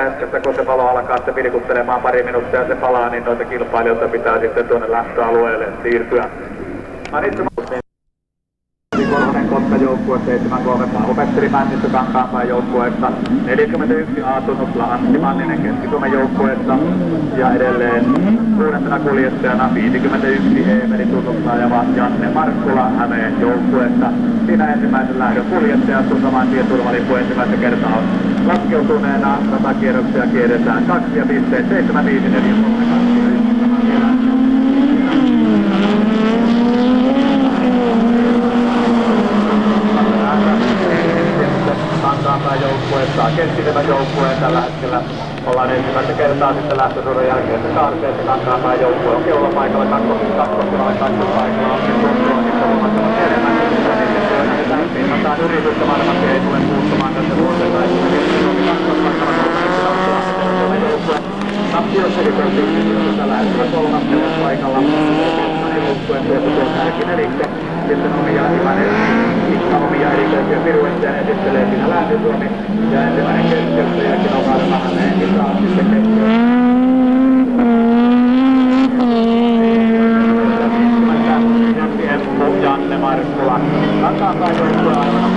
että kun se palo alkaa sitten vilkuttelemaan pari minuuttia ja se palaa, niin noita kilpailijoita pitää sitten tuonne lähtöalueelle siirtyä. Korhonen Kotka joukkue 7-3 Paavo Petteri Männistö Kankaanpään joukkueesta, 41 A-tunnusla Antti Manninen Keski-Suomen joukkueesta ja edelleen kuudentena kuljettajana 51 Eemeli tunnusla ja Janne Markkula Hämeen joukkueesta. Siinä ensimmäisen lähdön kuljettajat on saman tien turvalippu ensimmäistä kertaa laskeutuneena 100 kierroksia kierretään 2 ja pisteet 7, 5, 4, 3, 2 ja 1. Kankaanpään joukkueesta, Keski-Suomen joukkueen tällä hetkellä ollaan ensimmäistä kertaa sitten lähtösuoran jälkeen se kaarteessa. Kankaanpään joukkue on keulapaikalla, kakkospaikalla on sitten huomattavat enemmän. Pinnataan yritystä varmasti ei tule puuttumaan tässä vuosessa. Tappiossa rikoiltiin tällä hetkellä kolmannella paikalla. Joukkueen tuossa kärkinelikko. Sitten omia erikoisia piruetteja esittelee siinä Länsi-Suomi ja ensimmäinen keskeyttäjäkin on varmaan näin taas sitten keskeyttäjä. Janne Markkula. Kankaanpään joukkue aivan on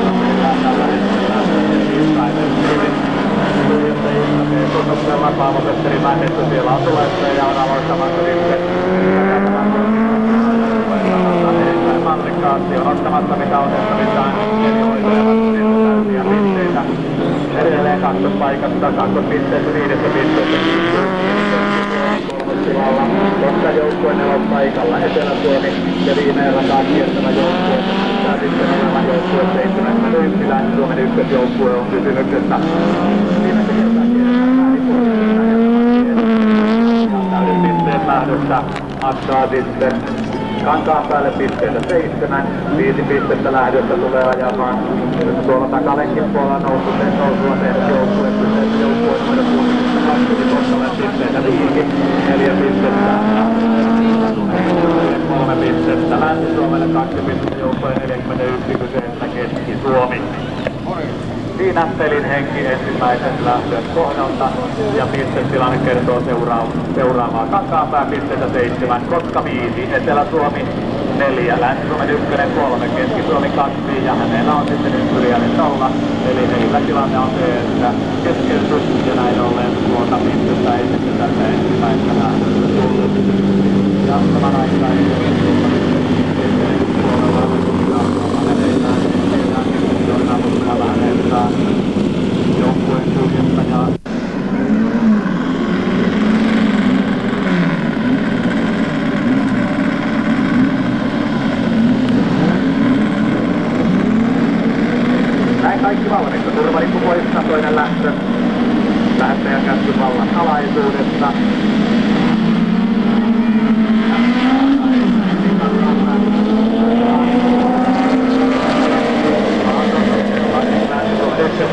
tällä hetkellä tunnuksella Paavo Petteri Männistö siellä on tulessa ja on aloittamassa sitten mallikkaasti on ottamassa mitä otettavitaan ja pisteitä edelleen kakkospaikasta, kakkospisteessä 5 pisteessä kolmostilalla Kotka joukkueen nelospaikalla Etelä-Suomi ja viimein rataan kiertävä joukkue ja sitten olevan joukkue 71 Länsi-Suomen ykkösjoukkue on kysymyksessä. Viimeistä kertaa kierretään täydet pisteet lähdössä maksaa sitten Kankaanpäälle pisteitä 7, 5 pistettä lähdössä tulee ajamaan. Tuolla takalenkin puolella nousua tehnyt joukkue, kyseessä joukkue numero 6, Kotkalle pisteitä 5, 4 pistettä, 3 pistettä, Länsi-Suomelle 2 pistettä, joukkue 41 kyseessä Keski-Suomi. Siinä pelin henki ensimmäisen lähdön kohdalta ja pistetilanne kertoo seuraavaa. Kankaanpään pisteitä 7, Kotka 5, Etelä-Suomi 4, Länsi-Suomen 1, 3, Keski-Suomi 2 ja hänellä on sitten ympyriäinen 0. Eli heillä tilanne on se, että keskeytys ja näin ollen tuota pistettä ei sitten tästä ensimmäistä lähdöstä tullut. Ja saman aikaan joukkueen kuljettajaa. Näin kaikki valmiita. Turvalippu poissa, toinen lähtö. Lähettäjä käsky vallan alaisuudessa.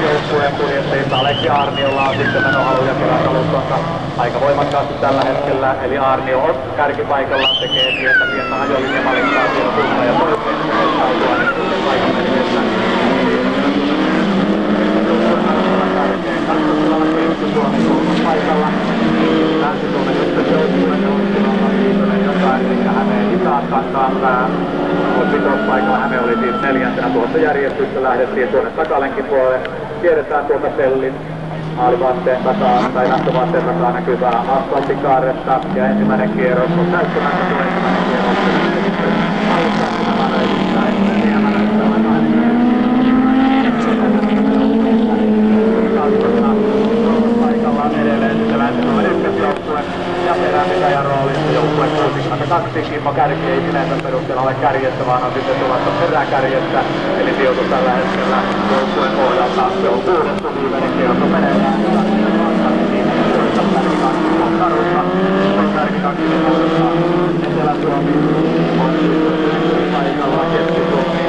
Joukkueen kuljettajista Aleksi Aarniolla on sitten menohaluja keräkalustonsa aika voimakkaasti tällä hetkellä. Eli Aarnio on kärkipaikalla, tekee pientä ajolinja valittaa siellä suuntaan ja toiseen settautua niin sitten paikan edessä. Kakkostilalla Keski-Suomi kolmospaikalla. Länsi-Suomen ykkösjoukkueen neuvottelalla viitonen jotain, eli Hämeen hitaat Kankaanpää. Vitospaikalla Häme oli siis 4. tuossa järjestystä. Lähdettiin tuonne takalenkin puolelle. Kierretään tuolta Sellin maalivaatteen takaa tai lähtövaatteen takaa näkyvää asfalttikaaretta. Ja ensimmäinen kierros on täyttämässä tuo ensimmäinen kierros. Paikalla on edelleen sitten Länsi-Suomen ykkösjoukkue ja peräpitäjän roolissa joukkue 62. Kimmo Kärki ei sinänsä perusteella ole kärjessä, vaan on sitten tulossa peräkärjessä. Eli sijoitus tällä hetkellä joukkueen kohdalta. Se on 6. viimeinen kierros meneillään. Kärki 2 Etelä-Suomi on paikalla Keski-Suomi.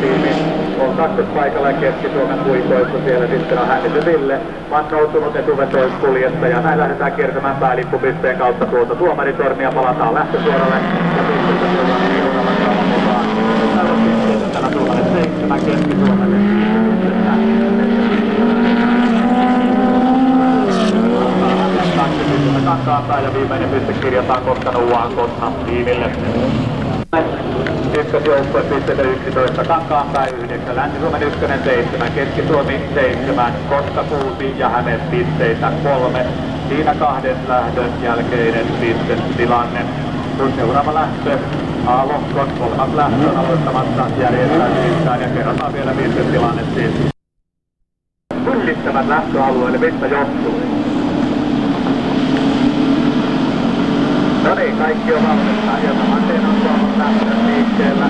Tiimi on kakkospaikalla ja Keski-Suomen puikoissa. Siellä sitten on Hännisen Ville, vannoutunut etuvetoiskuljettaja. Näin lähdetään kiertämään päälippupisteen kautta tuolta tuomaritornia. Palataan lähtösuoralle ja pistettä tuolla seuraavalla saavan mukaan. Täällä on pisteitä tällä tuolle 7 Keski-Suomelle. Kankaanpää ja viimeinen piste kirjataan Kostanuuaan Kotna tiimille. Ykkösjoukkue pisteitä 11, Kankaanpää 9, Länsi-Suomen 1 7, Keski-Suomi 7, Kotka 6 ja Häme pisteitä 3. Siinä 2 lähdön jälkeinen pistetilanne. Kun seuraava lähtö A-lohkon 3. lähtö on aloittamassa järjestäytymistään ja kerrotaan vielä pistetilanne siis. Yllittävät lähtöalueelle, mistä johtuu? No niin, kaikki on valmista ja saman tien on kolmas lähtö liikkeellä.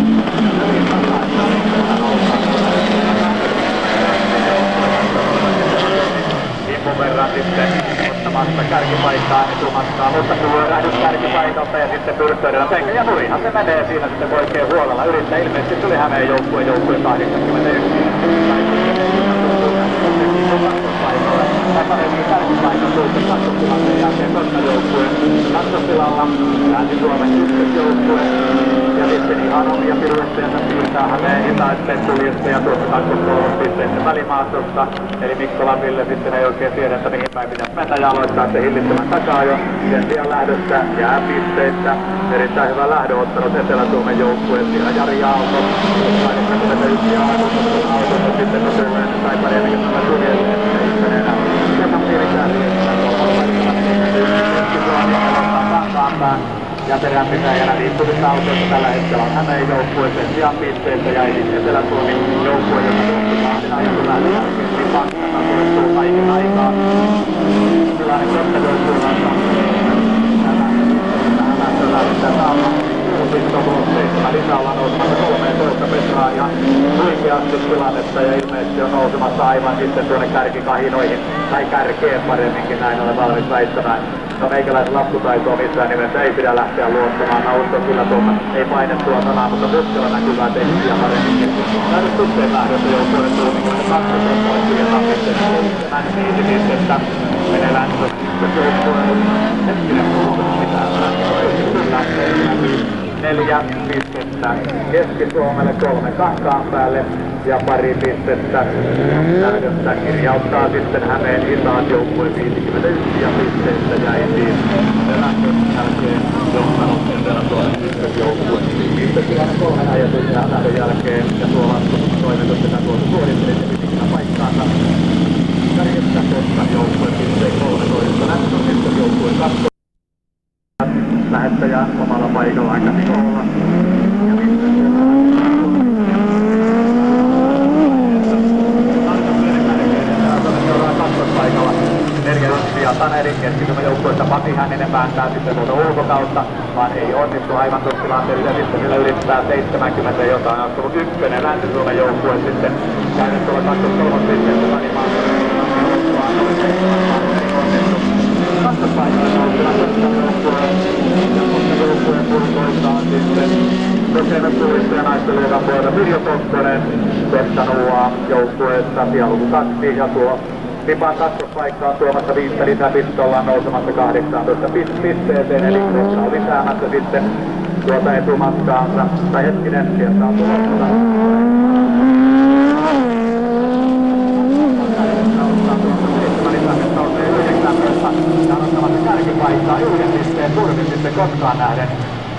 Himpun verran sitten ottamassa kärkipaikkaa etumatkaa, mutta pyörähdys kärkipaikalta ja sitten pyrktöydellä penkä. Ja nuihan se menee siinä sitten oikein huolella. Yrittää ilmeisesti tuli Hämeen joukkue 81. Tasaisesti kärkipaikan suhteen kakkostilanteen jälkeen Kotka-joukkue kakkostilalla, Länsi-Suomen ykkösjoukkue ja sitten ihan omia piruettejansa siirtää Hämeen hitaisten kuljettaja tuossa kakkoskolmospisteiden välimaastosta. Eli Mikko Lapille sitten ei oikein tiedä, että mihin päin pitäisi mennä ja aloittaa se hillittömän takaa jo. Sen sijaan lähdössä jää pisteitä. Erittäin hyvä lähdön ottanut Etelä-Suomen joukkueet. Siellä Jari Aalto, 81 Aalto, sitten Notelleen sai paremmin Turjelleen. Kankaanpään ja peränpitäjänä liikkuvissa autoissa tällä hetkellä on Hämeen joukkue, sen sijaan pisteessä jäi sitten Etelä-Suomen joukkue, joka johtumaan sen ajan lähdön jälkeen Lipaksana tulettuu kaiken aikaa. Tilanne Kotka-joukkueella on tähän lähtöön lähdetään saamaan. Lisää ollaan nousemassa 13 Petraa ja huikeasti tilannetta ja ilmeisesti on nousemassa aivan sitten tuonne kärkikahinoihin tai kärkeen paremminkin, näin olen valmis väittämään. No meikäläisen laskutaitoa missään nimessä ei pidä lähteä luottamaan. Mä uskon kyllä tuota, ei painettua sanaa, mutta muskella näkyvää tekstiä paremminkin. Tää nyt suhteen lähdössä joukkueelle tuumikoinen 12 poistia sitten 7-5 pistettä menee Länsi-Suomen hetkinen puhutus mitään. Kyllä, 4 pistettä Keski-Suomelle, 3 Kankaanpäälle ja pari pistettä lähdöstä kirjauttaa sitten Hämeen hitaat joukkue 51 ja pisteistä jäi siis lähdön jälkeen johtanut Etelä-Suomen ykkösjoukkue. Pistetilanne 3 ajatus ja lähdön jälkeen ja tuo laskutoimitus sitä tuossa suoritteli ja pitikään paikkaansa. Kärjessä Kotkan joukkue pisteen 13, Länsi-Suomen ykkösjoukkue 2. Lähettäjä omalla paikallaan kävi olla. Ja paikalla 4-1 ja Taneri Keski-Suomen joukkueesta Pati Hänninen vääntää sitten tuolta ulkokautta, vaan ei onnistu aivan tuossa tilanteessa ja sitten sillä yrittää 70 jotain. On tullut 1 Länsi-Suomen joukkue sitten käynyt tuolla 23 pisteessä välimaan. Kakkospaikalle nousivat joukkueen purkoissaan sitten kokevat kulissa ja naisten luokan puolelta Virjo Kokkonen Kostanuuaan joukkueesta luku 2 ja tuo Lipan kakkospaikka on tuomassa 5 lisäpistettä, ollaan nousemassa 18 pisteeseen, eli Kotka on lisäämässä sitten tuota etumatkaansa, tai hetkinen, sieltä on tulossa. Ja on ottamassa kärkipaikkaa 1 pisteen turvin sitten Kotkaan nähden,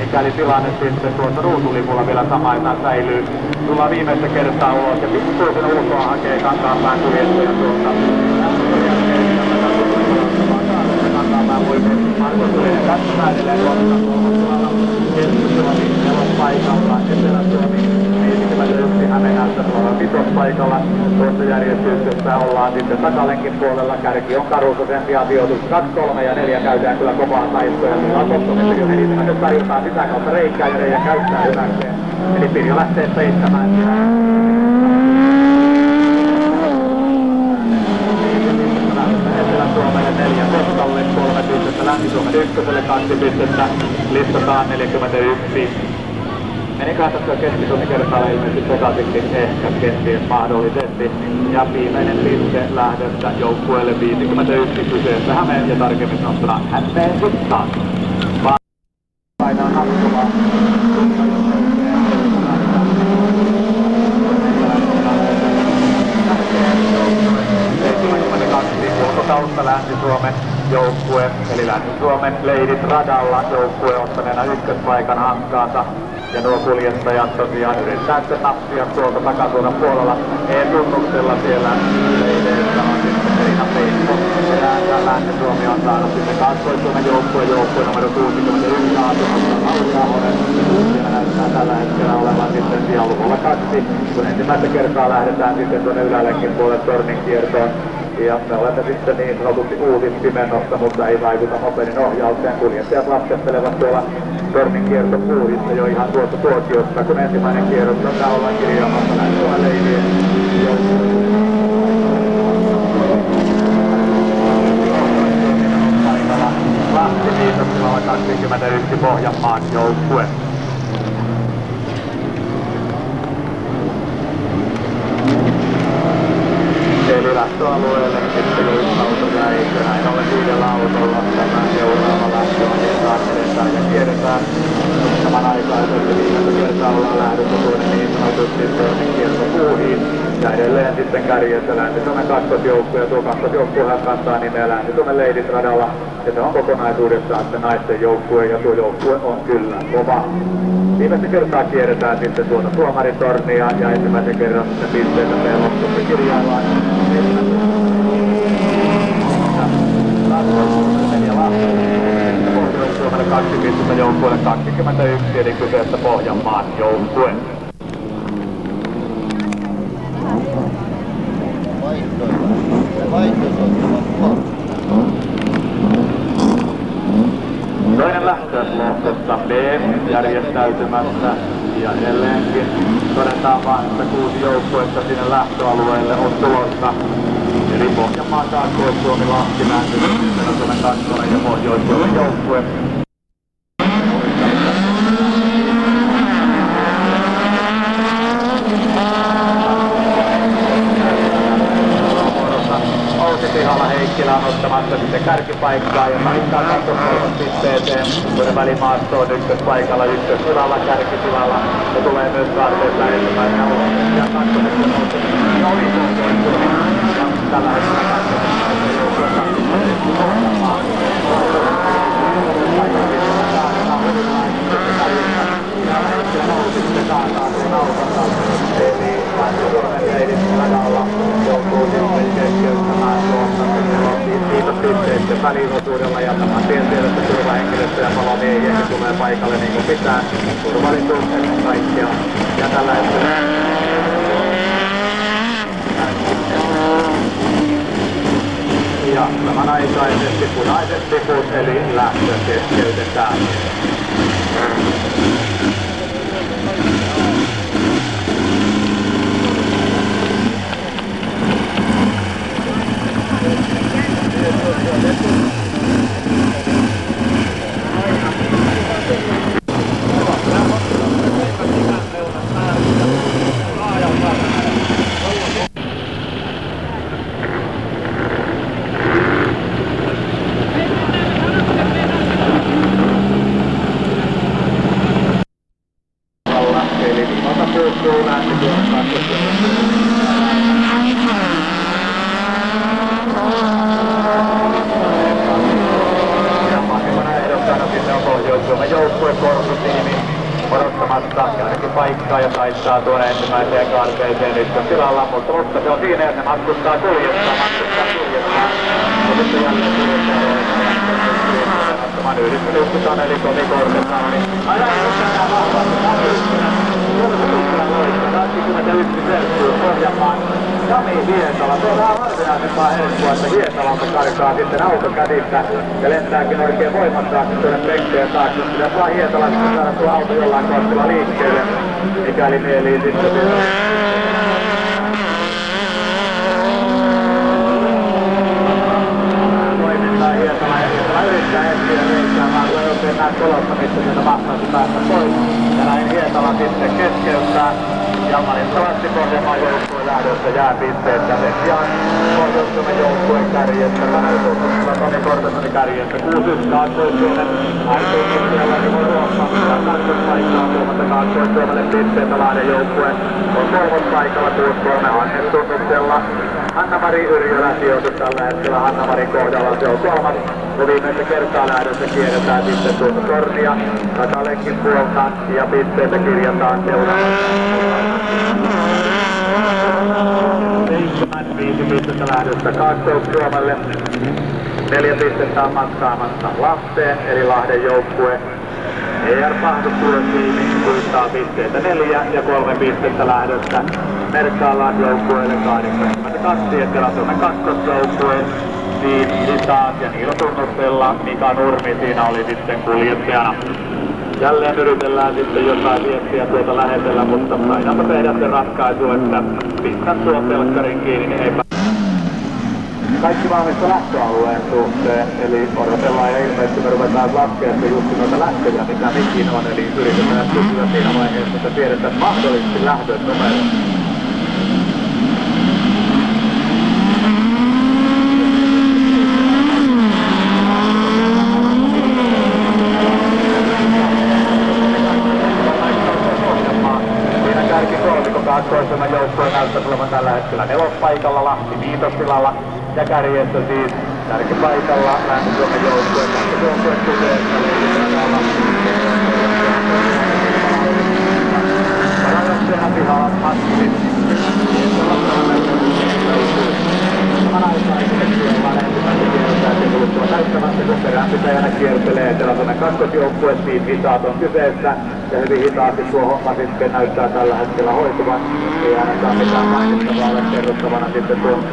mikäli tilanne sitten tuossa ruutulipulla vielä samaisena säilyy. Tullaan viimeistä kertaa ulos ja pikkuisen ulkoa hakee Kankaanpään kuljettaja tuolta. Kankaanpään voi Marko Tulinen katsotaan edelleen tuolta Keski-Suomi nelospaikalla, Etelä-Suomi 51 Hämeenässä tuolla vitospaikalla. Tuossa järjestyksessä ollaan sitten takalenkin puolella. Kärki on Caruso, sen sijaan sijoitus 2, 3 ja 4 käydään kyllä kovaa taistoja. Sillä on Kokkonen jo eniten. Nyt tarjotaan sitä kautta reikää ja reijä käyttää hyväkseen. Eli Pirjo lähtee peittämään. Etelä-Suomelle 4 Kotkalle, 3 pistettä Länsi-Suomen ykköselle, 2 pistettä, listataan 41. Meniköhän tässä Keski-Suomi kertaa ilmeisesti sekaisinkin, ehkä kenties mahdollisesti. Ja viimeinen piste lähdössä joukkueelle 51 kyseessä Hämeen ja tarkemmin nostana Hämeen Huttaan. Painaa nappulaa. Ulkokautta Länsi-Suomen joukkue, eli Länsi-Suomen joukkue ottaneena ykköspaikan hanskaansa. Ja nuo kuljettajat tosiaan yrittää sitten nappia tuolta takasuunnan puolella E-tunnuksella siellä leideillä on sitten Elina Peikko. Ja Länsi-Suomi on saanut sitten Kaakkois-Suomen joukkue numero 61 Aatunosta Lauri Ahonen. Siellä näyttää tällä hetkellä olevan sitten siellä luvulla 2, kun ensimmäistä kertaa lähdetään sitten tuonne Ylälenkin puolelle Tornin kiertoon. Ja me olemme sitten niin sanotusti uusispimennossa, mutta ei vaikuta mopenin ohjaukseen. Kuljettajat laskentelevat tuolla Tornin kiertopuudissa jo ihan tuossa tuokiossa, kun ensimmäinen kierros ollaan kirjaamassa näin tuolla leivien paikalla Lahti Viitostilalla 21 Pohjanmaan joukkue. Eli lähtöalueelle sitten yksi auto jäi, ja näin ollen 5 autolla tämä seuraava lähtö on edetään ja kierretään. Samanaikaisesti viimeistä kertaa ollaan lähdössä tuonne niin sanotusti Tornin kiertopuuhiin. Ja edelleen sitten kärjessä Länsi-Suomen kakkosjoukkue, ja tuo kakkosjoukkuehan kantaa nimeä Länsi-Suomen Leidit radalla. Ja se on kokonaisuudessaan sitten naisten joukkue, ja tuo joukkue on kyllä kova. Viimeistä kertaa kierretään sitten tuota Tuomaritornia, ja ensimmäisen kerran sitten pisteitä Pellostossa kirjaillaan. Pohjois-Suomelle 2 pistettä joukkueelle 21, eli kyseessä Pohjanmaan joukkue. Toinen lähtö lohkosta B järjestäytymässä ja edelleenkin todetaan vaan, että 6 joukkuetta sinne lähtöalueelle on tulossa. Eli Pohjanmaan, Kaakkois-Suomi, Lahti, Länsi-Suomen kakkonen ja Pohjois-Suomen joukkue. Pihalla Heikkilä on ottamassa sitten kärkipaikkaa ja paikkaa kakkospisteeseen. Tuonne välimaastoon ykköspaikalla, ykköstilalla, kärkitilalla. Ja tulee myös kaarteessa ensimmäisenä ulos. Ja kakkoseksi nousi oli Pohjois-Suomi. Ja tällä hetkellä kakkoseksi joukkue eli Länsi-Suomen Leidit radalla joutuu sitten keskeyttämään tuossa kiitospisteiden väliosuudella ja saman tien siellä turvahenkilöstö ja palomiehiä tulee paikalle niin kuin pitää. Turvallisuus ennen kaikkea ja tällä hetkellä ja samanaikaisesti punaiset tiput eli lähtö keskeytetään. Paikkaa ja taittaa tuonne ensimmäiseen kaarteeseen ykköstilalla, mutta se on siinä, että ne matkustaa kuljettaa. Mutta sitten jälleen kuljettaa yhdistön ykkösaan, eli Tomi Kortesani. Aina yhdistää vahvasti, 21 serkkuun Pohjanmaan Sami Hietala. Se on vähän varsinaisempaa helppoa, että Hietalalta karkaa sitten auto kädistä ja lentääkin oikein voimakkaasti tuonne penkkeen taakse. Pitäisi vaan Hietalasta saada tuo auto jollain kohdalla liikkeelle, mikäli mieliin sitten toimintaa Hietala ja Hietala yrittää etsiä reikkäämään, kun ei oikein näe tulossa, missä sieltä mahtaisi päästä pois. Ja näin Hietala sitten keskeyttää. Ja valitettavasti Pohjanmaan joukkueen lähdössä jää pisteettä. Sen sijaan Pohjois-Suomen joukkueen kärjessä. Tomi Kortesani kärjessä. 6-1 Kaakkois-Suomen. Aitoikin siellä voi ruokkaa. Ja kakkospaikkaa tuomatta Kaakkois-Suomelle pisteettä. Lahden joukkue on kolmospaikalla 6-3 Hannes-tunnuksella. Hanna-Mari Yrjölä sijoitus tällä hetkellä Hanna-Marin kohdalla. Se on kolmas. Ja viimeistä kertaa lähdössä kierretään sitten tuota tornia takalenkin puolta ja pisteitä kirjataan seuraavaksi. 5 pistettä lähdössä Kaakkois-Suomelle. 4 pistettä on matkaamassa Lahteen, eli Lahden joukkue. ER Pahdussuotiimi kuittaa pisteitä 4 ja 3 pistettä lähdössä Merkkalan joukkueelle 82 Etelä-Suomen kakkosjoukkue. Hitaat ja niillä tunnustella Mika Nurmi siinä oli sitten kuljettajana. Jälleen yritellään sitten jotain viestiä tuota lähetellä, mutta aina tehdä se ratkaisu, että pistän tuon telkkarin kiinni, niin eipä. Kaikki valmista lähtöalueen suhteen, eli odotellaan ja ilmeisesti me ruvetaan laskemaan just noita lähtöjä, mitä mikin on, eli yritetään kysyä siinä vaiheessa, että tiedetään mahdollisesti lähdön numero. Kaakkois-Suomen joukkue näyttää tulevan tällä hetkellä nelospaikalla, Lahti viitostilalla ja kärjessä siis kärkipaikalla Länsi-Suomen joukkue. Länsi-Joukkue kyseessä leikitään Parajatteena pihalla Matti. Samanaikaisesti ollaan ensimmäisen kierrosääntöön kuluttua näyttämässä, kun peränpitäjänä kiertelee Etelä-Suomen kakkosjoukkue. Team Hitaat on kyseessä. Ja hyvin hitaasti tuo homma sitten näyttää tällä hetkellä hoituvan. Ei ainakaan mitään mainittavaa ole kerrottavana sitten tuon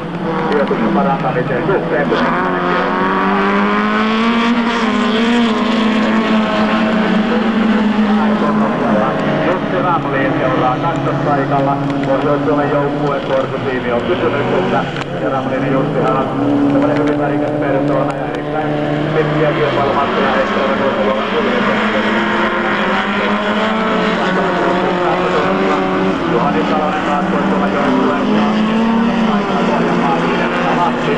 sijoituksen parantamiseen suhteen. Jussi Ramliin seuraa kakkospaikalla. Pohjois-Suomen joukkueen korkutiimi on kysymyksessä. Ja Ramliin Jussihan on semmoinen hyvin värikäs persoona ja erittäin pitkiä kilpailumatkoja heittävä tuossa Juhani Salonen Kaakkois-Suomen joukkueen ja aikaa Pohjanmaa 5. Lahti.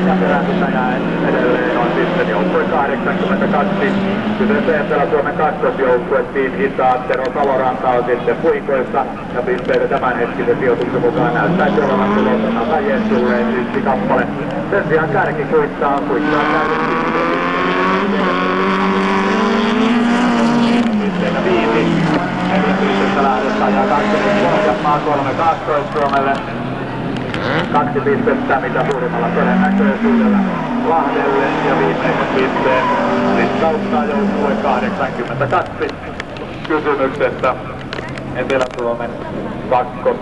Ja peräänpitäjä edelleen on sitten joukkue 82. Kyseessä Etelä-Suomen kakkosjoukkue Team Hitaat. Tero Saloranta on sitten puikoissa ja pisteitä tämänhetkisen sijoituksen mukaan näyttäisi olevan tulosana tai Jessulleen 1 kappale. Sen sijaan kärki kuittaa kärki. Pisteitä 5. 4 pistettä lähdössä ja 2 Pohjanmaa 3 Kaakkois-Suomelle. 2 pistettä mitä suurimmalla todennäköisyydellä Lahdelle ja viimeisen pisteen listauttaa joukkue 82 kysymyksessä Etelä-Suomen kakkos.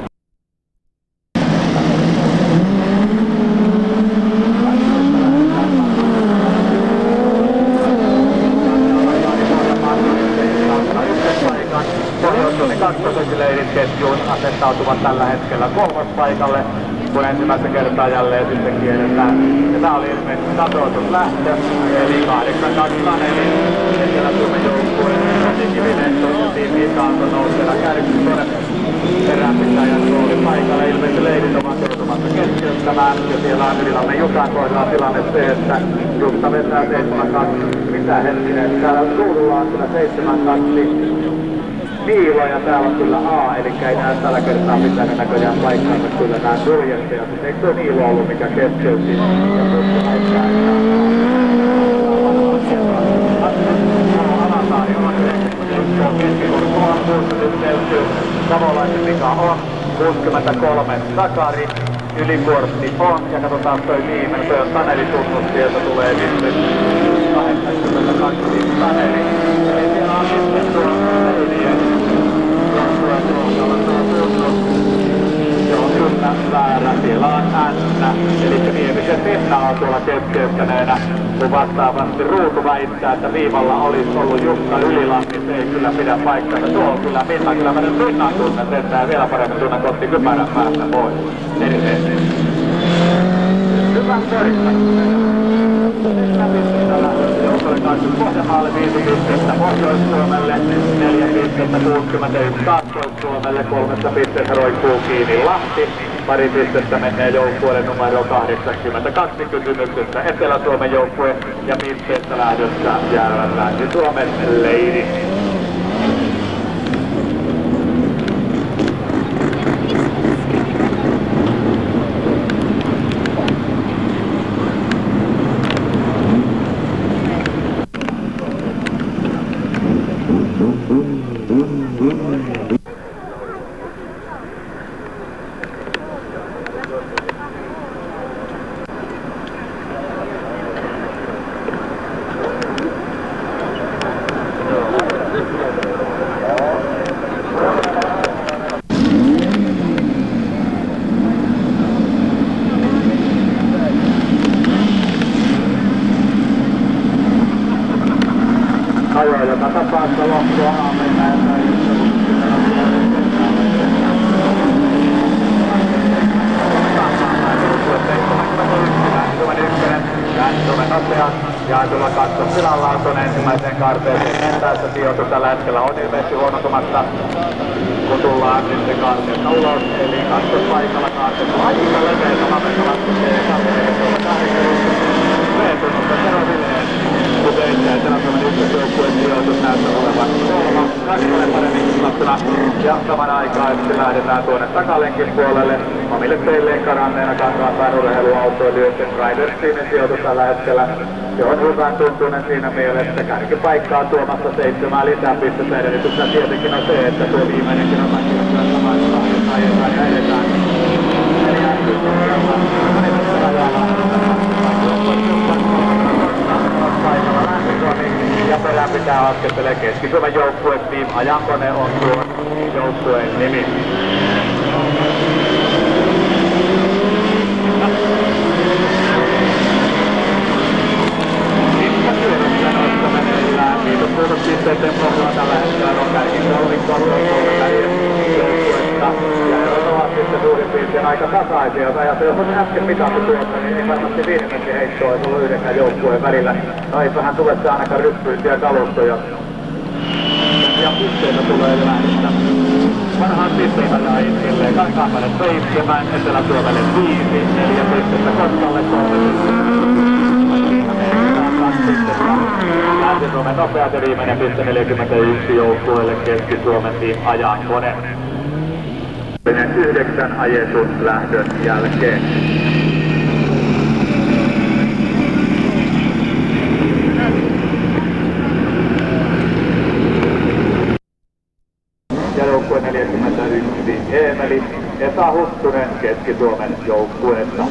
Pohjois-Suomen kakkosesileirit ketjuun asettautuvat tällä hetkellä 3. paikalle, kun ensimmäistä kertaa jälleen sitten kierretään. Ja tää oli ilmeisesti tasoitus lähtö, eli 8-2, eli Etelä-Suomen joukkueen Kivinen ja Team Hitaat on nousseena kärkisuonen peräänpitäjän rooli paikalle. Ilmeisesti leirit ovat joutumassa keskeyttämään, ja siellä on Ylilamme Jukan kohdalla tilanne se, että Jukka vetää 7-2. Mitä hetkinen, täällä suudulla on kyllä 7-2. Niilo ja täällä on kyllä A, eli ei näe tällä kertaa mitään näköjään paikkaansa kyllä nämä suljettajat. Eikö tuo Niilo ollut mikä keskeytti? Ja tuossa näyttää, että Alasaari on keskikorkoa 60 Savolaisen Mika on 63 Sakari. Ylikortti on ja katsotaan toi viimeinen, toi on Taneli tunnus, sieltä tulee sitten 82 Taneli. Eli siellä on sitten tuo Leidien se on kyllä väärä, siellä on N, eli Niemisen Minna on tuolla keskeyttäneenä, kun vastaavasti Ruutu väittää, että viivalla olisi ollut Jukka Ylilampi, se ei kyllä pidä paikkansa. Tuo on kyllä Minna, kyllä mä nyt Minnan tunnen, sentään vielä paremmin tunnen kotti kypärän päästä pois. Hyvä töitä. Joukkoille kanssa Pohjanmaalle 5 pistettä, Pohjois-Suomelle 4 pistettä, 61 Kaakkois-Suomelle, 3 pistettä roikkuu kiinni Lahti. Pari pistettä menee joukkueelle numero 82 kysymyksessä Etelä-Suomen joukkue ja pisteessä lähdössä jäävät Länsi-Suomen leirit. Ajoa, joka tapauksessa loppua mennään Suomen nopeat jaetulla kakkostilalla on tuon ensimmäiseen kaarteeseen mentäessä. Sijoitus tällä hetkellä on ilmeisesti huonontumassa, kun tullaan sitten kaarteesta ulos. Eli kakkospaikalla kaarteessa aika leveä Suomessa laskee V-tunnusta Tero Vilheen. Kuten Etelä-Suomen ykkösjoukkueen sijoitus näyttää olevan kahdelle paremmin kislattuna. Ja saman aikaan sitten lähdetään tuonne takalenkin puolelle. Omille teilleen karanneena Kankaanpään urheiluautoilijoiden Riders Teamin sijoitus tällä hetkellä. Se on hyvän tuntuinen siinä mielessä. Kärkipaikkaa tuomassa 7 lisäpistettä. Edellytyksenä tietenkin on se, että tuo viimeinenkin on kyllä samaan ajetaan ja edetään. Ja perään pitää askeltelee Keski-Suomen joukkuetiim. Ajankone on tuon joukkueen nimi. Viitospuutospisteiden kohdalla tällä hetkellä on kärkikolmikko joukkuetta. Ja erot ovat sitten suurin piirtein aika tasaisia. Jos ajatellaan, jos on äsken mitattu tuossa, niin ei varmasti viimeinenkin heittoa olisi ollut yhdenkään joukkueen välillä. No eipähän tule se ainakaan ryppyisiä kalustoja. Ja pisteitä tulee lähdöstä. Vanhaan pisteitä ajaa itselleen Kankaanpäälle 7, Etelä-Suomelle 5, 4 pistettä Koskalle 3 pistettä. Länsi-Suomen nopeat ja viimeinen piste 41 joukkueelle Keski-Suomen Team Ajankone. 9 ajetun lähdön jälkeen. Ja joukkue 41 Eemeli Esa Huttunen Keski-Suomen joukkueesta.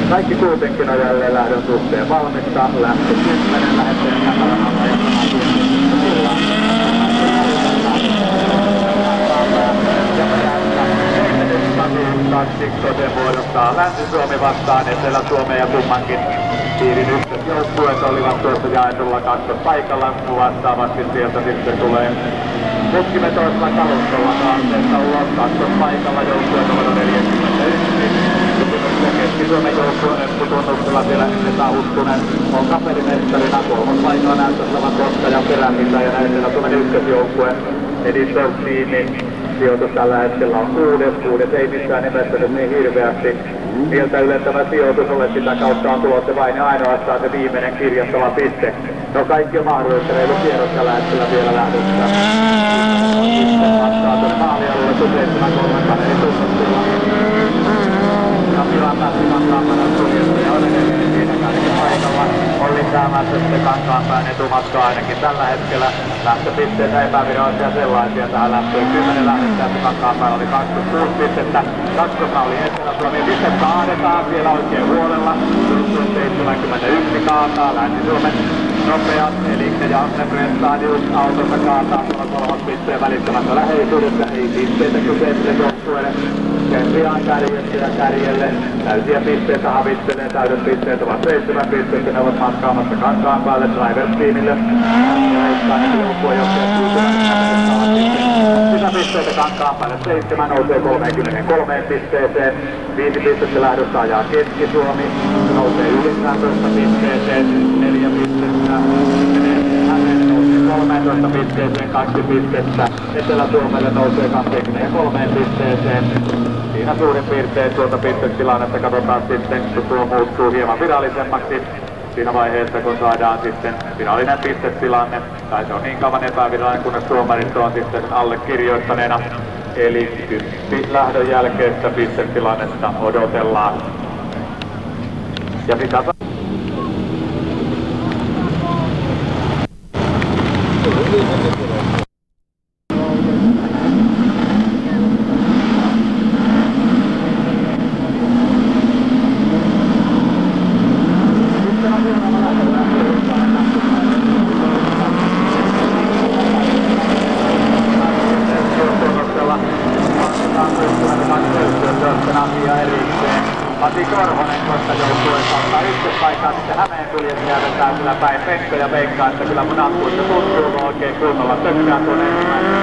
Kaikki kuitenkin on jälleen lähdön suhteen valmista. Lähtö 10 lähetteen takaranalla ja kaksikkosen muodostaa Länsi-Suomi vastaan Etelä-Suomen ja kummankin piirin ykkösjoukkueet olivat tuossa jaetulla kakkospaikalla. Vastaavasti sieltä sitten tulee putkivetoisella kalustolla kaarteessa ulos kakkospaikalla joukkueet ovat 41. Keski-Suomen joukkueen tunnuksella siellä Esa Huttunen on kapelimestarina. Kolmospaikalla näyttäisi olevan Koska ja Perämitä ja näyttää Suomen ykkösjoukkueen Edison Teamin sijoitus tällä hetkellä on 6. Ei missään nimessä nyt niin hirveästi miltä ylentävä sijoitus ole. Sitä kautta on tulossa vain ja ainoastaan se viimeinen kirjattava piste. No kaikki on mahdollista. Reilu kierros tällä hetkellä vielä lähdössä. Matkaa tuonne maalialueelle 7-3 tunnuksella. Ja tilantaatti Kankaanpään suljettu ja on edelleen siinä kärkipaikalla. On lisäämässä sitten Kankaanpään etumatkaa ainakin tällä hetkellä. Lähtöpisteitä epävirallisia sellaisia tähän lähtöön. 10 lähdettä, että Kankaanpäällä oli 26 pistettä. Kakkosena oli Etelä-Suomi. Piste kaadetaan vielä oikein huolella. 71 kaataa Länsi-Suomen nopeat. Eli Janne Brestadius autossa kaataa tuolla kolmospisteen välittämässä läheisyydessä. Ei pisteitä kyseiselle joukkueelle. Sen sijaan kärjessä ja kärjelle. Täysiä pisteitä havittelee. Täydet pisteet ovat 7 pistettä. Ne ovat matkaamassa Kankaanpäälle Drivers Teamille. Sisäpisteitä Kankaanpäälle 7 nousee 33 pisteeseen. 5 pistettä lähdössä ajaa Keski-Suomi. Nousee 19 pisteeseen. 4 pistettä. Hämeen nousee 13 pisteeseen. 2 pistettä. Etelä-Suomelle nousee 23 pisteeseen. Siinä suurin piirtein tuota pistetilannetta katsotaan sitten, kun tuo muuttuu hieman virallisemmaksi. siinä vaiheessa, kun saadaan sitten virallinen pistetilanne, tai se on niin kauan epävirallinen, kunnes tuomarit on sitten allekirjoittaneena. Eli 10 lähdön jälkeistä pistetilannetta odotellaan. Ja pitää Matti Korhonen tuosta joukkueesta ottaa ykköspaikkaa, sitten Hämeen kuljettaja vetää kyllä päin Pekka ja veikkaa, että kyllä munanpuista tuntuu oikein kunnolla tökkään tuonne ensimmäisen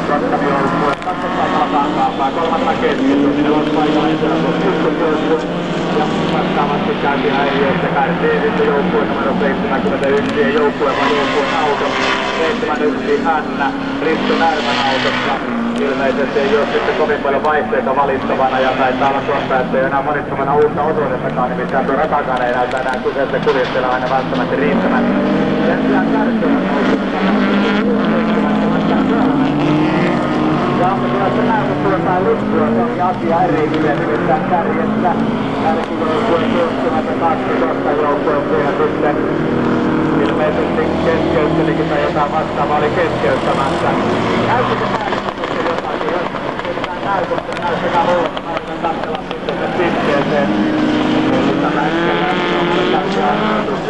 tuottani joukkue. Kakkospaikalla Kankaanpää, kolmannella keskellä, nelospaikalla ykkösjoukkue ja vastaavasti käynti häiriössä Kärteevissä joukkue numero 71 ja joukkue vai joukkueen auto 71 Anna Risto Närmän autossa. Ilmeisesti ei ole sitten kovin paljon vaihteita valittavana ja taitaa olla tuossa, että ei enää valittavana uutta osoitetakaan, nimittäin tuo ratakaan ei näytä enää kyseiselle kuljettajalle aina välttämättä riittävän. Sen sijaan Kärkölän ja onko siellä tänään, kun tuotaan lippua, se onkin asia erikseen, nimittäin kärjessä kärkijoukkueen 62 joukkueen ja sitten ilmeisesti keskeyttelikin tai jotain vastaavaa oli keskeyttämässä. Näyttikö näyttäkää mulle, mä yritän tappella sitten sen pisteeseen. Eli tällä hetkellä on täysin arvoitus,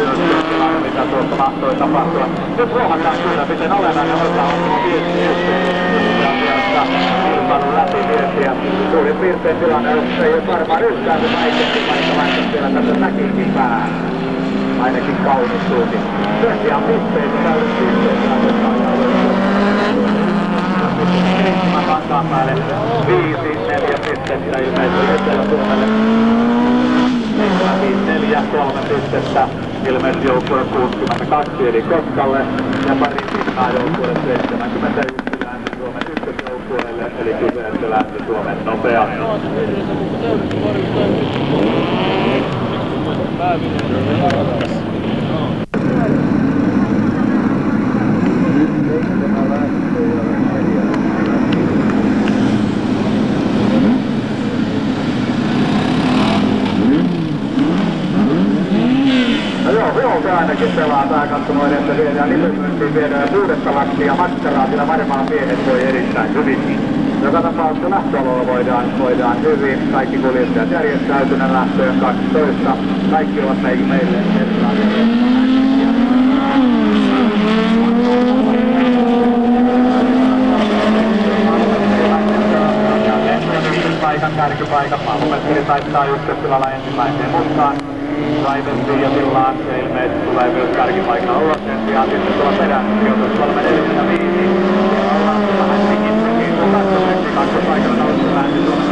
mitä tuossa mahtoi tapahtua. Nyt huomataan kyllä, miten olennainen osa on tuo viesti yhteenjohtajasta kilpailun läpi viestiä. Suurin piirtein tilanne ei ole varmaan yhtään kuin vaikeampi, vaikka vielä tässä näkiinkin päähän. Ainakin kaunistuukin. Tosiaan pisteitä, täysin pisteitä otetaan ja Kristimän Kankaanpäälle 5-4 pistettä ilmeisesti Etelä-Suomelle. 5-4, 3 pistettä ilmeisesti joukkueelle 62 eli Koskalle ja pari pinnaa joukkueelle 71 Länsi-Suomen ykkösjoukkueelle eli kyseessä Länsi-Suomen nopea. Ainakin pelaa pääkatsomoiden, että viedään lisämyyntiin, viedään uudesta laksia makkaraa, sillä varmaan miehet voi erittäin hyvin. Joka tapauksessa lähtöoloa voidaan hyvin, kaikki kuljettajat järjestäytyneen lähtöön 12, kaikki ovat meille paikan kärkipaikan, maailmanmestari taittaa ykköstilalla ensimmäiseen mukaan. Raiveltiin ja tillaan se ilmeisesti tulee myös kärkipaikalla ulos sen sijaan sitten tuolla perässä sijoitus 3-4-5. Ollaan vähän tikittekin tuon katsomeksi kakkopaikalla noussut Länsi-Suomen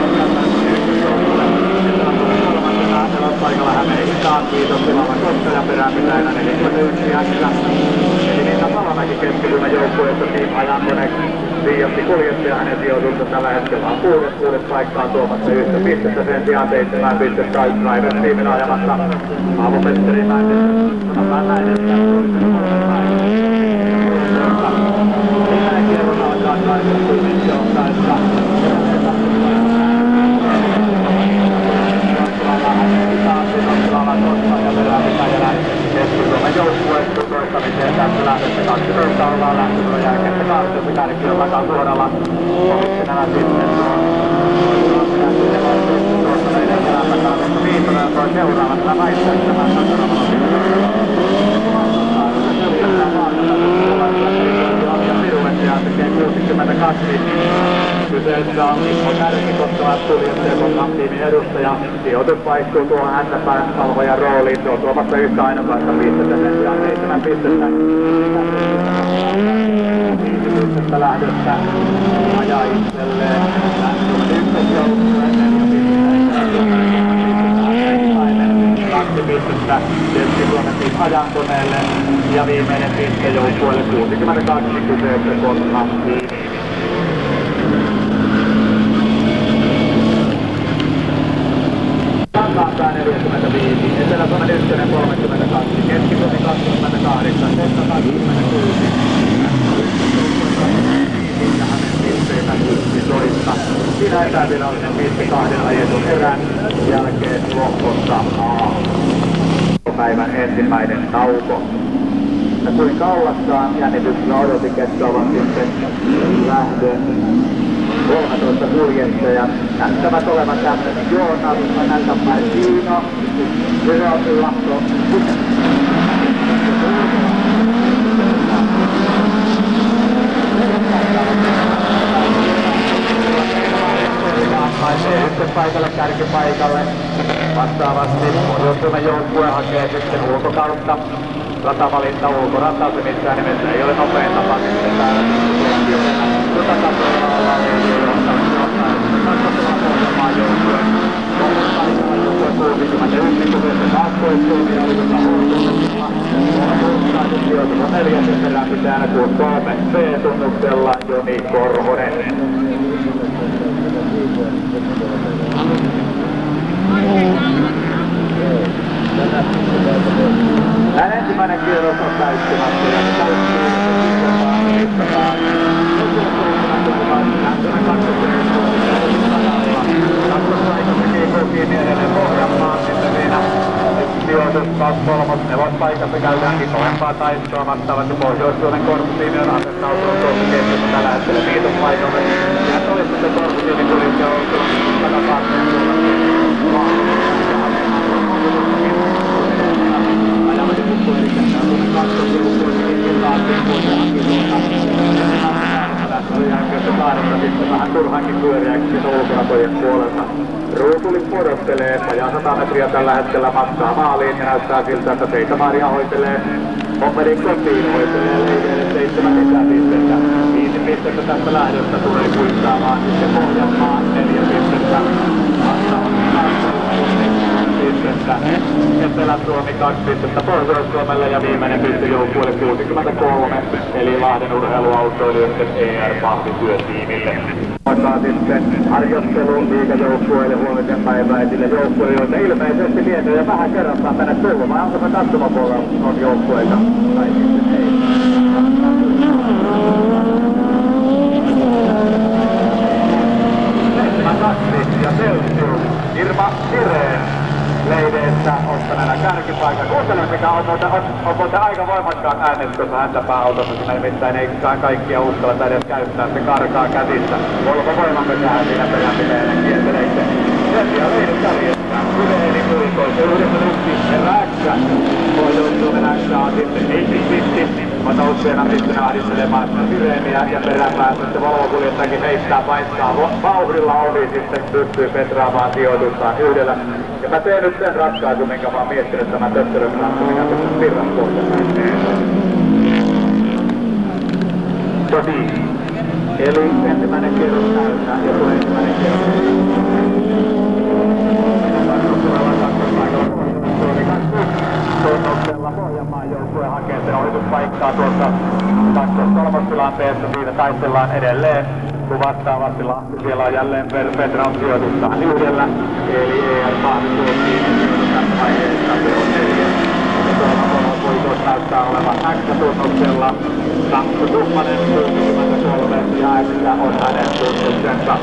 ykkösjoukulle. Sitten on tullut kolmantena nelospaikalla Hämeen Hitaan viitostilalla Koska ja perääpitäjänä 41 Äkkilä. Eli Minna Palomäki keskiryhmän joukkueessa Team Ajankonen viiatti kuljettaja, hänen sijoituksensa tällä hetkellä on kuudes paikkaa tuomassa yhtä pistettä, sen sijaan 7 pistettä Driver Teamin ajamassa Paavo Petteri-Mäinen. Sanotaan näin, että viimeinen kierros alkaa Driver Teamin johtaessa. Keski-Suomen joukkueessa toistamiseen tässä lähdössä 12 ollaan lähtövuoron jälkeen, että 12 kärki on takaa suoralla. Poliittisena sitten tuossa meidän elämätään, mutta Viitonen on toi seuraavassa väistäyttämään Sakaravalla. Ja tekee 62. Kyseessä on Mikko Kärki, koska kuljettaja tiimin edustaja. Sijoitus vaihtuu tuohon häntäpään valvojan rooliin. Se on tuomassa yhtä ainokaista pistettä, sen sijaan 7 pistettä. 5 pistettä lähdössä ajaa itselleen. Länsi-Suomen ykkösjoukkueen 2 pistettä Keski-Suomen Ajankoneelle ja viimeinen piste joukkueelle 62 kyseessä Kotka. Vaasaa 45, Etelä-Suomen 1 32, Keski-Suomi 28, Kotka 26, ja hänen pisteitä 11. Siinä epävirallinen piste 2 ajetun erän jälkeen lohkossa A. Päivän ensimmäinen tauko. Ja kuinka ollakaan jännityksellä odotin, ketkä ovat sitten lähdön 13 kuljettajan. Näyttävät olevan tämmöinen Joonas, Näytämäen Tiino, Vyrotin Lahto, paikalle, kärkipaikalle. Vastaavasti Pohjois-Suomen joukkue hakee sitten ulkokautta. Ratavalinta ulkorata, se missään nimessä ei ole nopein tapa sitten täällä. Jota katsotaan ollaan ei johtaa. Katsotaan Pohjanmaan joukkue. Pohjanmaan joukkue 61, kun se Kaakkois-Suomi oli jota huoltuutettua. Pohjanmaan sijoitus on 4. perään pitää kuin 3B-tunnuksella Joni Korhonen. Näin ensimmäinen kierros on täyttymässä ja se täyttyy listataan. Kakkosaika tekee kokiin edelleen Pohjanmaan sitten siinä sijoitus 2-3 paikassa käydäänkin kovempaa taistoa vastaavat Pohjois-Suomen Korputiimi on asettautunut tuossa ketjussa tällä hetkellä viitospaikalle. Ja se oli sitten Korputiimin kuljettaja ollut takapaateen tuolla. Vähän turhankin pyöriäksi ulkorakojen puolelta. Ruutulin odottelee, vajaa 100 metriä tällä hetkellä matkaa maaliin ja näyttää siltä, että Seitamaria hoitelee. Hommedin kotiin hoitelee leideille 7 lisäpistettä. 5 pistettä tästä lähdöstä tulee kuittaamaan sitten Pohjanmaan 4 pistettä. Etelä-Suomi 2 pistettä Pohjois-Suomelle ja viimeinen piste joukkueelle 63, eli Lahden urheiluautoilijoiden ER-pahvityötiimille. Alkaa sitten harjoittelu liigajoukkueille huomisen päiväisille joukkueille, joita ilmeisesti tietoja vähän kerrataan tänne tullut, vai onko me katsomapuolella on joukkueita? Tai sitten ei. Ja Celsius, Irma Sireen leideessä ottaneena kärkipaikan. Kuuntelen, mikä on muuten aika voimakkaan äänet tuossa häntäpääautossa, siinä nimittäin ei kaikkia uskalla edes käyttää, se karkaa käsissä. Volvo voimapesähän siinä peräpimeinen kierteleitte. Selviä leidet käviessään, Syreeni kulikoissa, 91 eräksä. Pohjois-Suomen äksä on sitten ei on nousseena sitten ahdistelemaan Syreeniä ja peräpäässä sitten Volvo-kuljettajakin heittää paistaa. Vauhdilla ovi sitten pystyy petraamaan sijoitustaan yhdellä. Ja mä teen nyt sen ratkaisun, minkä mä oon miettinyt tämän tötterön kanssa, mikä tässä virran pohjassa. Tosi. Eli ensimmäinen kierros näyttää ja tulee ensimmäinen kierros. Tunnuksella Pohjanmaan joukkue hakee sen ohituspaikkaa tuossa 2-3 tilanteessa. Siinä taistellaan edelleen. Kun vastaavasti Lahti siellä on jälleen Petran sijoitustaan yhdellä. Eli ER-pahvi tuotiin tässä vaiheessa se on 4. Ja tuolla voitos näyttää olevan X-tunnuksella. Sankko Summanen 63 ja X on hänen tunnuksensa.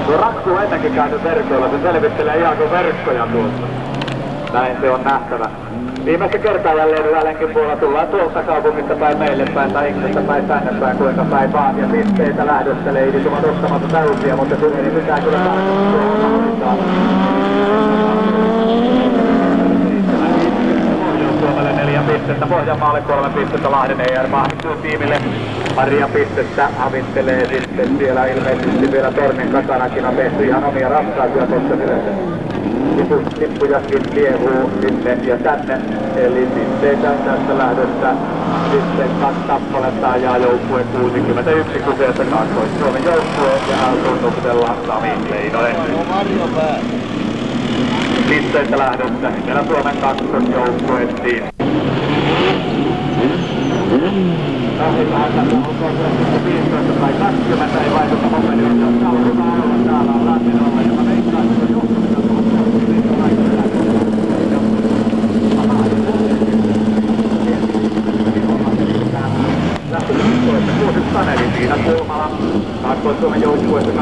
Tuo Rakku on ennenkin käynyt verkoilla, se selvittelee ihan kuin verkkoja tuossa. Näin se on nähtävä. Viimeistä kertaa jälleen Ylälenkin puolella tullaan tuolta kaupungista päin meille päin tai Iksestä päin tänne päin kuinka päin vaan. Ja pisteitä lähdöstä leidit ovat ottamassa täysiä, mutta Syreeni pitää kyllä tarkastaa. Pohjois-Suomelle 4 pistettä, Pohjanmaalle 3 pistettä, Lahden ER-pahvityötiimille. Paria pistettä havittelee sitten siellä ilmeisesti vielä tornin takanakin on tehty ihan omia ratkaisuja tuossa tippujakin liehuu sinne ja tänne, eli pisteitä tästä lähdöstä sitten 2 kappaletta ajaa joukkue 61 kyseessä Kaakkois-Suomen joukkue ja tunnuksella Sami Leinonen. Pisteitä lähdöstä Etelä-Suomen kakkosjoukkueettiin. Lähdetään tässä ulkoisesti 15 tai 20, ei vaikuta momentilta. Täällä on Latinalla ja mä veikkaan, että johtamista Tiina Kulmala, Kaakkois-Suomen joukkueessa 8-2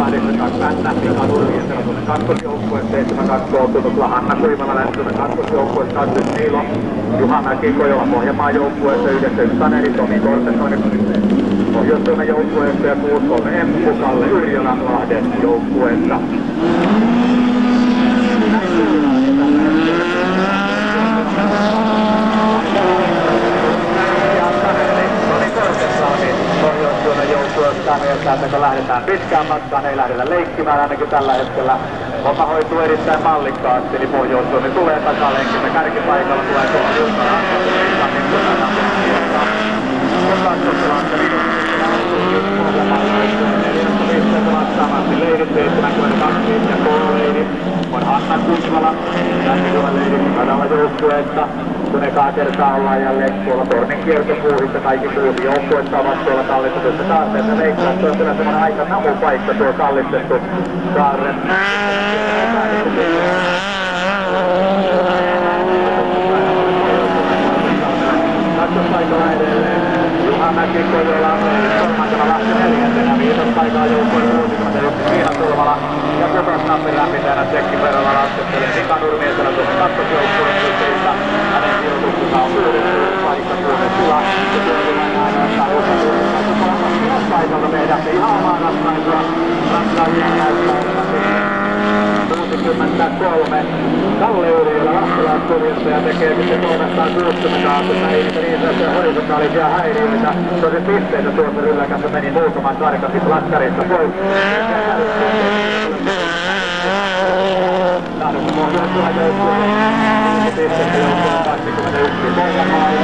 Mäntä, Mika Nurmi Etelä-Suomen kakkosjoukkueessa 7-2 Outunutla, Hanna Kuivala Länsi-Suomen kakkosjoukkueessa 2 Niilo, Juha Mäki-Kojola Pohjanmaan joukkueessa 9 Taneri, Tomi Kortenoinen Pohjois-Suomen joukkueessa ja 6-3 Emppu Kalle Yrjölä Lahden joukkueessa. Pohjois-Suomen joukkueesta mieltä, että kun lähdetään pitkään matkaan, ei lähdetä leikkimään ainakin tällä hetkellä. Homma hoituu erittäin mallikkaasti, eli Pohjois-Suomi tulee takalenkillä. Kärkipaikalla tulee tuolla Jukka Leidit 72 ja K-leidit on Hanna Kuivala, Länsi-Suomen leidit Kadala joukkueesta. Kun ekaa kertaa ollaan jälleen tuolla Tornin kiertopuuhissa, kaikki 6 joukkuetta ovat tuolla tallistetussa kaarteessa. Veikkaan, se on kyllä semmoinen aika namupaikka tuo tallistettu kaarre. Kakkospaikalla edelleen Juha Mäki-Kojola, kolmantena lähti 4. viitospaikalla joukkueen 61 Tiina Kulmala ja Kutosnappin lämpitänä tsekkiperällä laskettelee Mika Nurmi Etelä-Suomen kakkosjoukkueen yhteistä. Hänen sijoituksessa on 6. paikka 6. tila ja Turvilainen ainoastaan paikalla tehdään se ihan omaa ratkaisua. Ratkaisua näyttää 63. Kalle Yrjölä laskelaiskuljettaja tekee sitten 360 astetta, ei niitä niin sellaisia horisontaalisia häiriöitä. Tosi pisteitä tuossa rylläkässä meni muutaman karkasi plakkarista pois. Lähdössä Pohjois-Suomen joukkueen pistettä joukkueen 21 Pohjanmaalle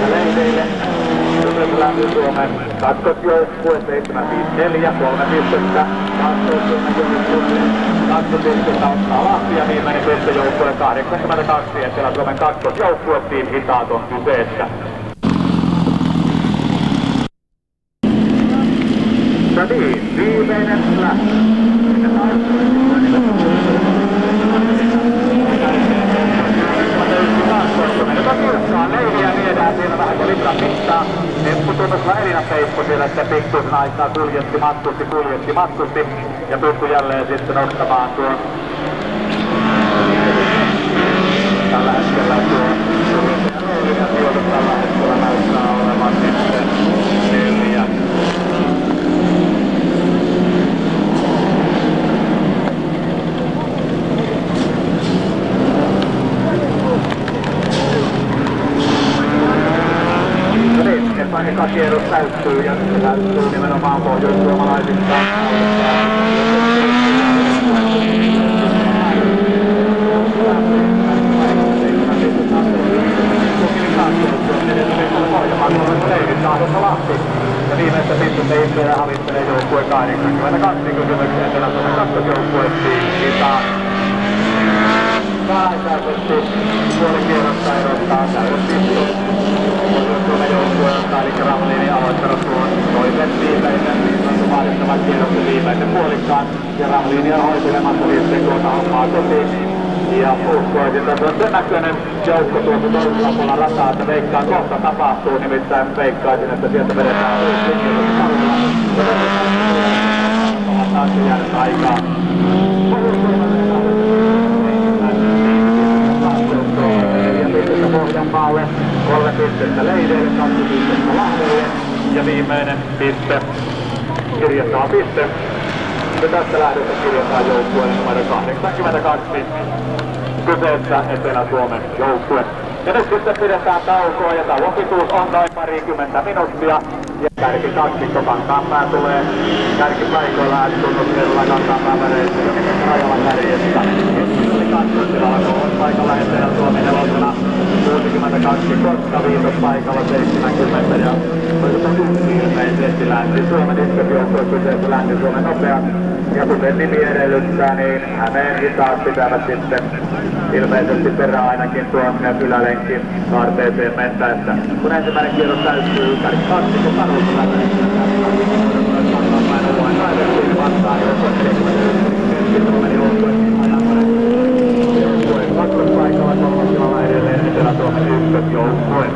ja Leideille. Länsi-Suomen kakkosjoukkue 754, 3 pistettä. Kaakkois-Suomen joukkueen 2 pistettä ottaa Lahti ja viimeinen pistejoukkue 82 Etelä-Suomen kakkosjoukkue Team Hitaat on kyseessä. No niin, viimeinen lähtö. Leiviä viedään siellä vähän kuin litran mittaa. Emppu tunnusla Elina Peippo siellä sitten pikkuisen aikaa kuljetti matkusti ja pystyi jälleen sitten ottamaan tuon. Tällä hetkellä tuo rooli ja sijoitus tällä hetkellä näyttää olevan sitten 4. Eka kierros täyttyy ja se täyttyy nimenomaan pohjois-suomalaisista. Ja viimeistä pistettä itseään havittelee joukkue 82 kysymyksiä Etelä-Suomen kakkosjoukkueettiin Hitaat. Pääsäisesti puolikierrosta erottaa täydessä Pohjois-Suomen joukkueesta, eli Ramliini aloittanut tuon toisen viimeisen, niin sanottu vaadittavan kierroksen viimeisen puolikkaan. Ja Ramliini on hoitelemassa sitten tuota hommaa kotiin. Ja uskoisin, että on sen näköinen joukko tuolta toisella puolella rataa, että veikkaan kohta tapahtuu, nimittäin veikkaisin, että sieltä vedetään uusi linjoitus kaudella. On taas jäänyt aikaa. Pohjanmaalle, 3 pistettä Leideille, 2 pistettä Lahdelle ja viimeinen piste, kirjataan piste. Ja tästä lähdössä kirjataan joukkueen numero 82, kyseessä Etelä-Suomen joukkue. Ja nyt sitten pidetään taukoa ja tauon pituus on noin 20 minuuttia. Ja kärkikaksikko Kankaanpää tulee kärkipaikoilla tunnuksella Kankaanpään väreissä, joka Rajalan kärjestä. Kakkostilalla on paikalla Etelä-Suomen nelosena 62 Kotka, viitospaikalla 70 ja yksi ilmeisesti Länsi-Suomen ykkösjoukkue kyseessä Länsi-Suomen nopeat. Ja kuten nimi edellyttää, niin Hämeen Hitaat pitävät sitten ilmeisesti perään ainakin tuon ylälenkin kaarteeseen mentäessä. Kun ensimmäinen kierros täytyy kärkikaksikko Kanuusta lähtee. Vastaan Suomen joukkue kakkospaikalla 3. tilalla edelleen Etelä-Suomen ykkösjoukkue.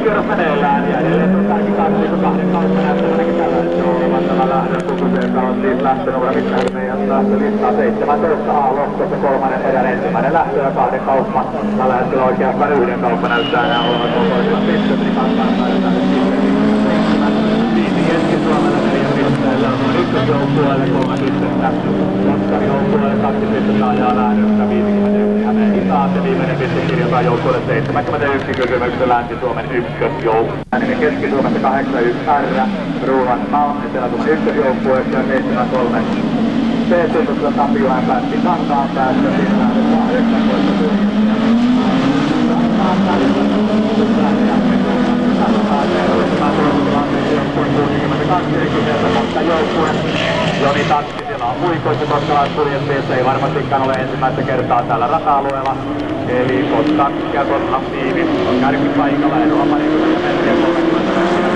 kierros meneillään ja edelleen on kaikki kahden kautta näyttämänäkin tällaista olevan tämä lähdön Kukuselta on siis lähtönumero meidän lähtölistaa 17 A-lohkossa kolmannen erän ensimmäinen lähtö ja kahden kauppa. Tällä hetkellä oikeastaan yhden kauppa näyttää enää olevan kokoiset pistet, niin kantaa jotain Viisi Keski-Suomella 4 pisteellä on ykkösjoukkueelle 3 pistettä. Jaskari joukkueelle 2 pistettä ajaa lähdöstä 51 Hämeen hitaat ja viimeinen piste kirjataan joukkueelle 71 kysymyksen Länsi-Suomen ykkösjoukkue. Keski-Suomessa 81 R, Ruuhan Malm, Etelä-Suomen ykkösjoukkueessa ja 73 C-tuntuksella Tapiohän päätti Kankaan päästä, siinä lähdössä 18 tuntia. Joni Taksi, siellä on muikoissa kotkalaiskuljettajissa, ei varmastikaan ole ensimmäistä kertaa tällä rata-alueella. Eli Kotka ja Kotkan tiivis on kärkipaikalla ja nuo parikymmentä metriä 30 metriä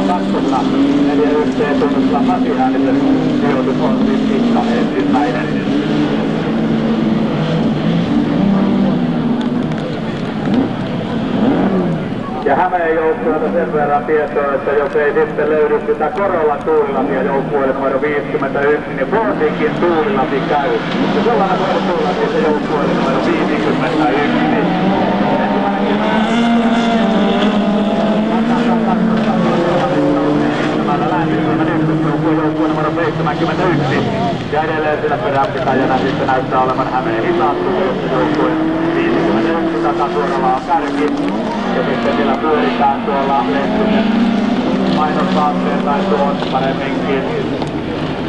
20 neljä yhteen tunnusta Masiäänisen sijoitus on siis Mikka ensimmäinen. Ja Hämeen joukkueelta sen verran tietoa, että jos ei sitten löydy sitä Korollan tuulilasia joukkueelle numero 51, niin Vuosinkin tuulilasi käy. Ja sellainen tuulilasi se joukkueelle numero 51. Länsi-Suomen ykkösjoukkueen numero 71. Ja edelleen sillä peräpitäjänä sitten näyttää olevan Hämeen hitaat joukkueen 51 takasuoralla on kärki. Ja sitten siellä pyöritään tuolla Lehtinen mainossaatteen tai tuon paremminkin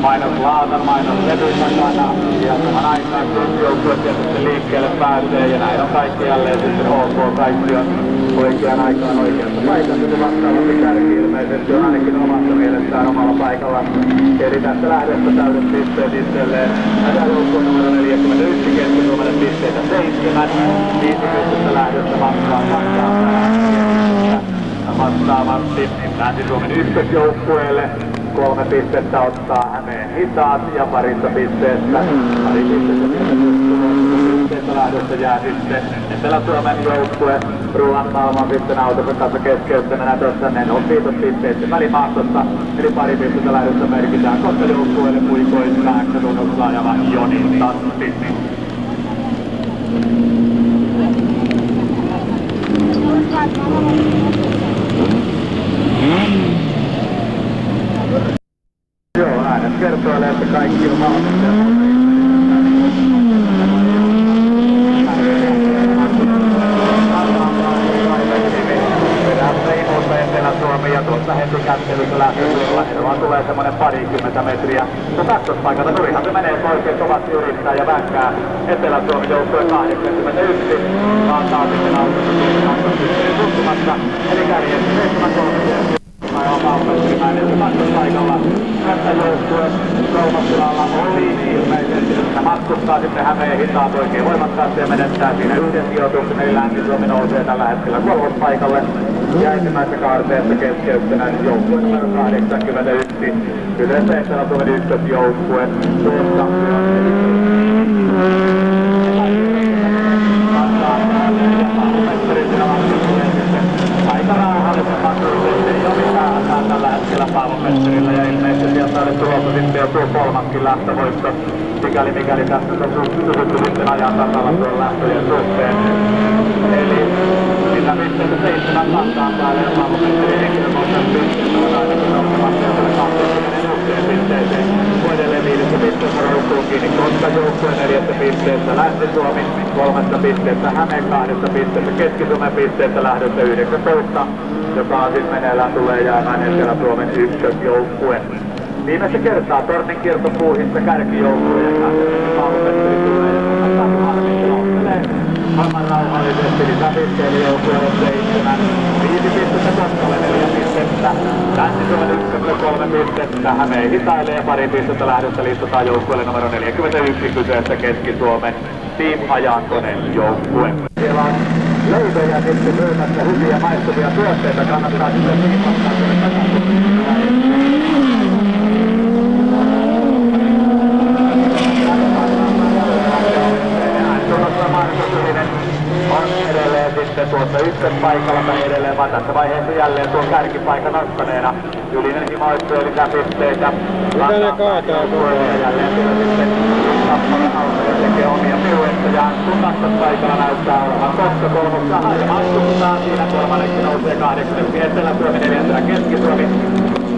mainoslaatan, mainoslevyn takana. Ja saman aikaan kun joukkue tietysti liikkeelle pääsee ja näin on kaikki jälleen sitten ok, kaikki on oikeaan aikaan oikeassa paikassa. Se vastaavasti kärki ilmeisesti on ainakin omassa mielessään omalla paikalla. Eli tästä lähdöstä täydet pisteet itselleen. Tätä joukkueen numero 41 Keski-Suomelle pisteitä 7. 5 pistettä lähdöstä vastaavasti Länsi-Suomen ykkösjoukkueelle. 3 pistettä ottaa Hämeen hitaat ja parissa pisteestä. Pari pistettä lähdössä jää sitten Etelä-Suomen joukkue. Ruuhan Malman sitten autonsa kanssa keskeyttämänä tuossa 4 pisteet välimaastossa. Eli pari pistettä lähdössä merkitään Kotka-joukkueelle puikoissa 8 tunnuksella ajava Joni Tassi. Joo, äänet kertoilee, että kaikki on valmisteltu. Etelä-Suomi ja tuossa heti kättelyssä lähtösuoralla eroa tulee semmonen parikymmentä metriä. No kakkospaikalta turihan se menee oikein kovasti yrittää ja vänkää Etelä-Suomen joukkueen 81. Antaa sitten autossa tuttumassa. Eli kärjessä 7-3. Aivan valmistelimäinen kakkopaikalla. Tässä joukkue kolmastilalla oli ilmeisesti, että matkustaa sitten Hämeen hitaat oikein voimakkaasti ja menettää siinä yhden sijoituksen. Eli Länsi-Suomi nousee tällä hetkellä kolmospaikalle. Ja ensimmäisessä kaarteessa keskeyttänä joukkue numero 81. Kyseessä Etelä-Suomen ykkösjoukkue. Tuossa aika rauhallisen makuisesti, ei ole mitään tällä hetkellä Paavo-mestarilla ja ilmeisesti sieltä oli tulossa sitten jo tuo kolmaskin lähtövoitto, mikäli tästä on pysytty sitten ajan tasalla tuon lähtöjen suhteen. Eli sillä pisteitä 7 kantaan päälle ja Paavo-mestarin henkilökohtaisesti pisteitä on ainakin nostamassa ja tuolle 21 pisteeseen. Edelleen 5 pisteessä roukkuun kiinni Kotka-joukkueen 4 pisteessä Länsi-Suomi 3 pisteessä Hämeen 2 pisteessä Keski-Suomen pisteessä lähdössä 19, joka on siis meneillään tulee jäämään Etelä-Suomen ykkösjoukkue. Viimeistä kertaa Tornin kiertopuuhissa kärkijoukkueen kanssa Paavo-mestari tulee ja Sami Harmintila ottelee maailman rauhallisesti lisäpisteellä joukkueelle 7. 5 pistettä Kotkalle 4 pistettä. Länsi-Suomen ykköselle 3 pistettä. Hämeen hitailee pari pistettä lähdössä listataan joukkueelle numero 41 kyseessä Keski-Suomen Team Ajankonen joukkue. Siellä on leivejä sitten myymässä hyviä maistuvia tuotteita. Kannattaa sitten viipastaa on tuossa ykköspaikalla tai edelleen, vaan tässä vaiheessa jälleen tuon kärkipaikan ottaneena. Ylinen himoitsee lisää pisteitä. Mitä ne kaataa tuolla? Jälleen siellä sitten Tapparan autoja tekee omia piruettojaan. Kun kakkospaikalla näyttää olevan Kotka kolmossa. Harja astuttaa siinä, kolmanneksi nousee 8. Etelä-Suomi, 4. Keski-Suomi.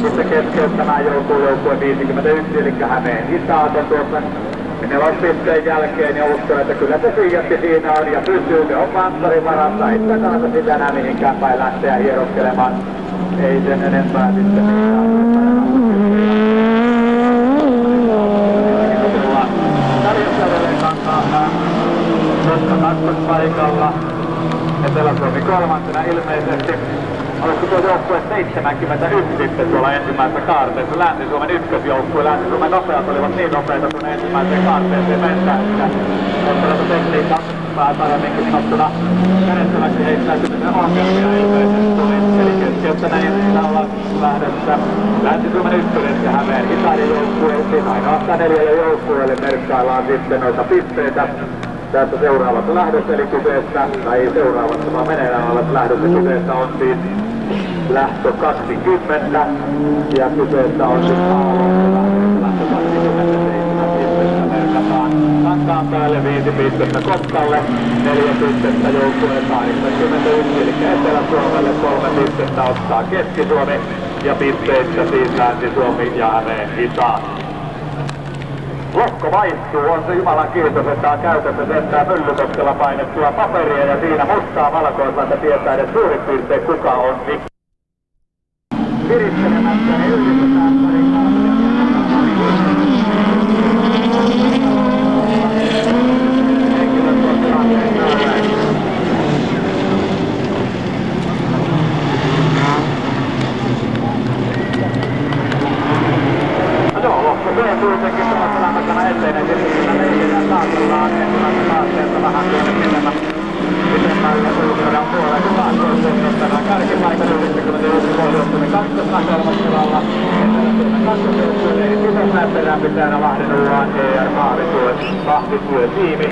Sitten keskeyttämään joutuu joukkue 51, eli Hämeen Hitaat on tuossa nelospisteen jälkeen, ja uskon, että kyllä se Fiatti siinä on ja pysyy. Se on Pantsarin varassa, että kannata sitä enää mihinkään päin lähteä hieroskelemaan. Ei sen enempää sitten mitään. Tarjossa edelleen kantaa Kotka kakkospaikalla. Etelä-Suomi kolmantena ilmeisesti. Olisiko tuo joukkue 71 sitten tuolla ensimmäisessä kaarteessa? Länsi-Suomen ykkösjoukkue, Länsi-Suomen nopeat olivat niin nopeita tuonne ensimmäiseen kaarteeseen mennään, että tekniikka paremminkin sanottuna kädettömäksi heittäytymisen ongelmia ilmeisesti tuli. Eli keskeyttäneen siinä ollaan lähdössä Länsi-Suomen ykkönen ja Hämeen Hitaiden joukkueisiin. Ainoastaan 4 joukkueelle merkkaillaan sitten noita pisteitä. Tässä seuraavassa lähdössä, eli kyseessä, tai ei seuraavassa, vaan meneillään olevassa lähdössä kyseessä on siis lähtö 20, ja kyseessä on siis lähtö 27 pistettä merkataan. Kankaan päälle 5 pistettä Kotkalle, 4 pistettä joukkueen 81, eli Etelä-Suomelle 3 pistettä ottaa Keski-Suomi, ja pisteistä siis Länsi-Suomi ja Hämeen Hitaat. Lokko vaihtuu, on se Jumalan kiitos, että on käytössä sentään Myllykoskella painettua paperia ja siinä mustaa valkoislanta tietää edes suurin piirtein kuka on virittelemättä, niin yhdistetään pari henkilöt on tilanteen näin. Joo, Lokko tulee kuitenkin tuossa lämmäkänä eteen, ja tietysti tänne edelleen saatellaan ensimmäisen haasteelta vähän tuonne pitemmälle Ulkoradan puolelle, kun taas toiseen ottanaan kärkipaikan 91 Pohjois-Suomen kakkosnäköilmastilalla. Etelä-Suomen kakkosjoukkueelle, eli pitäisnään peränpitäjänä Lahden UAN ER Vahvityötiimi.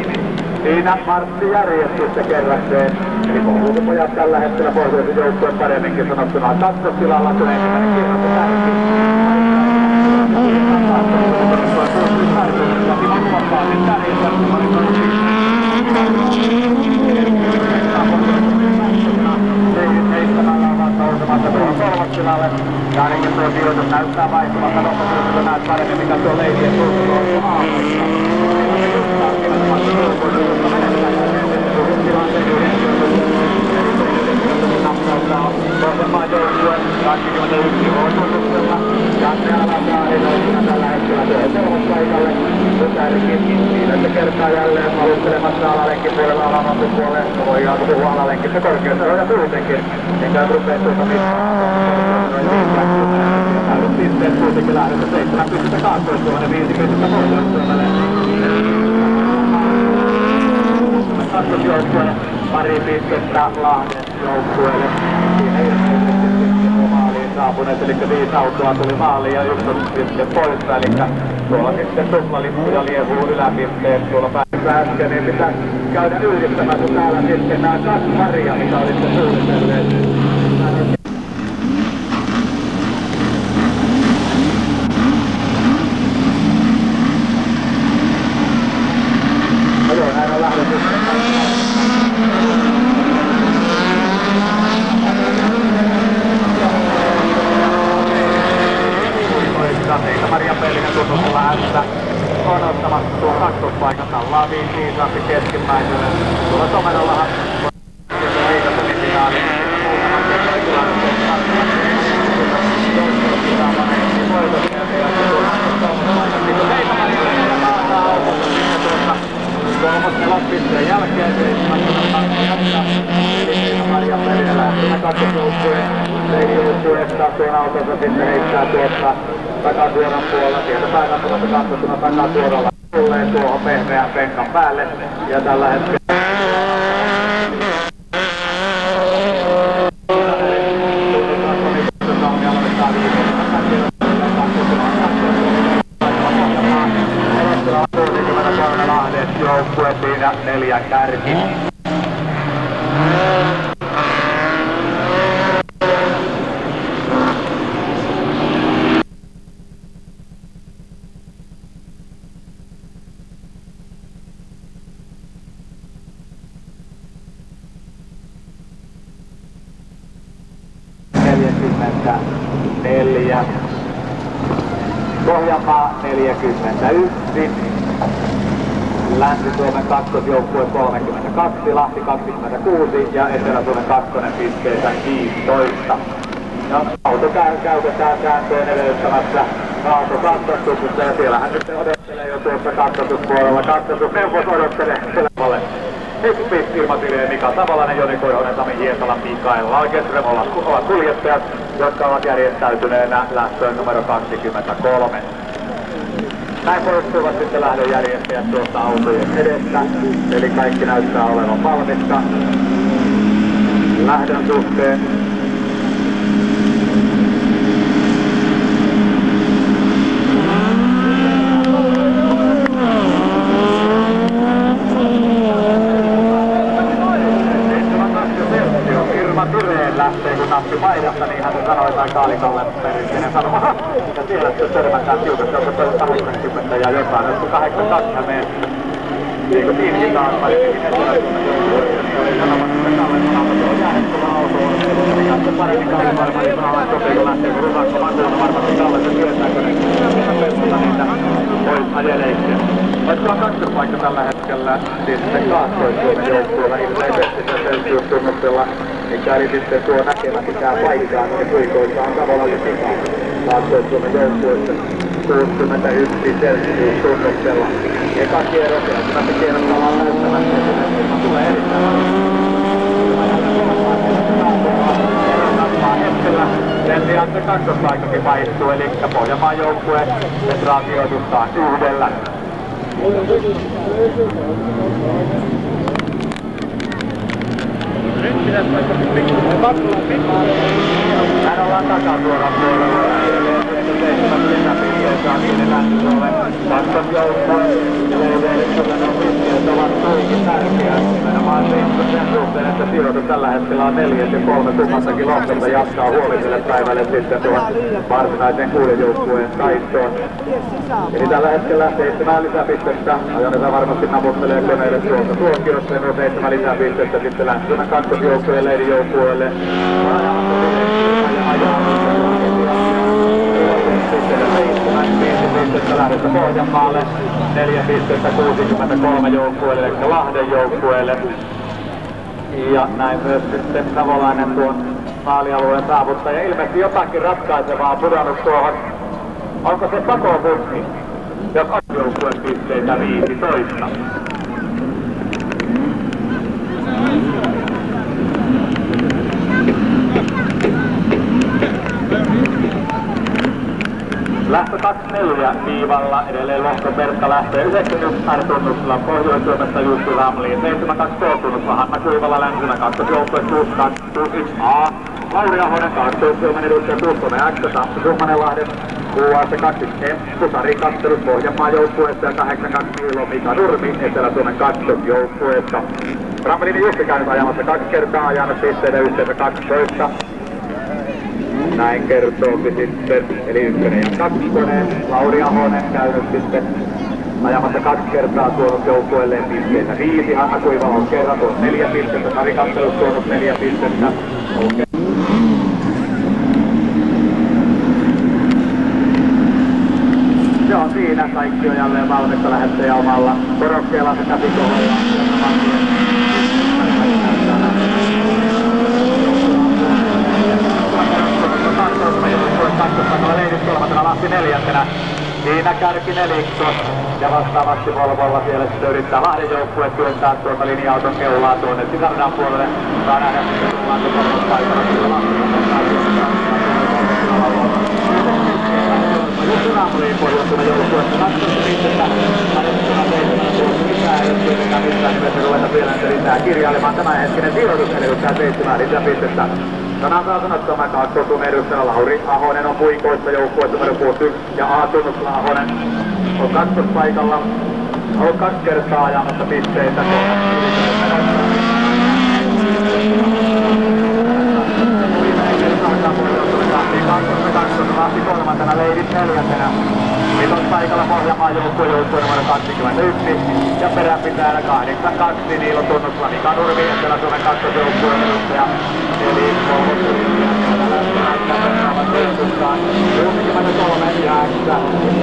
Siinä marssijärjestystä kerrakseen, eli koulupojat tällä hetkellä pohjoisen joukkueen paremminkin sanottuna kakkostilalla, kun ensimmäinen kierros on kärki. Ja ainakin tuo sijoitus näyttää vaihtumatta nopeasti, näet paremmin mikä tuo leidien suhteen on aamussa. Toisenmaan joukkue 21 vuotuutuksella. Janne Alasaarilla on tällä hetkellä tuohon kolmospaikalle. Kärkikin viidettä kertaa jälleen valuttelemassa alalenkin puolella alamantin puolelle. Voidaan puhua alalenkissä korkeusarvoja kuitenkin. Enkä rupea tuota mitään. Täydut pisteet kuitenkin lähdössä 7 pistettä kaakkois-Suomelle, 5 pistettä Pohjois-Suomelle. Kakkosjoukkueelle pari pistettä Lahden joukkueelle. Siinä ilmeisesti maaliin saapuneet, eli 5 autoa tuli maaliin ja 1 on sitten poissa, eli tuolla sitten tuplalippu ja liehuu yläpisteet tuolla päässä äsken, niin pitää käydä yhdistämässä täällä sitten nämä 2 paria, mitä olitte suunnitelleet. No joo, näin on lähdetty. Maria Pellinen tutussa lähdössä on ottamassa tuon kakkospaikan tallaa viisaasti keskimmäiselle. Tuolla Tomerollahan on eikä semifinaali. Muutaman kerran tilanne kolmosnelospisteen jälkeen 7 Maria Pellinen lähtee kakkosjoukkueen. Leirijoukkueesta tuon autonsa sitten heittää tuossa takasuoran puolella. Sieltä pääkattavassa kakkosuna takasuoralla tulleen tuohon pehmeän penkan päälle. Ja tällä hetkellä joukkue siinä 4 kärki. 44. Pohjanmaa 41. Länsi-Suomen kakkosjoukkue 32, Lahti 26 ja Etelä-Suomen kakkonen pisteitä 15. Ja auto käytetään sääntöjen edellyttämässä kaasokatsastuksessa ja siellähän nyt odottelee jo tuossa katsastuspuolella. Katsastusneuvos odottelee selvälle. Hyppis Ilmatireen Mika Savolainen, Joni Koihonen, Sami Hietala, Mikael Lagerström ovat kuljettajat, jotka ovat järjestäytyneenä lähtöön numero 23. Näin poistuvat sitten lähdönjärjestäjät tuosta autojen edestä, eli kaikki näyttää olevan valmista lähdön suhteen. Lähtee kun nappi paidasta, niin hän sanoi tai Kaalikalle perinteinen sanoma. Ja siellä sitten törmätään tiukasti, onko toi 80 ja jotain, olisiko 82 hän menee. Eikö siinäkin taas parikin Etelä-Suomen joukkue, niin oli sanomassa, että Kalle sanoo, että on jäänettävä auto. Ja sitten paremmin Kalle varmaan, niin sanoo, että kun lähtee kun ruvakko makuuna, varmasti Kalle se työtääkö ne niitä pois ajeleiksi. Vaikka on kakkospaikka tällä hetkellä, siis sitten Kaakkois-Suomen joukkueella ilmeisesti se Celsius-tunnuksella. Mikäli sitten tuo näkemättikään paikkaa, niin puikoissa on Savolaisen Mika. Kaakkois-Suomen joukkueessa 61 Celsius-tunnuksella. Eka kierros, ensimmäistä kierrosta ollaan näyttämässä, ja sitten tulee erittäin hetkellä. Sen sijaan se kakkospaikkakin vaihtuu, eli Pohjanmaan joukkue petraa sijoitustaan yhdellä. Näin ollaan takasuoran puolella. Edelleen 7 lisäpisteitä on niille Länsi-Suomen kakkosjoukkoon. Ja Leiveellisellä on pisteet ovat tuikin tärkeät. Nimenomaan sen suhteen, että sijoitus tällä hetkellä on 4 ja 3 kummassakin lohkolta jatkaa huomiselle päivälle sitten tuohon varsinaisen kuulijoukkueen taistoon. Eli tällä hetkellä 7 lisäpistettä. Ajoneta varmasti naputtelee koneille tuolta tuokiossa. Ja 7 lisäpistettä sitten Länsi-Suomen kakkosjoukkueen leidijoukkueelle. Lähdössä Pohjanmaalle, 4 pistettä 63 joukkueelle, eli Lahden joukkueelle. Ja näin myös sitten Savolainen tuon maalialueen saavuttaja. Ilmeisesti jotakin ratkaisevaa on pudonnut tuohon. Onko se pakoputki, jos on joukkueen pisteitä 15? Lähtö 24 viivalla, edelleen Lohko Pertta lähtee 91 R-tunnuksella, Pohjois-Suomesta Jussi Ramliin, 72 tunnuksella Hanna Kuivala Länsinä, kakkosjoukkue 61A, Lauri Ahonen, Kaakkois-Suomen edustaja 63 X, Tamsi Summanenlahden, QAC20 Emppu, Sari Kattelus Pohjanmaan joukkueesta ja 82 Ilo Mika Nurmi, Etelä-Suomen kakkosjoukkueesta. Ramliinin Jussi käynyt ajamassa 2 kertaa, ajanut pisteitä yhteensä 12. Näin kertookin sitten, eli 1 ja 2. Lauri Ahonen käynyt sitten ajamassa 2 kertaa tuonut joukkueelleen pisteitä 5. Hanna Kuivala on kerran tuonut 4 pistettä, Sari Kattelus tuonut 4 pistettä. Joo, siinä kaikki on jälleen valmista lähettäjä omalla korokkeella sekä pikolla. Kakkospaikalla Leidis kolmantena, Lahti 4. Siinä kärkinelikko ja vastaavasti Volvolla siellä sitten yrittää Lahden joukkue työntää tuolta linja-auton keulaa tuonne sisardan puolelle. Saa nähdä sitten tullaan kolmospaikalla sillä Jussi Ramliin pohjoistunut joukkueessa 12 pistettä. Adettuna 7 ei ole tietenkään missään nimessä ruveta vielä lisää kirjailemaan. Tämänhetkinen sijoitus edellyttää 7 lisäpistettä. Tänään saa sanottuna Kaakkois-Suomen edustajana Lauri Ahonen on puikoissa joukkueessa numero 61 ja A-tunnuksella Ahonen on kakkospaikalla. On ollut 2 kertaa ajamassa pisteitä. Lahti 3. Leidis 4. Vitospaikalla Pohjanmaan joukkue numero 21 ja peränpitäjänä 82 Niilo tunnuksella Mika Nurmi, Etelä-Suomen kakkosjoukkueen edustaja. Eli seuraavat Heikkustaan. 63 jäässä.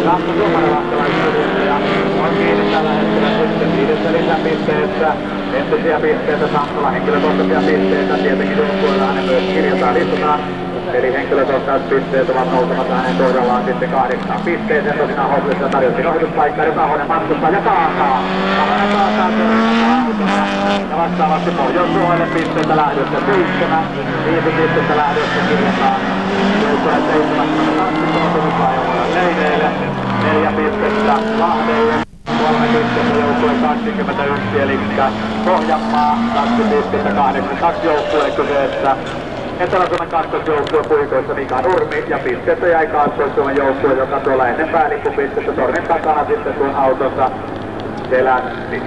Lahti suomalaistalaisuudelle ja on kiinni tällä hetkellä sitten 5 lisäpisteessä. Entisiä pisteitä, Sampala henkilökohtaisia pisteitä. Tietenkin joukkueella hänen myös kirjataan listataan. Eli henkilökohtaiset pisteet ovat nousemassa hänen kohdallaan sitten 8 pisteeseen. Tosinaan Hoplissa tarjottiin ohituspaikka, eli Ahonen vastustaa ja kaataa. Ahonen kaataa autolla. Ja vastaavasti Pohjois-Suomelle pisteitä lähdössä 7. 5 pistettä lähdössä kirjataan. Joukkueen 72 koulutusajolla Leideille. 4 pistettä Lahdelle. 3 pistettä joukkueen 21, eli Pohjanmaa 2 pistettä 82 joukkueen kyseessä. Etelä-Suomen kakkosjoukkue puikoissa Mika Nurmi ja pisteessä jäi Kaakkois-Suomen joukkue, joka tuolla ennen päälippupistettä tornin takana sitten tuon autonsa selätti.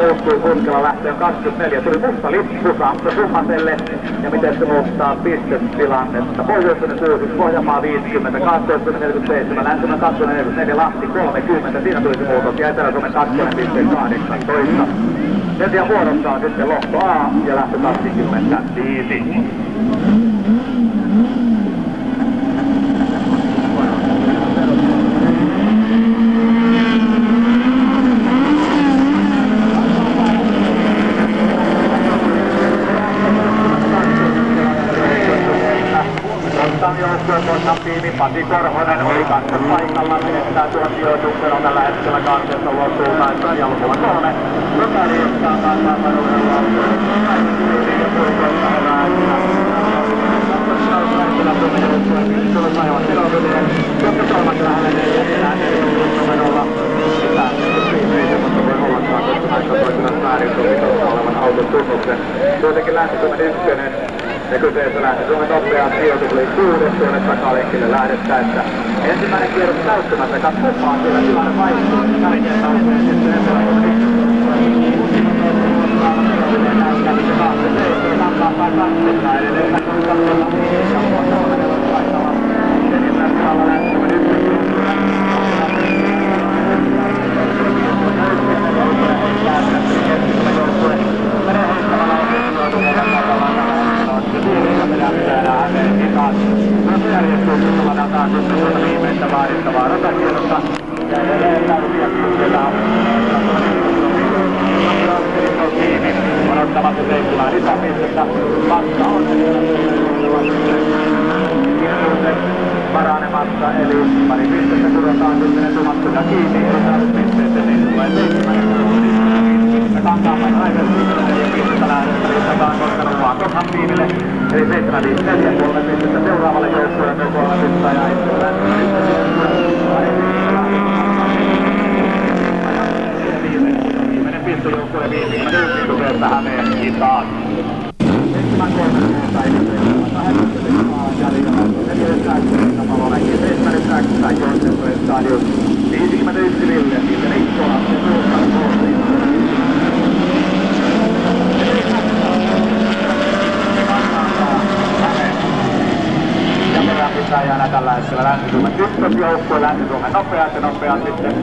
Joukkue Puskela lähtee 24, tuli musta lippu Sampo Summaselle ja miten se muuttaa pistetilannetta. Pohjois-Suomen 6, Pohjanmaa 50, Kaakkois-Suomen 47, Länsi-Suomen 244, Lahti 30, siinä tuli se muutos ja Etelä-Suomen 2 pisteen 18. Sen sijaan vuorossa on sitten lohko A ja lähtö 25. Pasi Korhonen oli paikalla, menettää tuon sijoituksen, on tällä hetkellä kansessa luottuultaessaan jalkuva 3. Rokari ottaa kantaa Paruuden laukoon. Ja puolikoista herää. Suomen joukkueen tullut ajavat Telovyleen. Jotta kolmatta hänelle jätetään 4 numerolla. Sitä viimeisen, mutta voi ollakaan, koska näistä toisenaan väärin sovitossa olevan auton tunnuksen. Kuitenkin Länsi-Suomen 1. Ja kyseessä Länsi-Suomen nopea sijoitus oli 6. tuonne takalenkille lähdettäessä. Ensimmäinen kierros täyttämässä, katsotaan siellä tilanne vaihtuu. Tärkeä nousee sitten Etelä-Suomen 1. Näyttää, miten taas se seisoo, kantaa päin katsetta edelleen. Katsotaan, ja on kolmannella paikalla. Ensimmäinen tilalla Länsi-Suomen 1. Menee heittämällä järjestyksellä dataa sitten tuota viimeistä vaadittavaa ratakierrosta. Ja edelleen täysiä pisteitä kiinni on ottamassa 7 lisäpistettä. Vasta on kierroksen paranemassa, eli pari pistettä kurotaan sitten etumattuja kiinni. Eli täyspisteet, niin tulee 7. Kankaanpäin Raiversiin 4 pistettä lähdössä, lisätään Korkanut Vaakoshan tiimille. Eli 7-5-4, 3 pistettä seuraavalle joukkueelle, 3 pistettä ja itselleen. Viimeinen piste joukkueelle 51 kyseessä Hämeen Itaat. 7-3 jäljellä. 4 Palomäki, 7 Joensuun stadion. 51 Ville, sitten Mikkola, se suuntaan kohdalla. Pitäjänä tällä hetkellä Länsi-Suomen ykkösjoukkue, Länsi-Suomen nopeat ja nopeat sitten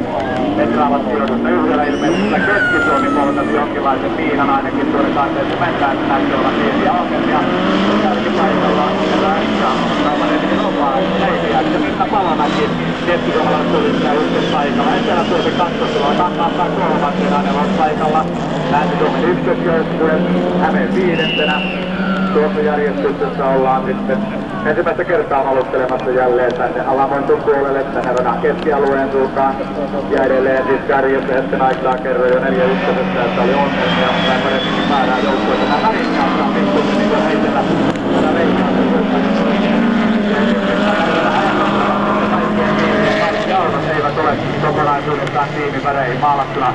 petraavat sijoitusta yhdellä ilmeisesti Keski-Suomi poltasi jonkinlaisen miinan ainakin tuonne kanteessa mennään, että näytti olla pieniä ongelmia. Kärkipaikalla ja Raumanen Novaa, Leiviä ja Minna Palomäki Keski-Suomalaisuudessa ykköspaikalla. Etelä-Suomen kakkosella kantaa 3. nelospaikalla. Länsi-Suomen ykkösjoukkue, Hämeen 5. Tuossa järjestyksessä ollaan sitten ensimmäistä kertaa valuttelemassa jälleen tänne Alamointun puolelle, tänne radan keskialueen suuntaan. Ja edelleen siis kärjessä hetken aikaa kerroin jo 4-1, että oli ongelmia, mutta ei paremminkin määrää joukkueita. Nämä välissä on pikkuisen niin kuin heitellä tätä veikkausesta. Eivät ole kokonaisuudessaan tiimiväreihin maalattuna.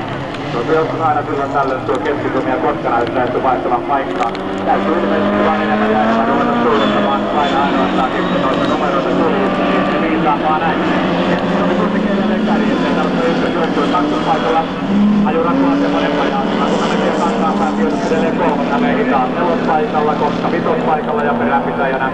Tuossa joskus aina silloin tällöin tuo Keski-Suomi ja Kotka näyttäisi vaihtavan paikkaa. Täytyy ilmeisesti vaan enemmän ja enemmän ruveta suunnittamaan aina ainoastaan sitten noita numeroita tuliin, niin se viitaa vaan näin. Keski-Suomi kuitenkin edelleen kärjessä, ei tarvitse ykkösjoukkueen kakkospaikalla. Ajuraku on semmoinen pajaasena, kun me siellä kankaanpäin tietysti edelleen 3 Hämeen Itaat nelospaikalla, Kotka vitospaikalla ja peränpitäjänä.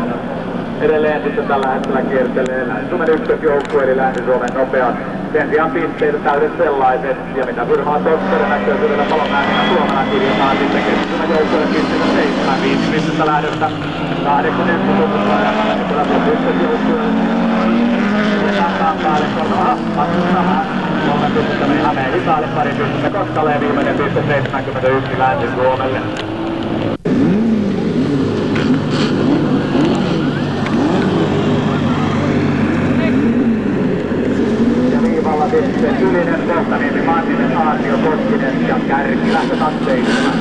Edelleen sitten tällä hetkellä kiertelee Länsi-Suomen ykkösjoukkue eli Länsi-Suomen nopeat. Sen sijaan pisteitä täydet sellaiset ja mitä Pyrmaa todennäköisyydellä Palomäenä Suomena kirjataan sitten Keski-Suomen joukkueelle pisteitä 7, 5 pistettä lähdöstä 8 ykkösjoukkue Lähettelä tuon ykkösjoukkueen. Ja kantaan päälle vastustaa. 3 pistettä meni Hämeen Hisaalle, pari pistettä Koskalle ja viimeinen piste 71 Länsi-Suomelle. Ja viivalla sitten Ylinen, Polttaniemi, Manninen, Aarnio, Koskinen ja Kärki lähtötakseisena.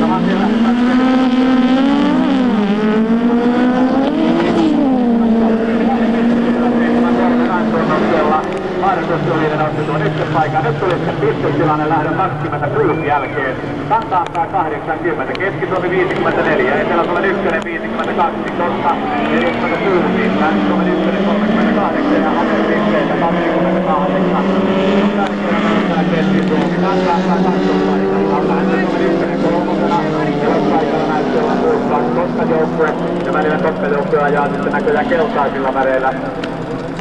Saman tien Markus Ylinen otti tuon ykköspaikan. Nyt tuli sitten pistetilanne lähdön 26 jälkeen. Kantaanpää 80, Keski-Suomi 54, Etelä-Suomen ykkönen 52, Koska 46, Länsi-Suomen ykkönen 38 ja Hämeen pisteitä 28. Tärkeänä Keski-Suomi. Kantaanpää kakkospaikalla, Länsi-Suomen ykkönen kolmosena. Nelospaikalla näytti olla muuttaa Koska-joukkue. Ja välillä Koska-joukkue ajaa sitten näköjään keltaisilla väreillä.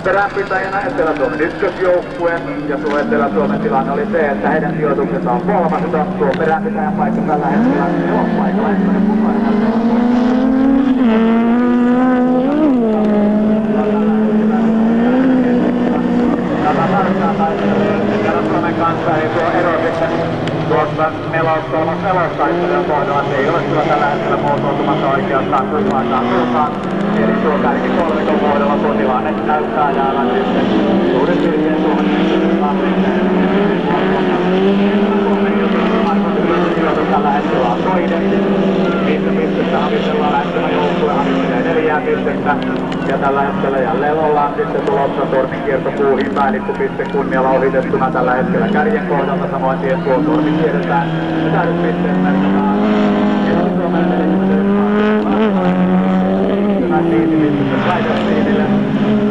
Peränpitäjänä Etelä-Suomen ykkösjoukkue, ja tuo Etelä-Suomen tilanne oli se, että heidän sijoituksensa on 3. Tuo peränpitäjän paikka tällä hetkellä nelospaikalla. Ensimmäinen Etelä-Suomen kanssa ei tuo ero sitten tuossa nelostaistelijan kohdalla. Se ei ole kyllä tällä hetkellä muotoutumassa oikeastaan kumpaakaan suuntaan. Eli tuo kärki kolmikon kohdalla tuo tilanne näyttää jäävän sitten suurin piirtein Suomen lahteen. Tällä hetkellä on toinen. 5 pistettä Havisella lähtevä joukkue Haviselle 4 pistettä. Ja tällä hetkellä jälleen ollaan sitten tulossa Torninkiertopuuhin päällikkupiste kunnialla ohitettuna tällä hetkellä kärjen kohdalta. Samoin tien tuo Torni tiedetään. Ja täydespisteet merkataan. Keski-Suomen 5 pistettä Raidosliinille.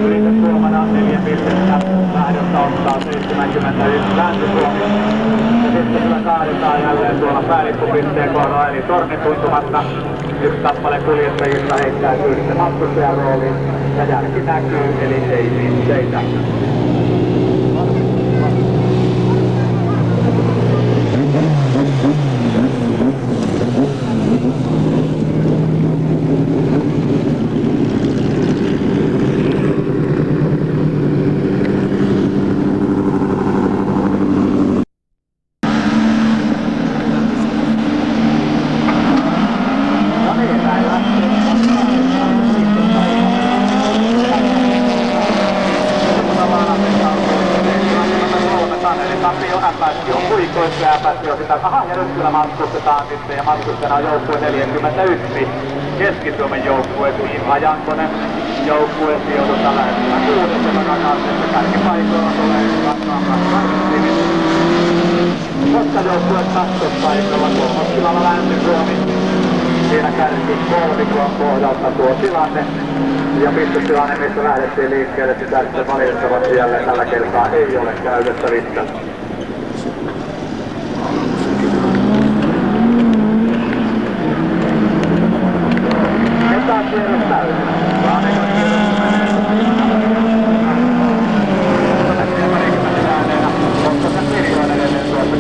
Ylisen Suomana 4 pistettä. Lähdöstä ottaa 71 Länsi-Suomi. Ja sitten kyllä kaadetaan jälleen tuolla päällikkupisteen kohdalla eli Tornin tuntumatta. Yksi kappale kuljettajista heittää kyydistä matkustajan rooliin. Ja jälki näkyy eli ei pisteitä. Ja nyt kyllä matkustetaan sitten ja matkustena on joukkue 41. Keski-Suomen joukkue Tiima Jankonen. Joukkue sijoitu tällä hetkellä 6. Takakaartissa kärkipaikoilla tulee katsaamaan Raidosliinille. Koska joukkue kakkospaikalla 3. tilalla Länsi-Suomi. Siinä kärki kolmikon kohdalta tuo tilanne. Ja pistetilanne, missä lähdettiin liikkeelle, sitä sitten valitettavasti jälleen tällä kertaa ei ole käytettävissä. Kierros täysin.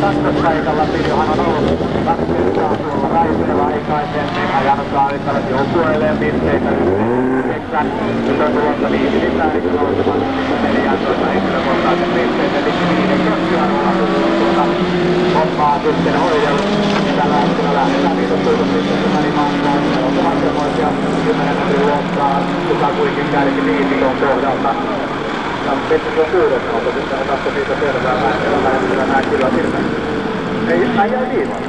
Kakkospaikalla Pirjohan on ollut 2 kertaa tuolla Raiseella aikaisemmin. Ajanut Kaalistalle joukkueelleen pisteitä 9. Nyt on tulossa 5 lisää, niin kuin nousemaan 14 henkilökohtaisen pisteet. Eli 5 Koskiarolla tuolla hommaa sitten hoidellut. Tällä hetkellä lähdetään 5 pisteitä välimaan kanssa. On samanlaisia 10 metrin luokkaa. Kuka kuinkin kärki viisikon kohdalta. Ja sitten se on 6. mutta sitten on taas siitä selvää. Tällä hetkellä nää kyllä hirveän. Ei jäi viivalle.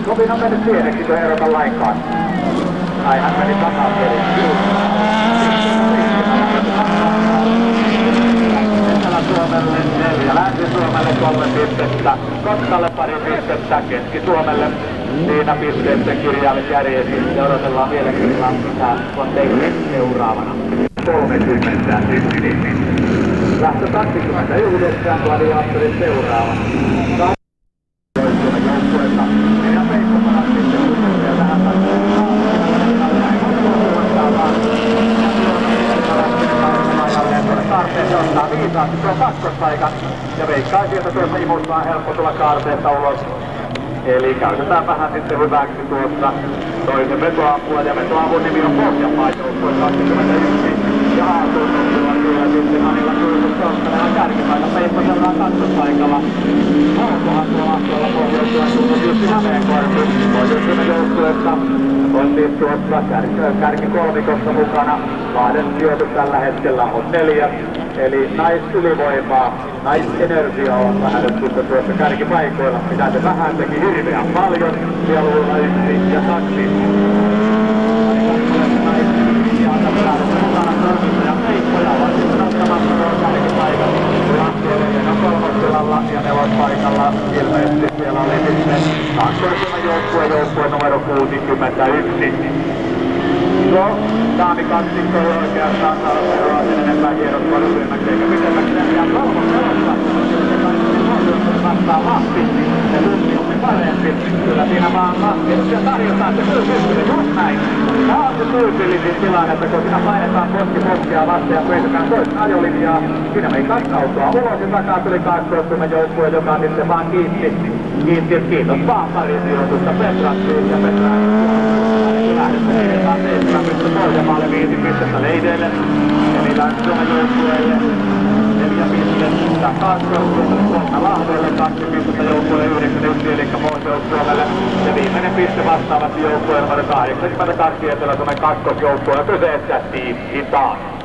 Robin on mennyt pieneksi, kun ei erota lainkaan. Ai hän meni takaperin. Etelä-Suomelle 4, Länsi-Suomelle 3 pistettä, Koskalle pari pistettä, Keski-Suomelle siinä pisteiden kirjaimet järjestys. Ja odotellaan vielä kyllä, mitä on teille seuraavana. 31. Lähtö 29, Gladiatorin seuraavana. Kaarteessa ottaa viisaasti tuon kakkospaikan ja veikkaa sieltä tuossa imussaan helppo tulla kaarteessa ulos. Eli käytetään vähän sitten hyväksi tuossa toisen vetoapua, ja vetoavun nimi on Pohjanmaan joukkue 21. Ja Aaltoisuudella siellä sitten Anilla Kuitus Joustana kärkipaikka Peippo seuraa kakkospaikalla. Onkohan tuolla Pohjois-Suomen Jussi Hämeenkorpi Pohjois-Suomen joukkueessa on siis tuossa kärkikolmikossa mukana. Lahden sijoitus tällä hetkellä on 4. Eli naisylivoimaa, naisenergia on vähän nyt sitten tuossa kärkipaikoilla, mitä se vähän teki hirveän paljon. Siellä luulla 1 ja 2. Ja Peippoja on sitten ottamassa tuon kärkipaikan. Laskeudujen on kolmostilalla ja nelospaikalla ilmeisesti siellä oli sitten Kaakkois-Suomen joukkue numero 61. No, daamikaksikko ei oikeastaan saa seuraa sen enempää hienoa lyhyemmäksi eikä pitemmäksi. Ja kolmoselossa vastaa Lahti. Se Lummi on parempi. Kyllä siinä vaan laskenut ja tarjotaan se kyllä just näin. Tämä on se tyypillisin tilanne, että kun siinä painetaan poskea vasten ja peitetään toisen ajolinjaa. Siinä meni kaksi autoa ulos ja takaa tuli Kaakkois-Suomen joukkue, joka sitten vaan kiitti. Kiitos vaan pari sijoitusta Petrattiin ja Petrattiin. Lähdetään edetään 7 pistettä Pohjanmaalle 5 pistettä Leideille. Eli Länsi-Suomen joukkueelle 4 pistettä Kaakkois-Suomen Lahdelle 2 pistettä joukkueelle 91 eli Pohjois-Suomelle. Ja viimeinen piste vastaavasti joukkueen numero 82 Etelä-Suomen kakkosjoukkueelle kyseessä Team Italia.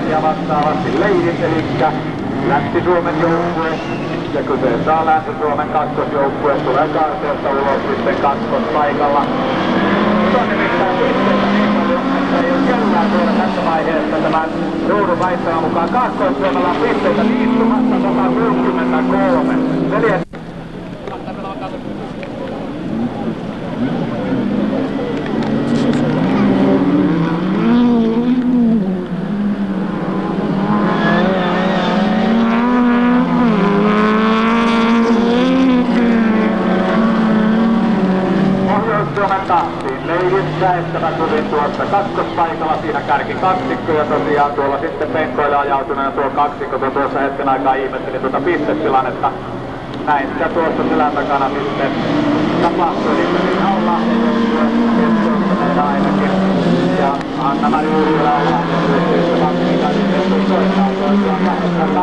Ja vastaavasti Leidit, eli Länsi-Suomen joukkue. Ja kyseessä on Länsi-Suomen kakkosjoukkue. Tulee karteesta ulos sitten kakkospaikalla. Se on nimittäin pisteitä niin paljon, että ei ole kellään tuoda tässä vaiheessa tämän ruudun väittämän mukaan. Kaakkois-Suomella on pisteitä liittumassa 163. Säettävä tuli tuossa kakkospaikalla siinä kärkikaksikko ja tosiaan tuolla sitten penkoille ajautuneena tuo kaksikko, kun tuossa hetken aikaa ihmetteli tuota pistetilannetta. Näin sitä tuossa selän takana sitten tapahtui, eli siinä on Lahden joukkue ainakin. Ja Anna-Mari Yrjölä on Lahden yhteydessä Vakkikaisen soittaa toistaan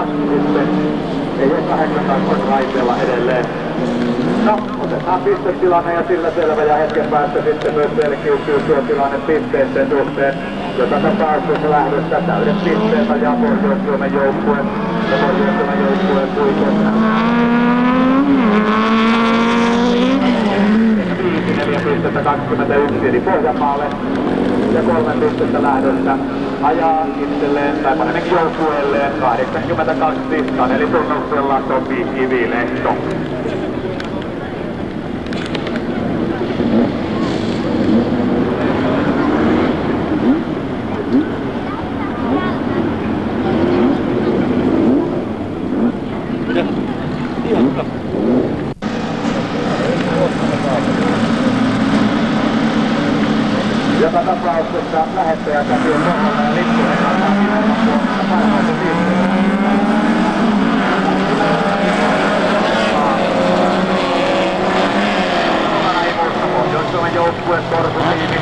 8-2 sitten. Ei ole 8-2 raiteella edelleen. No, otetaan pistetilanne ja sillä selvä ja hetken päästä sitten myös selkiytyy tuo tilanne pisteiden suhteen. Joka tapauksessa lähdössä täydet pisteet ajaa Pohjois-Suomen joukkue ja Pohjois-Suomen joukkueen puikossa. 4 pistettä 21 eli Pohjanmaalle ja 3 pistettä lähdössä ajaa itselleen tai paremminkin joukkueelleen 82 pistaan eli tunnuksella Topi Kivilehto. Joka tapauksessa lähettäjä käsi on kohdalla ja Lippunen kantaa nimenomaan Suomessa parhaiten pisteitä. Mukana ei muista Pohjois-Suomen joukkue Korsu-tiimi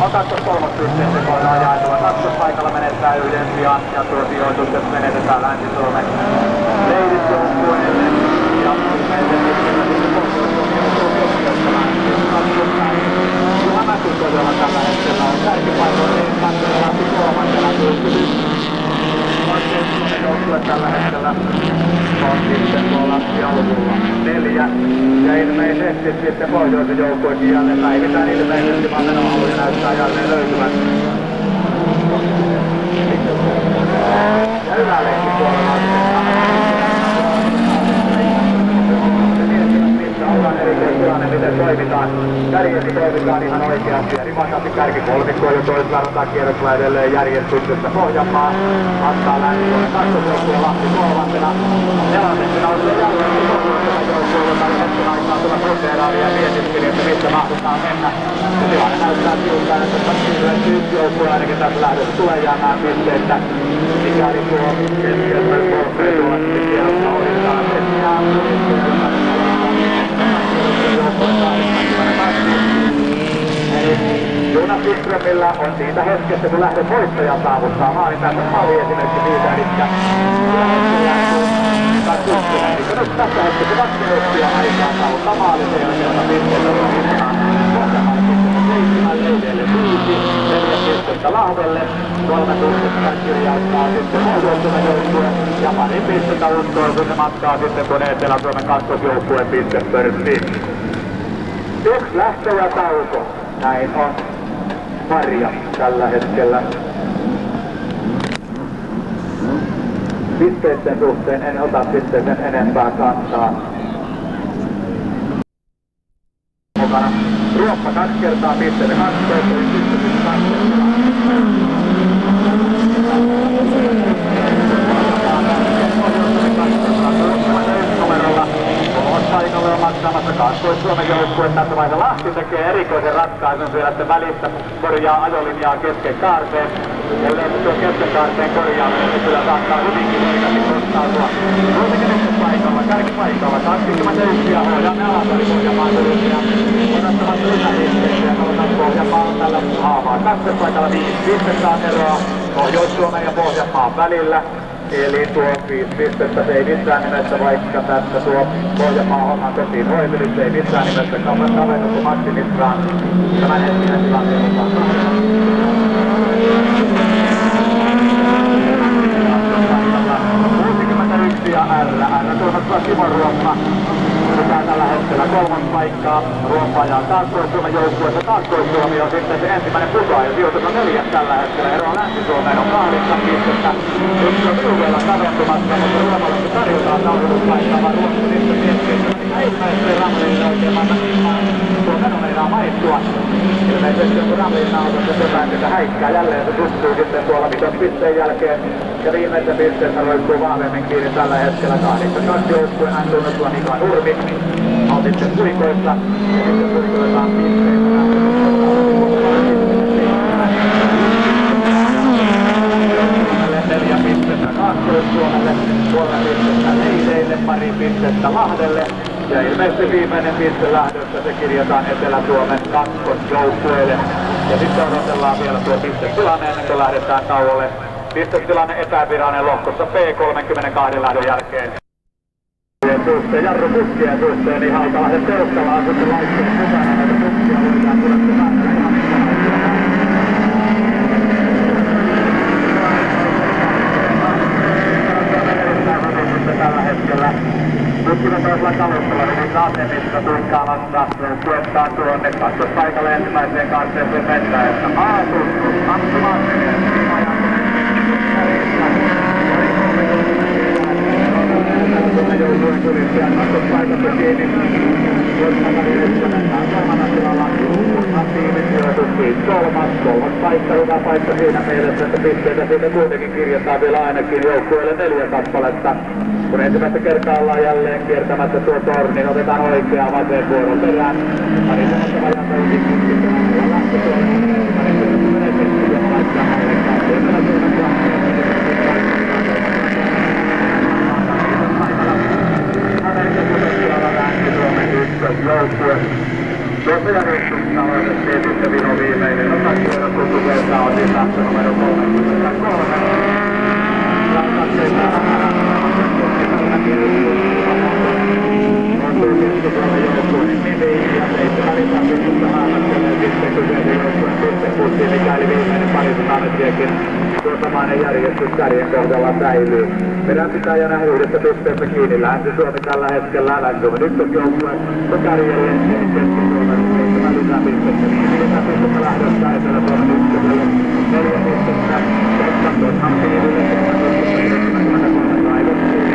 on kakkos-kolmospisteiden sekoilla jaetulla. Kakkospaikalla menettää yhden sijaan ja tuo sijoitukset menetetään Länsi-Suomen Leidit-joukkueelle. Ja ilmeisesti sitten Pohjois-Suomen joukkue Juha Mäkykö, jolla tällä hetkellä on kärkipaikoilla, niin Mäkkylälähti kolmantena pystynyt. Pohjois-Suomen joukkue tällä hetkellä on sitten tuolla jalkulla 4. Ja ilmeisesti sitten Pohjoisen joukkuekin jälleen päivitään ilmeisesti, vaan menohaluja näyttää jälleen löytyvän. Ja yläleikki puolella on sitten ollaan eri tilanne, miten toimitaan. Kärjessä toimitaan ihan oikeasti ja rimakasti kärkikolmikko jo toisella ratakierroksella edelleen järjestyksessä. Pohjanmaa vastaa Länsi-Suomen kakkosjoukkueen Lahti kolmantena. Neljäntenä on se jälleen kokonaisella joukkueella tällä hetken aikaa tulla fundeeraavia ja mietiskeli, että missä mahdotaan mennä. Ja tilanne näyttää siltä, että lyhyesti yksi joukkue ainakin tässä lähdössä tulee jäämään pisteettä. Mikäli tuo keskeltä kolmeen tuolla sitten kierrossa ohitaan, että jää Jonas Wikströmillä on siitä hetkestä, kun lähdet voittajan saavuttaa maalin päässä malli esimerkki siitä, eli sillä hetkellä nyt tässä hetkessä 2 minuuttia aikaa saavuttaa maalin sen jälkeen on pisteellä Rohinaan. Pohjanmaan pisteellä 7, Leidelle 5, 4 pistettä Lahdelle, 3 pistettä kirjauttaa sitten Pohjois-Suomen joukkue ja pari pistettä Untoon, kun se matkaa sitten tuonne Etelä-Suomen kakkosjoukkueen pistepörssiin. 1 lähtö ja tauko. Näin on Marja tällä hetkellä. Pisteiden suhteen en ota sitten sen enempää kantaa. Mukana Ruoppa 2 kertaa pisteitä 12, pisteitä 2 numerolla. Paikalle on maksamassa Kaakkois-Suomen joukkue. Tässä vaiheessa Lahti tekee erikoisen ratkaisun siellä, että välissä korjaa ajolinjaa kesken kaarteen. Ellei tuo kesken kaarteen korjaaminen, niin kyllä saattaa hyvinkin oikeasti kostautua. Kuitenkin paikalla, kärkipaikalla, 21 ja hoidamme alasari Pohjanmaan tulisia. Odottavat lisäliikkeitä ja halutaan Pohjanmaan tällä haavaa. Kakkospaikalla 5 pistettä eroa Pohjois-Suomen ja Pohjanmaan välillä. Eli tuo 5 pistettä se ei missään nimessä, vaikka tässä tuo Pohjanmaa homma kotiin hoiteli, se ei missään nimessä kavennu kuin maksimissaan tämän hetkinen tilanteen mukaan. 61 ja R tuossa Timo Ruoppa. Pitää tällä hetkellä 3. paikkaa. Ruoppa ja Kaakkois-Suomen joukkueessa. Kaakkois-Suomi on sitten se ensimmäinen putoaja. Sijoitus on 4 tällä hetkellä. Eroa Länsi-Suomeen on 8 pistettä. Yksi on Vilveellä kaventumassa, mutta Ruopalle se tarjotaan nauhoituspaikkaa, vaan Ruoppa sitten miettii, että ilmeisesti Ramliin oikein tuo meno meinaa maittua. Ilmeisesti on Ramliin nauhoitus ja jotain, että häikkää jälleen se tuttuu sitten tuolla 5 pisteen jälkeen. Ja viimeisen pisteessä roikkuu vahvemmin kiinni tällä hetkellä 8-2 joukkueen. Hän tunnettua Mika Nurmi. On sitten Kurikoissa. Ja sitten Kurikoillaan pisteitä. Neljä pistettä Kaakkois-Suomelle, 3 pistettä Leideille, pari pistettä Lahdelle ja ilmeisesti viimeinen piste lähdössä se kirjataan Etelä-Suomen kakkosjoukkueelle. Ja sitten odotellaan vielä tuo pistetilanne ennen kuin lähdetään tauolle. Pistetilanne epävirallinen lohkossa P32 lähdön jälkeen. Suhteen Jarro Pukkien suhteen niin Hautalahden Teuskalla on sitten laitteen mukana näitä pukkia voidaan tulla tällä hetkellä. Putkinen toisella kalustalla, niin asemissa tuikkaamassa tuettaan tuonne kakkospaikalle ensimmäiseen kaarteeseen mentäessä. A-tuttu, Antti Marttinen, joutuin tulissijan kakkospaikassa kiinni. Kolmas paikka, hyvä paikka siinä mielessä, että pisteitä siitä kuitenkin kirjataan vielä ainakin joukkueelle 4 kappaletta. Kun ensimmäistä kertaa ollaan jälleen kiertämässä tuo torni, niin otetaan oikeaa vasen vuoron perään. Pari semmoista vajata yksikin, ja lähtö tuolle. Pari semmoista menee sitten, ja laittaa mallekaan. Etelä Suomen joukkue. Tuossa järjestyksessä aloitettiin sitten vino viimeinen osakierros, kun tukeessa on siis lähtö numero 33. On tullut Suomen joukkueen nimi ja 7 lisäpistettä häämättelee sitten kyseisen joukkueen pistepussiin, mikäli viimeinen parisatametiäkin tuo samainen järjestys kärjen kohdalla säilyy. Meidän pitää jäädä 1 pisteessä kiinni. Länsi-Suomi tällä hetkellä Länsi-Suomen ykkösjoukkue on kärjelle Keski-Suomen 7 lisäpistettä. 5 lisäpistettä lähdössä Etelä-Suomen ykköselle. 4 pistettä Tekkan aktiiville. 73 Raivottiin.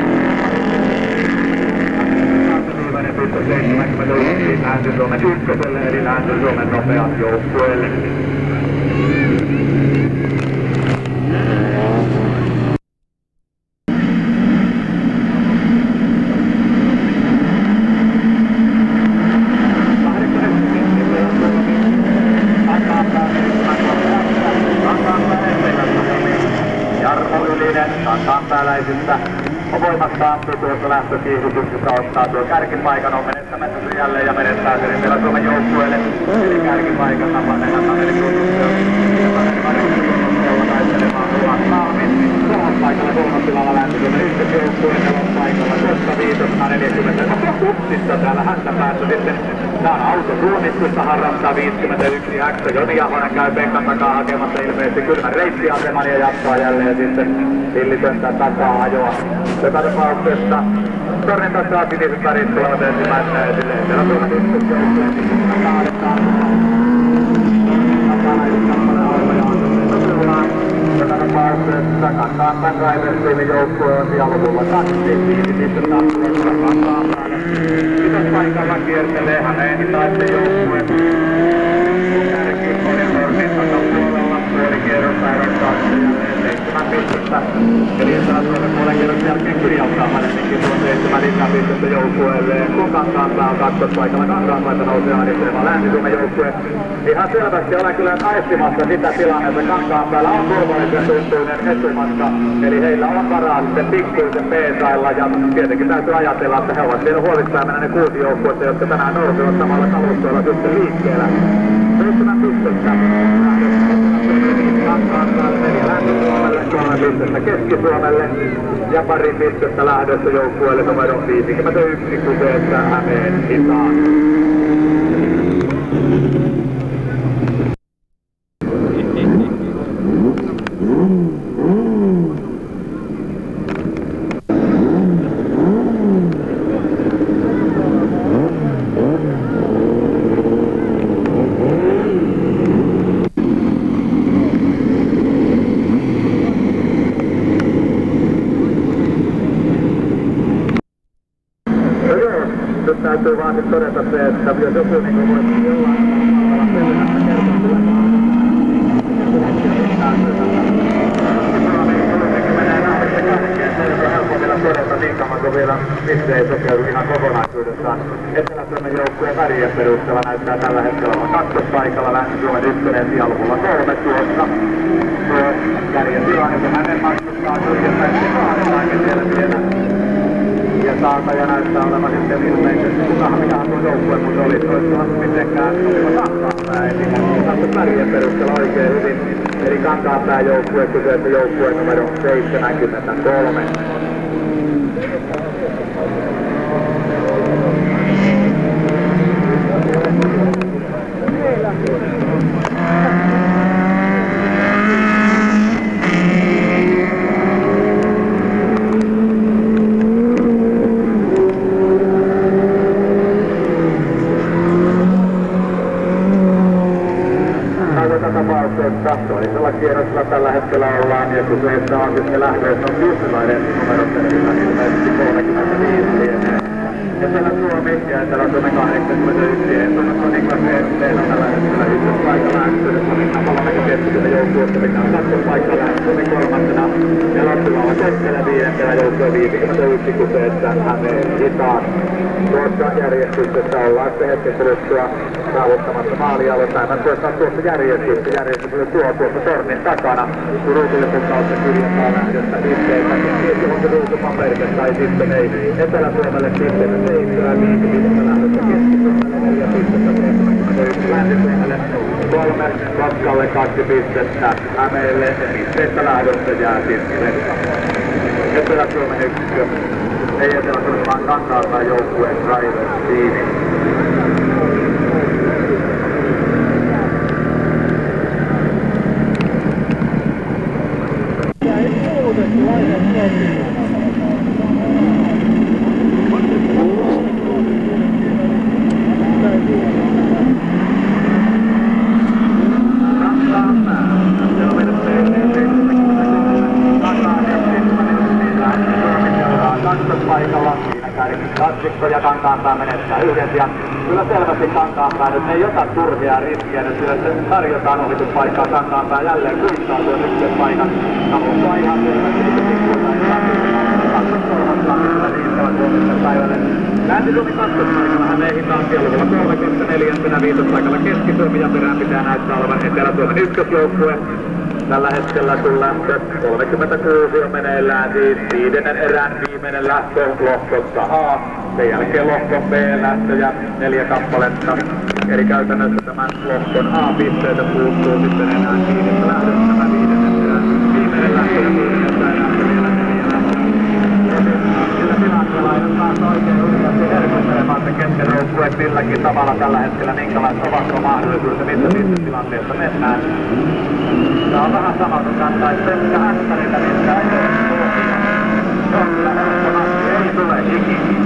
Viimeinen piste 71 Länsi-Suomen ykköselle eli Länsi-Suomen nopeat joukkueelle. Kansainvälisistä on voimakkaampi tuossa lähtökiihdytyksessä ottaa tuo kärkipaikan, on menettämässä sen jälleen ja menettää sen Etelä-Suomen joukkueelle. Eli kärkipaikan Tapanen Annameri Kunnuksia. Taistelemaan Ruoan Malmin. Kolmaspaikalla kolmastilalla Länsi-Suomen ykkösjoukkueen nelospaikalla. Koska viitosena 40. Kupsissa täällä häntä päässä sitten. Tää on autosuunnistusta harrastaa 51 X. Joni Ahonen käy Pekkan takaa hakemassa ilmeisesti kylmän reitsiaseman ja jatkaa jälleen sitten hillitöntä takaa-ajoa. Joka tapauksessa torninta saa siniset värit tulevat ensimmäisenä esille. Etelä-Suomen ykkösjoukkueen kahdestaan. Joka tapauksessa Kankaanpään Raiversiimin joukkue on siellä luvulla 2. 5 pistettä tuossa Kankaanpäälle. Vitospaikalla kiertelee Hämeen taisten joukkue. Kärki oli tornin takapuolella. Puolikierrosta erottaa jälleen 7 pistettä. Eli Etelä-Suomen puolen kierroksen jälkeen kirjauttaa hänenkin tuon 7 lisäpistettä joukkueelle. Kun Kankaanpää on kakkospaikalla, Kankaanpäätä nousee ahdistelemaan Länsi-Suomen joukkue. Ihan selvästi olen kyllä aistimassa sitä tilannetta. Kankaanpäällä on turvallisen tuntuinen etumatka. Eli heillä on varaa sitten pikkuisen peesailla. Ja tietenkin täytyy ajatella, että he ovat vielä huolissaan mennä ne 6 joukkuetta, jotka tänään nousevat samalla taloustoilla sitten liikkeellä. 7 pistettä. Kankaanpäälle 4 Länsi-Suomelle, 3 pistettä Keski-Suomelle ja pari pistettä lähdössä joukkueelle numero 51 kyseessä Hämeen Hitaan. Täytyy vaan nyt todeta se, että jos joku niin voi jollain tavalla pelinnästä kertoa kyllä. Menee naamista kärkeen, se on helppo vielä todeta niin kauan, kun vielä itse ei toteudu ihan kokonaisuudessaan. Etelä-Suomen joukkueen värien perusteella näyttää tällä hetkellä olla kakkospaikalla Länsi-Suomen ykkönen sijaluvulla 3 tuossa. Tuo kärjen tilanne, kun hänen matkustaa syrjäpäisesti kahdetaankin siellä. Ja saataja näyttää olevan sitten ilmeisesti, kukahan mikähän tuo joukkue, mutta oli toivottavasti mitenkään sopiva Kankaanpää. Eli tässä värien perusteella oikein hyvin. Eli Kankaanpää joukkue, kyseessä joukkue numero 73. Toisella kierroksella tällä hetkellä ollaan ja kyseessä on sitten lähdössä on Jussilainen numero selvillä ilmeisesti 35 lienee. Etelä-Suomi ja Etelä-Suomen 81 Entonen Niklas Eesteen on tällä hetkellä ykköspaikka Länsi-Suomen Napalamäki keskisellä joukkueessa, mikä on kakkospaikka Länsi-Suomen kolmantena. Ja Lappilalla keskellä viidentenä joukkue 51 kyseessä Hämeen Hitaan. Tuossa järjestyksessä ollaan sitten hetken kuluttua saavuttamassa maalialue. Päivän tuossa on tuossa järjestys oli tuossa tornin takana. Kun ruutulipun kautta kirjataan lähdössä pisteitä, niin tietysti on se ruutupaperille tai sitten ei. Etelä-Suomelle pisteitä 7, 5 pistettä lähdössä Keski-Suomelle, 4 pistettä 71 Länsi-Suomelle, 3 Kotkalle 2 pistettä, Hämeelle pisteistä lähdössä jää sitten Etelä-Suomen yksikö. Ei Etelä-Suomen vaan Kankaanpään joukkueen Raiver-tiimi. Kaksikko ja Kankaanpää menettää yhden ja kyllä selvästi Kankaanpää nyt ei ota turhia riskiä, nyt sillä tarjotaan ohituspaikkaa Kankaanpää jälleen kuittaa tuon ykköspaikan. Samoin ihan selvästi, että Länsi-Suomi kakkospaikalla Hämeen Tanssia-luvulla 34. viitospaikalla Keski-Suomi ja perään pitää näyttää olevan Etelä-Suomen ykkösjoukkue. Tällä hetkellä kun lähtö 36 on meneillään, siis 5. erän viimeinen lähtö lohkossa A. Sen jälkeen lohkon B lähtöjä 4 kappaletta. Eli käytännössä tämän lohkon A-pisteitä puuttuu sitten enää 5. lähdössä tämä 5. erän viimeinen lähtö ja 6. lähtö vielä 4 lähtö. Sillä tilanteella taas oikein yritästi herkottelemaan se kesken joukkue silläkin tavalla tällä hetkellä, minkälaiset ovatko mahdollisuudet ja missä tilanteessa mennään. Tämä on vähän sama kuin kantaisi Pekka Häkkäriltä, missä ei ole tuohia. Se on kyllä helpponasti, ei tule ikinä.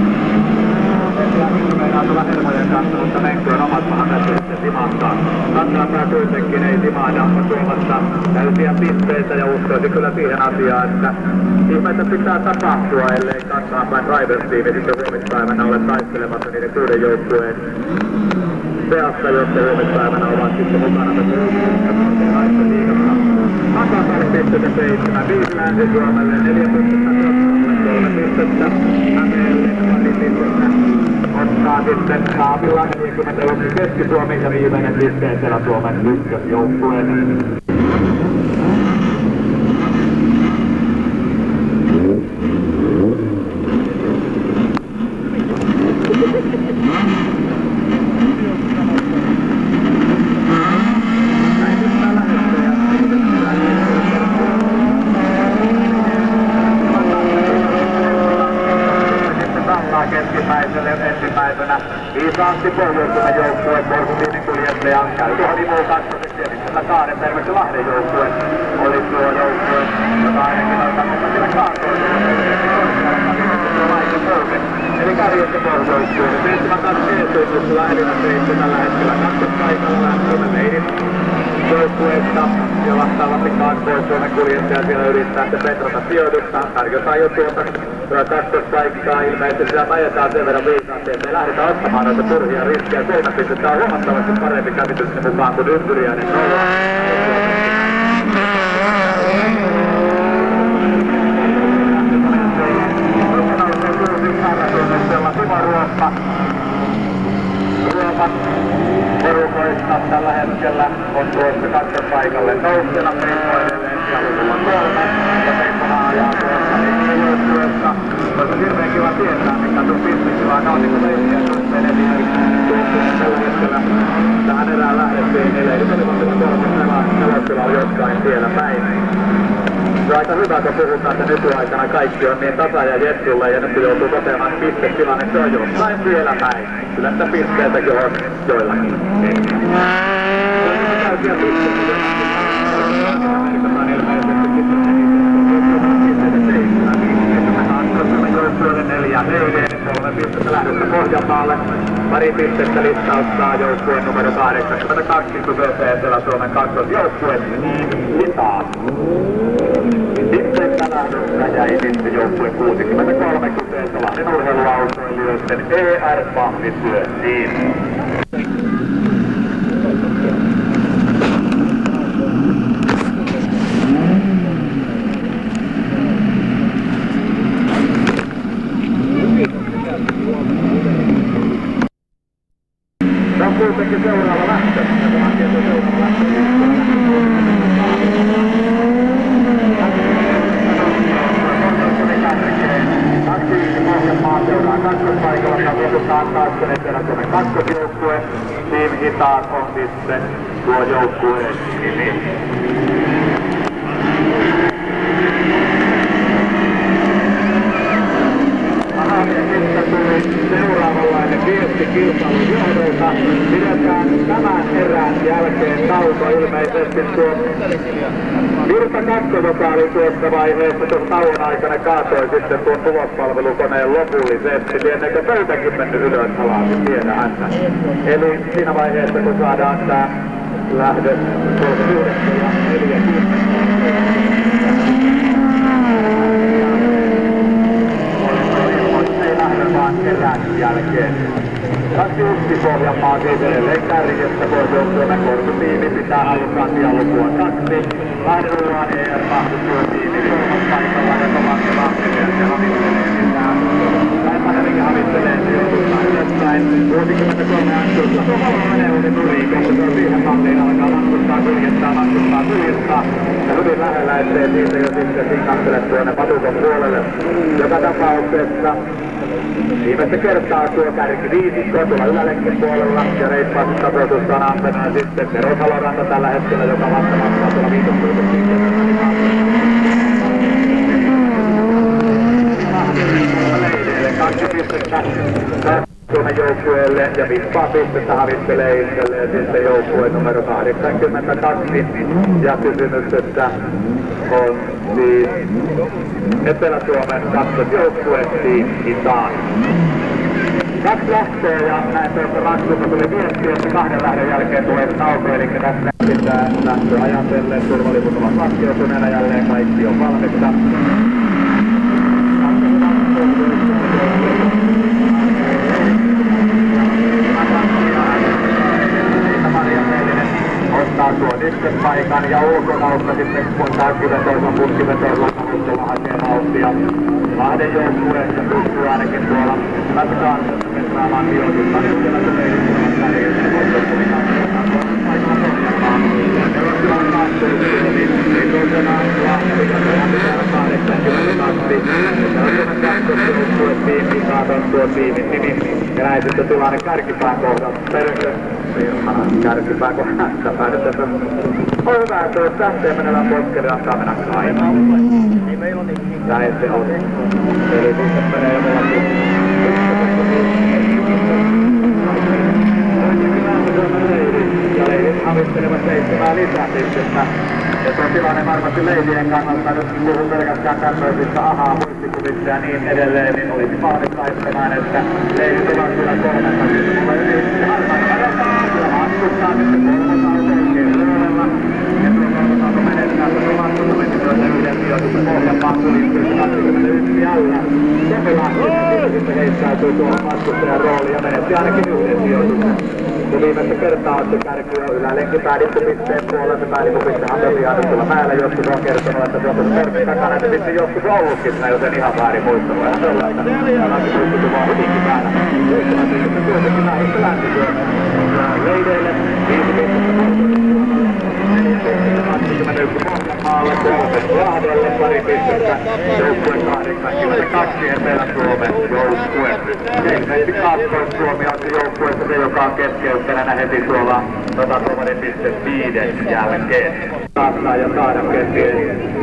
En tiedä, missä meinaa tulla hermojen kanssa, mutta menköön omat pahan tässä sitten timantaa. Kankaanpää kuitenkin ei timaada, mutta tuomassa täysiä pisteitä ja uskoisin kyllä siihen asiaan, että ihmeitä pitää tapahtua, ellei Kankaanpään Drivers-tiimi sitten huomispäivänä ole taistelemassa niiden 6 joukkueen seassa, jotka huomispäivänä ovat sitten mukana tässä liigassa. Kankaanpäälle pistetä 7, 5 Länsi-Suomelle, 4 pistettä Kotkamalle, 3 pistettä Hämeelle, 2 pistettä ottaa sitten Kaapilla 41 Keski-Suomi ja viimeinen piste Etelä-Suomen ykkösjoukkueen. Keskipäiselle ensimmäisenä viisaasti Pohjois-Suomen joukkueen Porttiinin kuljettaja käy tuohon Imuun kakkoseksi ja sitten Kaarenpervek ja Lahden joukkue oli tuo joukkue, jota ainakin on kannattaa siellä kaatoon. Eli kärjessä Pohjois-Suomen 7-2 etuisuuksella Elina Seitsi tällä hetkellä kakkospaikalla Länsi-Suomen meidin joukkueesta ja vastaavasti Pohjois-Suomen kuljettaja siellä yrittää sitten petrata sijoitusta. Tarjotaan jo tuota kakkospaikkaa ilmeisesti siellä ajetaan sen verran viisaasti, että me lähdetään ottamaan noita turhia riskejä. 3 pistettä on huomattavasti parempi käsityksen mukaan kuin Ympyriäinen 0. Timo Ruoppa porukoista tällä hetkellä on tuossa kakkospaikalle nousena. Pekko edelleen siellä luvulla 3 ja Pekkohan ajaa tuossa joukkueessa. Olisi hirveän kiva tietää, mikä tuo pistekivaan on, niin kuin leikkiä suhteen tuossa tällä hetkellä. Tähän erään lähdettiin, niille ei ole nelostila on jossain siellä päin. Se on aika hyvä, kun puhutaan, että nykyaikana kaikki on niin tasa ja jetsulle ja nyt kun joutuu toteamaan pistetilanne, se on jossain siellä päin. Kyllä sitä pisteitäkin on joillakin. Täysiä pisteitä ilmeisesti sitten neljä Heiden, 3 pistettä lähdössä Pohjanmaalle. Pari pistettä listauttaa joukkueen numero 82, kyseessä Etelä-Suomen kakkosjoukkue. Hitaa. Sitten lähdössä jäi sitten joukkue 63 kyseessä Lahden urheiluautoilijoiden ER-pahvityötiin. Se on kuitenkin seuraava lähtö. Ja tämä tieto seuraava lähtö. Pohjanmaa seuraa kakkospaikalla ja lukutaan taas sen Etelä-Suomen kakkosjoukkue. Team Hitaat on sitten tuo joukkueen nimi. Aha, ja sitten tuli seuraavanlainen viesti kilpailun johdolta. Pidetään tämän erän jälkeen tauko ilmeisesti tuo Virta Kakko, joka oli tuossa vaiheessa tuon tauon aikana kaatoi sitten tuon tulospalvelukoneen lopullisesti. Lieneekö pöytäkin mennyt ylös alas, tiedä häntä. Eli siinä vaiheessa kun saadaan tää lähdö 39 ja 40. Ei lähdö vaan erän jälkeen. Kaksi Pohjanmaa siis edelleen kärjestä Pohjois-Suomen korkutiimi pitää halukkaan lukua 2. Lahden Ruoan ER Pahdustyötiimi kolmas paikalla ja kovasti Lahden ja havittelee mitään. Päivähänenkin havittelee sijoitustaan ylöspäin. 63 antuutta Suomalla menee uuden turiin, koska se on siihen malliin alkaa vastustaa kuljettaa. Ja hyvin lähellä ettei siitä jo sitten sinkahtele tuonne Patukon puolelle. Joka tapauksessa viimeistä kertaa tuo kärki viisikko tuolla ylälenkin puolella ja reippaasti tasoitusta on antanut ja sitten Tero Saloranta tällä hetkellä, joka vastamassa tuolla viitospuutoksiin. Leideille 2 pistettä Suomen joukkueelle ja 5 pistettä havittelee itselleen sitten joukkue numero 82 ja kysymyksessä on siis Etelä-Suomen kakkosjoukkue Team Isan. 2 lähtöä ja näin tuossa Raksulta tuli viesti, että 2 lähdön jälkeen tulee tauko, eli tässä pitää lähtöä ajatellen. Turvallisuus ovat laskeutuneena jälleen, kaikki on valmista. Ottaa tuon ykköspaikan ja ulkokautta sitten takkivetoilla, putkivetoilla kautta hakee vauhtia. Lahden joukkueessa pystyy ainakin tuolla katkaan saamaan sijoitusta. Nyt siellä tulee yhdessä kärjessä. Paikalla Pohjanmaa. Euroopan kaattuuksille, niin toisenaan Lahti ja Suomen 82. Euroopan kakkosjoukkue tiimi saataan tuo tiimin nimi. Ja näin sitten tilanne kärkipään kohdalla. Firmana kärkipään kohdassa päädytessä. On hyvä, että jos lähtee menemään poskelle, antaa mennä aina. Näin se on. Eli sitten menee jollakin. Ja leidit havittelevat 7 lisäpistettä. Ja tuo tilanne varmasti leidien kannalta, nyt puhun pelkästään tämmöisistä muistikuvista ja niin edelleen, niin olisi valmis taistamaan, että leidit ovat kyllä 30. Mulla yli harmaan varotaan, kyllä vastustaa sitten kolmosauto oikein puolella. Ja tuo kolmosauto menettää tuossa vastuutamentimöitä yhden sijoituksen Pohjanmaan kuljettuissa 21 alla. Kokelaan sitten heittäytyy tuohon vastustajan rooliin ja menetti ainakin yhden sijoituksen. Ja viimeistä kertaa on se kärki jo ylälenkin päädippupisteen puolella. Se päädippupistehan tosiaan nyt tuolla mäellä joskus on kertonut, että se on tuossa tormin takana. Että sitten joskus ollutkin, mä jos en ihan väärin muistanut. Eihän sellaista. Tällaista muistutu vaan hyvinkin väärä. Muistavat sitten kuitenkin lähdössä Länsi-Suomeen. Leideille 5 pistettä. 21 Pohjanmaalle, 3 Lahdelle, pari pistettä, joukkueen 82 Etelä-Suomen joukkue. Ilmeisesti Kaakkois-Suomi on se joukkueessa se, joka on keskeyttäneenä heti tuolla tuomarin piste 5 jälkeen. Saattaa ja saada kenties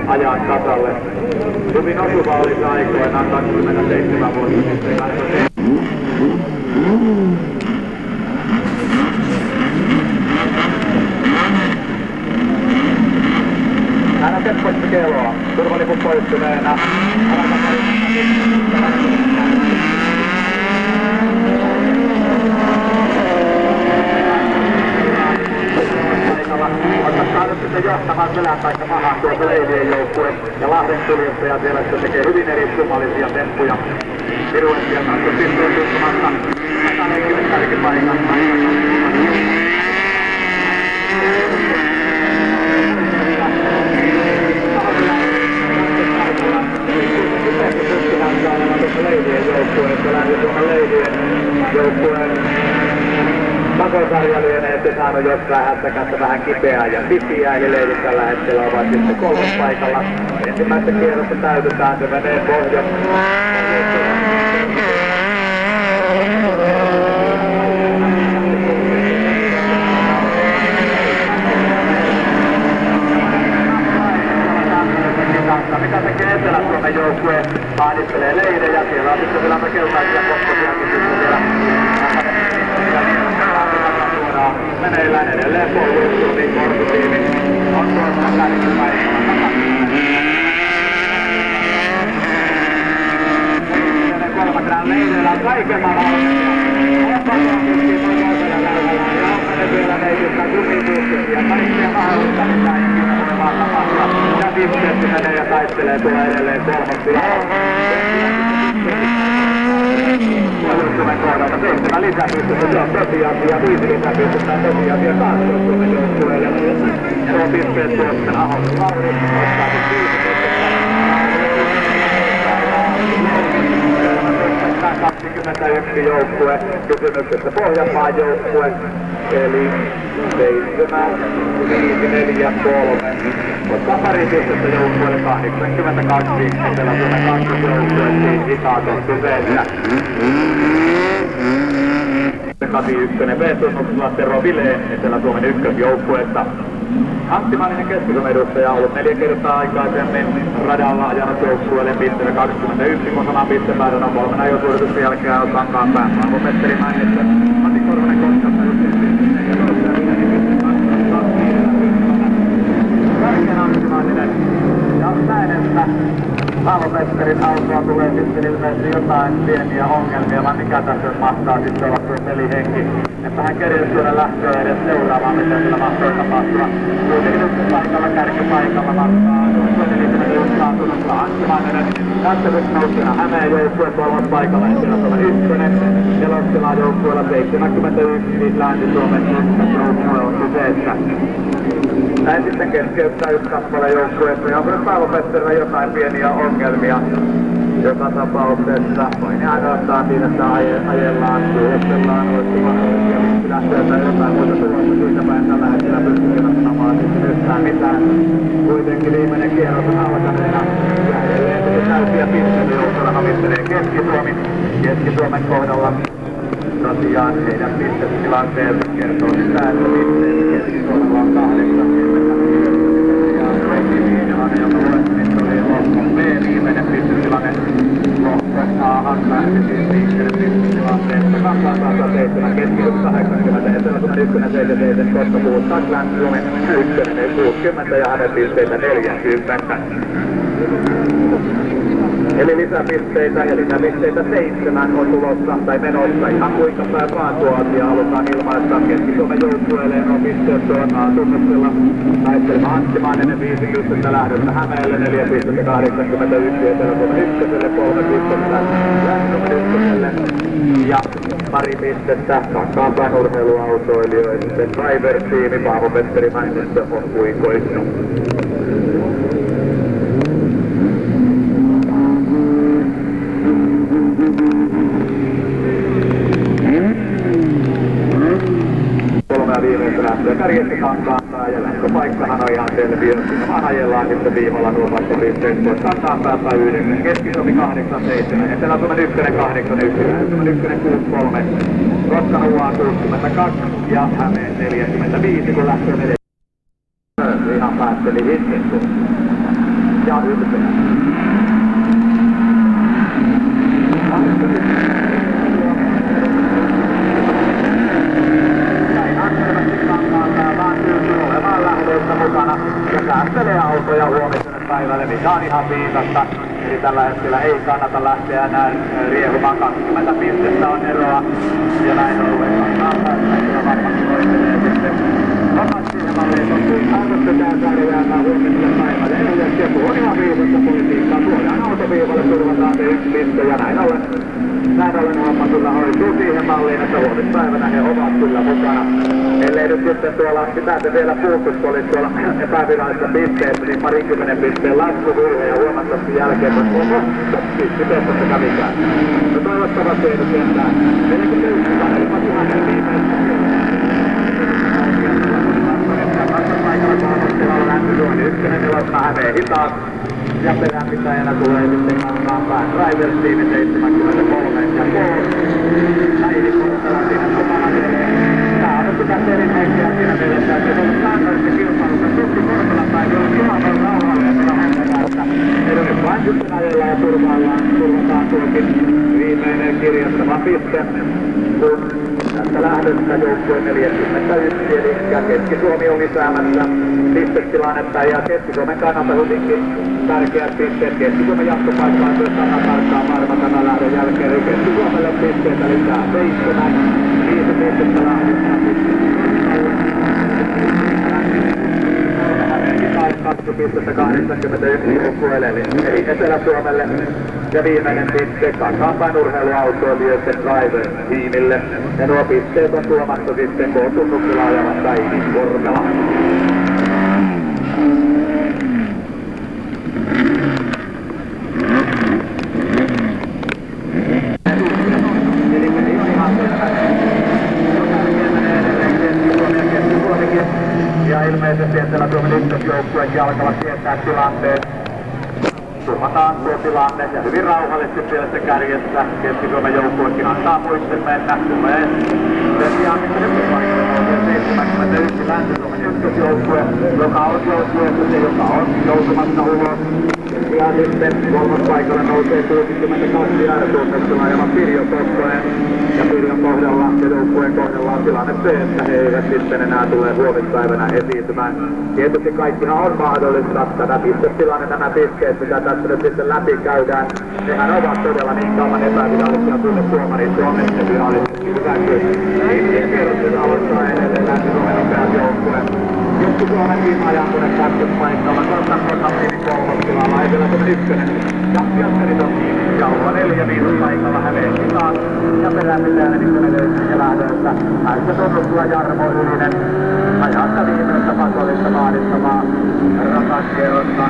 ajan tasalle. Hyvin osuva oli se aikoinaan 27 vuotta sitten. Hän on Seppoista keloa. Turvalipun poistuneena. Ottaa nyt sitten johtamaan selän taikka mahaan tuolta leidien joukkue. Ja Lahden kuljettaja siellä sitten tekee hyvin eri kummallisia temppuja. Piruettia kanssa pistoon tuttumassa. Takaleikille kärkipaikan. Leidien joukkueessa, Länsi-Suomen leidien joukkueen takosarja lienee, että saanut jossain hässäkässä vähän kipeää ja pisiä, eli leidit tällä hetkellä ovat sitten 3. paikalla. Ensimmäistä kierrosta täytetään, se menee pohjan. Mitä tekee Etelä-Suomen joukkue? Ahdittelee leidejä, siellä on sitten vielä keltaisia kokkosiakin sitten vielä. Meneillään edelleen Pohjois-Suomen korkutiimi on tuossa kärkipaikalla. Kolmatran leideillä on kaiken valmiita. On pakotutkin toisella lähdöllä ja on mennyt vielä leidistä kumituuksia. Kaikkea mahdollista mitä ikinä voi vaan tapahtua. Ja sitten menee ja taistelee tuolla edelleen 3. Suomen kohdalta 7 lisäpistettä, se on tosiasia, 5 lisäpistettä on tosiasia Kaakkois-Suomen joukkueelle. Ja nuo pisteet tuosten Ahosen Lauri ottaa 5 pistettä. 21 joukkue, kysymyksessä Pohjanmaan joukkue, eli 7, 5, 4, 3. Ottaa pari pistettä joukkueelle 82, Etelä-Suomen kakkosjoukkue, siis Ikaton kyseessä. 81 B-tunnuksella Tero Vileen Etelä-Suomen ykkösjoukkueesta. Antti Manninen Keski-Suomen edustaja on ollut 4 kertaa aikaisemmin radalla ajanut joukkueelle pisteellä 21, kun saman pistemäärän on 3 ajosuorituksen jälkeen on Sankaan päin. Paavo Petteri Mainitse, Matti Korhonen Koskasta, 1 pistettä ja toisella Kärkeen Antti Manninen. Ja näin, että Paavo Petterin autoa tulee sitten ilmeisesti jotain pieniä ongelmia, vaan mikä tässä mahtaa sitten olla tuo pelihenki. Että hän kerjesi tuonne lähtöä edes seuraamaan, miten sillä mahtaa tapahtua. Kuitenkin ykköspaikalla, kärkipaikalla vastaa joukkueen eli ilmaantunutta Antti Manninen. Lähtövyys nousena Hämeen joukkue kolmospaikalla Etelä-Suomen ykkönen. Nelostilaan joukkueella 71, Länsi-Suomen ykkösjoukkue on kyseessä. Näin sitten keskeyttää yksi kappale joukkueessa ja on Paavo Petterillä jotain pieniä ongelmia. Joka tapauksessa voin ainoastaan siinä, että ajellaan, suustellaan, oistumaan ja miksi lähtee jotain muuta tulossa siitä päin tällä hetkellä pystyvät samaan yhtään mitään. Kuitenkin viimeinen kierros on alkaneena ja edelleen täysiä pisteitä joukkueella havittelee Keski-Suomi. Keski-Suomen kohdalla tosiaan heidän pistetilanteelta kertoo sitä, että pisteet Keski-Suomella on 8. Joka luettiin oli lohkon B, viimeinen pistetilanne. Lohkon Ahan lähti siis liikkeelle pistetilanteesta. Kankaan taas 7, Keski-Suomi 80, Etelä-Suomen 1, 77, Kotka puhuttaa Länsi-Suomen 1, 60 ja hänen pisteitä 40. Eli lisäpisteitä ja lisäpisteitä 7 on tulossa tai menossa. Ihan kuinka päin vaan tuo asia halutaan ilmaista Keski-Suomen joukkueelle. On pisteet tuolla tunnuksella. Taistelma Antti Manninen 5 pistettä lähdössä Hämeelle, 4 pistettä 81 Etelä-Suomen ykköselle, 3 pistettä Länsi-Suomen ykköselle ja pari pistettä takaapäin urheiluautoilijoiden driver-tiimi. Paavo Petteri Mainitse on kuikoissa. Viimeistä lähtöä kärjestä Kankaanpää ja lähtöpaikkahan on ihan selviö. Siinä ajellaan sitten viivalla nuo vaihtopisteet pois Kankaanpääpä 9, Keski-Suomi 8, 7, Etelä-Suomen 1, 8, 1, Länsi-Suomen 1, 6, 3, Kotkan UA 62 ja Hämeen 45, kun lähtee 4. Ihan päätteli Hitkettu ja ylpeä. Mukana ja säästelee autoja huomiselle päivälle, mikä on ihan viisasta. Eli tällä hetkellä ei kannata lähteä enää riehumaan. 20 pistettä on eroa ja näin ollen kannattaa päästä ja varmasti toistelee sitten vapaaksi siihen malliin. Autostetään saada jäämään huomiselle päivälle. Eli joku on ihan viisasta politiikkaa. Tuodaan autoviivalle, turvataan se 1 piste ja näin ollen homma kyllä hoituu siihen malliin, että huomispäivänä he ovat kyllä mukana. Ellei nyt sitten tuolla, mitä se vielä puuttuisi, kun olisi tuolla epävirallisessa pisteessä, niin 20 pisteen laskuvirhe ja huomattavasti jälkeen, että onko pisteessä se kävikään. No toivottavasti ei nyt sentään. 41 kanelipa 1000 viimeistä. Paikalla kolmostilalla Länsi-Suomen 1, 4 Hämeen hitaas. Ja peränpitäjänä tulee sitten Kankaanpään Drivers-tiimi 73 ja 3. Näihin Kottala siinä mukana edelleen. Tää on sitä perinhenkeä siinä mielessä, että se on säännöllistä kilpailussa. Tutti Korpelan päivä on ihan rauhallisella hänellä, että edelleen vain sitten ajellaan ja turvataan tuokin viimeinen kirjattava piste. Kun tästä lähdöstä joukkueen 41, eli Keski-Suomi on lisäämässä pistetilannetta ja Keski-Suomen kannalta hyvinkin tärkeät pisteet. Keski-Suomen jatkopaikka on myös tarkkaan varma tämän lähdön jälkeen. Eli Keski-Suomelle pisteitä lisää 7, 5 pistettä lähdöstä. 2 pistettä 81 joukkueelle, eli Etelä-Suomelle Ja viimeinen piste Kankaanpään urheiluautoilijoiden driver-tiimille. Ja nuo pisteet on tuomassa sitten K-tunnuksilla ajava Päivi Korpela. Ja ilmeisesti Etelä-Suomen ykkösjoukkueet alkavat tietää tilanteen. Turvataan tuo tilanne ja hyvin rauhallisesti pielessä kärjessä. Keski-Suomen joukkuekin antaa muisten mennä. Tulee sen sijaan ykköspaikalla nousee 71 Länsi-Suomen ykkösjoukkue, joka on joukkueessa se, joka on joutumassa ulos. Ja sitten kolmospaikalle nousee 62 ääretunnustella ajava Pirjo Kokkonen. Ja Pirjon kohdalla ja joukkueen kohdalla on tilanne se, että he eivät sitten enää tule huomispäivänä esiintymään. Tietysti kaikkihan on mahdollista. Tätä pistetilanne, nämä pisteet, mitä tässä nyt sitten läpi käydään, nehän ovat todella niin kauan epävirallisia kuin tuomari Suomessa virallisesti hyväksi. Niin kerroksessa aloittaa edelleen Länsi-Suomen nopeat joukkueet. Keski-Suomen viime-ajankunen kakkospaikalla, Konstantin kolmostilalla, Etelä-Suomen ykkönen. Ja Pioskarit on kiinni, Jauho 4 paikalla Hämeen kisaan. Ja perämitään Ykkönen löytyy ja lähdössä. Häissä tunnustua Jarmo Ylinen. Ajassa viimeistä pakollista vaadittavaa rataskierrosta.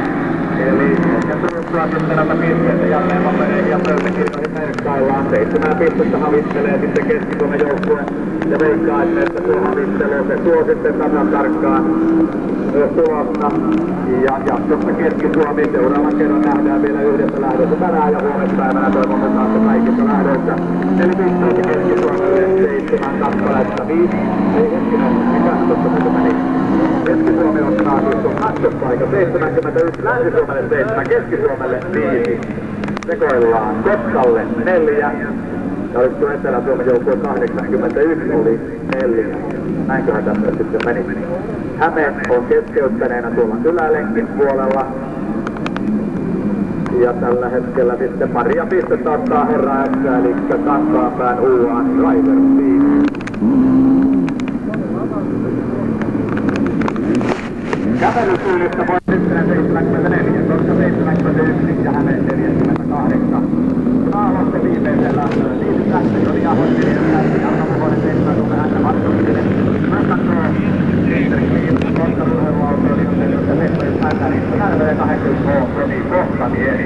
Eli ja tunnustua sitten näitä pisteitä jälleen papereihin ja pöytäkirjoihin merkkaillaan. 7 pistettä havittelee sitten Keski-Suomen joukkue. Ja veikkaa, että tuo havittelu, se tuo sitten tasan tarkkaan tulosta. Ja jatkossa Keski-Suomi seuraavan kerran nähdään vielä yhdessä lähdössä tänään ja huomispäivänä toivon mukaan se kaikissa lähdöissä. Eli pisteitä Keski-Suomelle 7 kappaletta 5. Ei hetkinen, mikä tuossa nyt meni? Keski-Suomi ottaa siis tuon kakkospaikan 71, Länsi-Suomelle 7, Keski-Suomelle 5. Sekoillaan Kotkalle 4. Ja olisi tuo Etelä-Suomen joukkue 81 oli 4. Näinköhän tässä sitten meni. Häme on keskeyttäneenä tuolla ylälenkin puolella. Ja tällä hetkellä sitten paria pistettä ottaa herra F, eli Kankaanpään UA Driver Team. Kävelytyylistä voi sitten 74, koska 71 ja Hämeen 48. Aloitte viimeisellä siitä oli Ahontililla ja Arvovuoden 7 tulee häntä vastuullille. Mökkakoo Kiiterikin, koska urheiluautoilijoiden, jotka tehtävät häntä, niin Härvöjen 80 K, kohta mieli.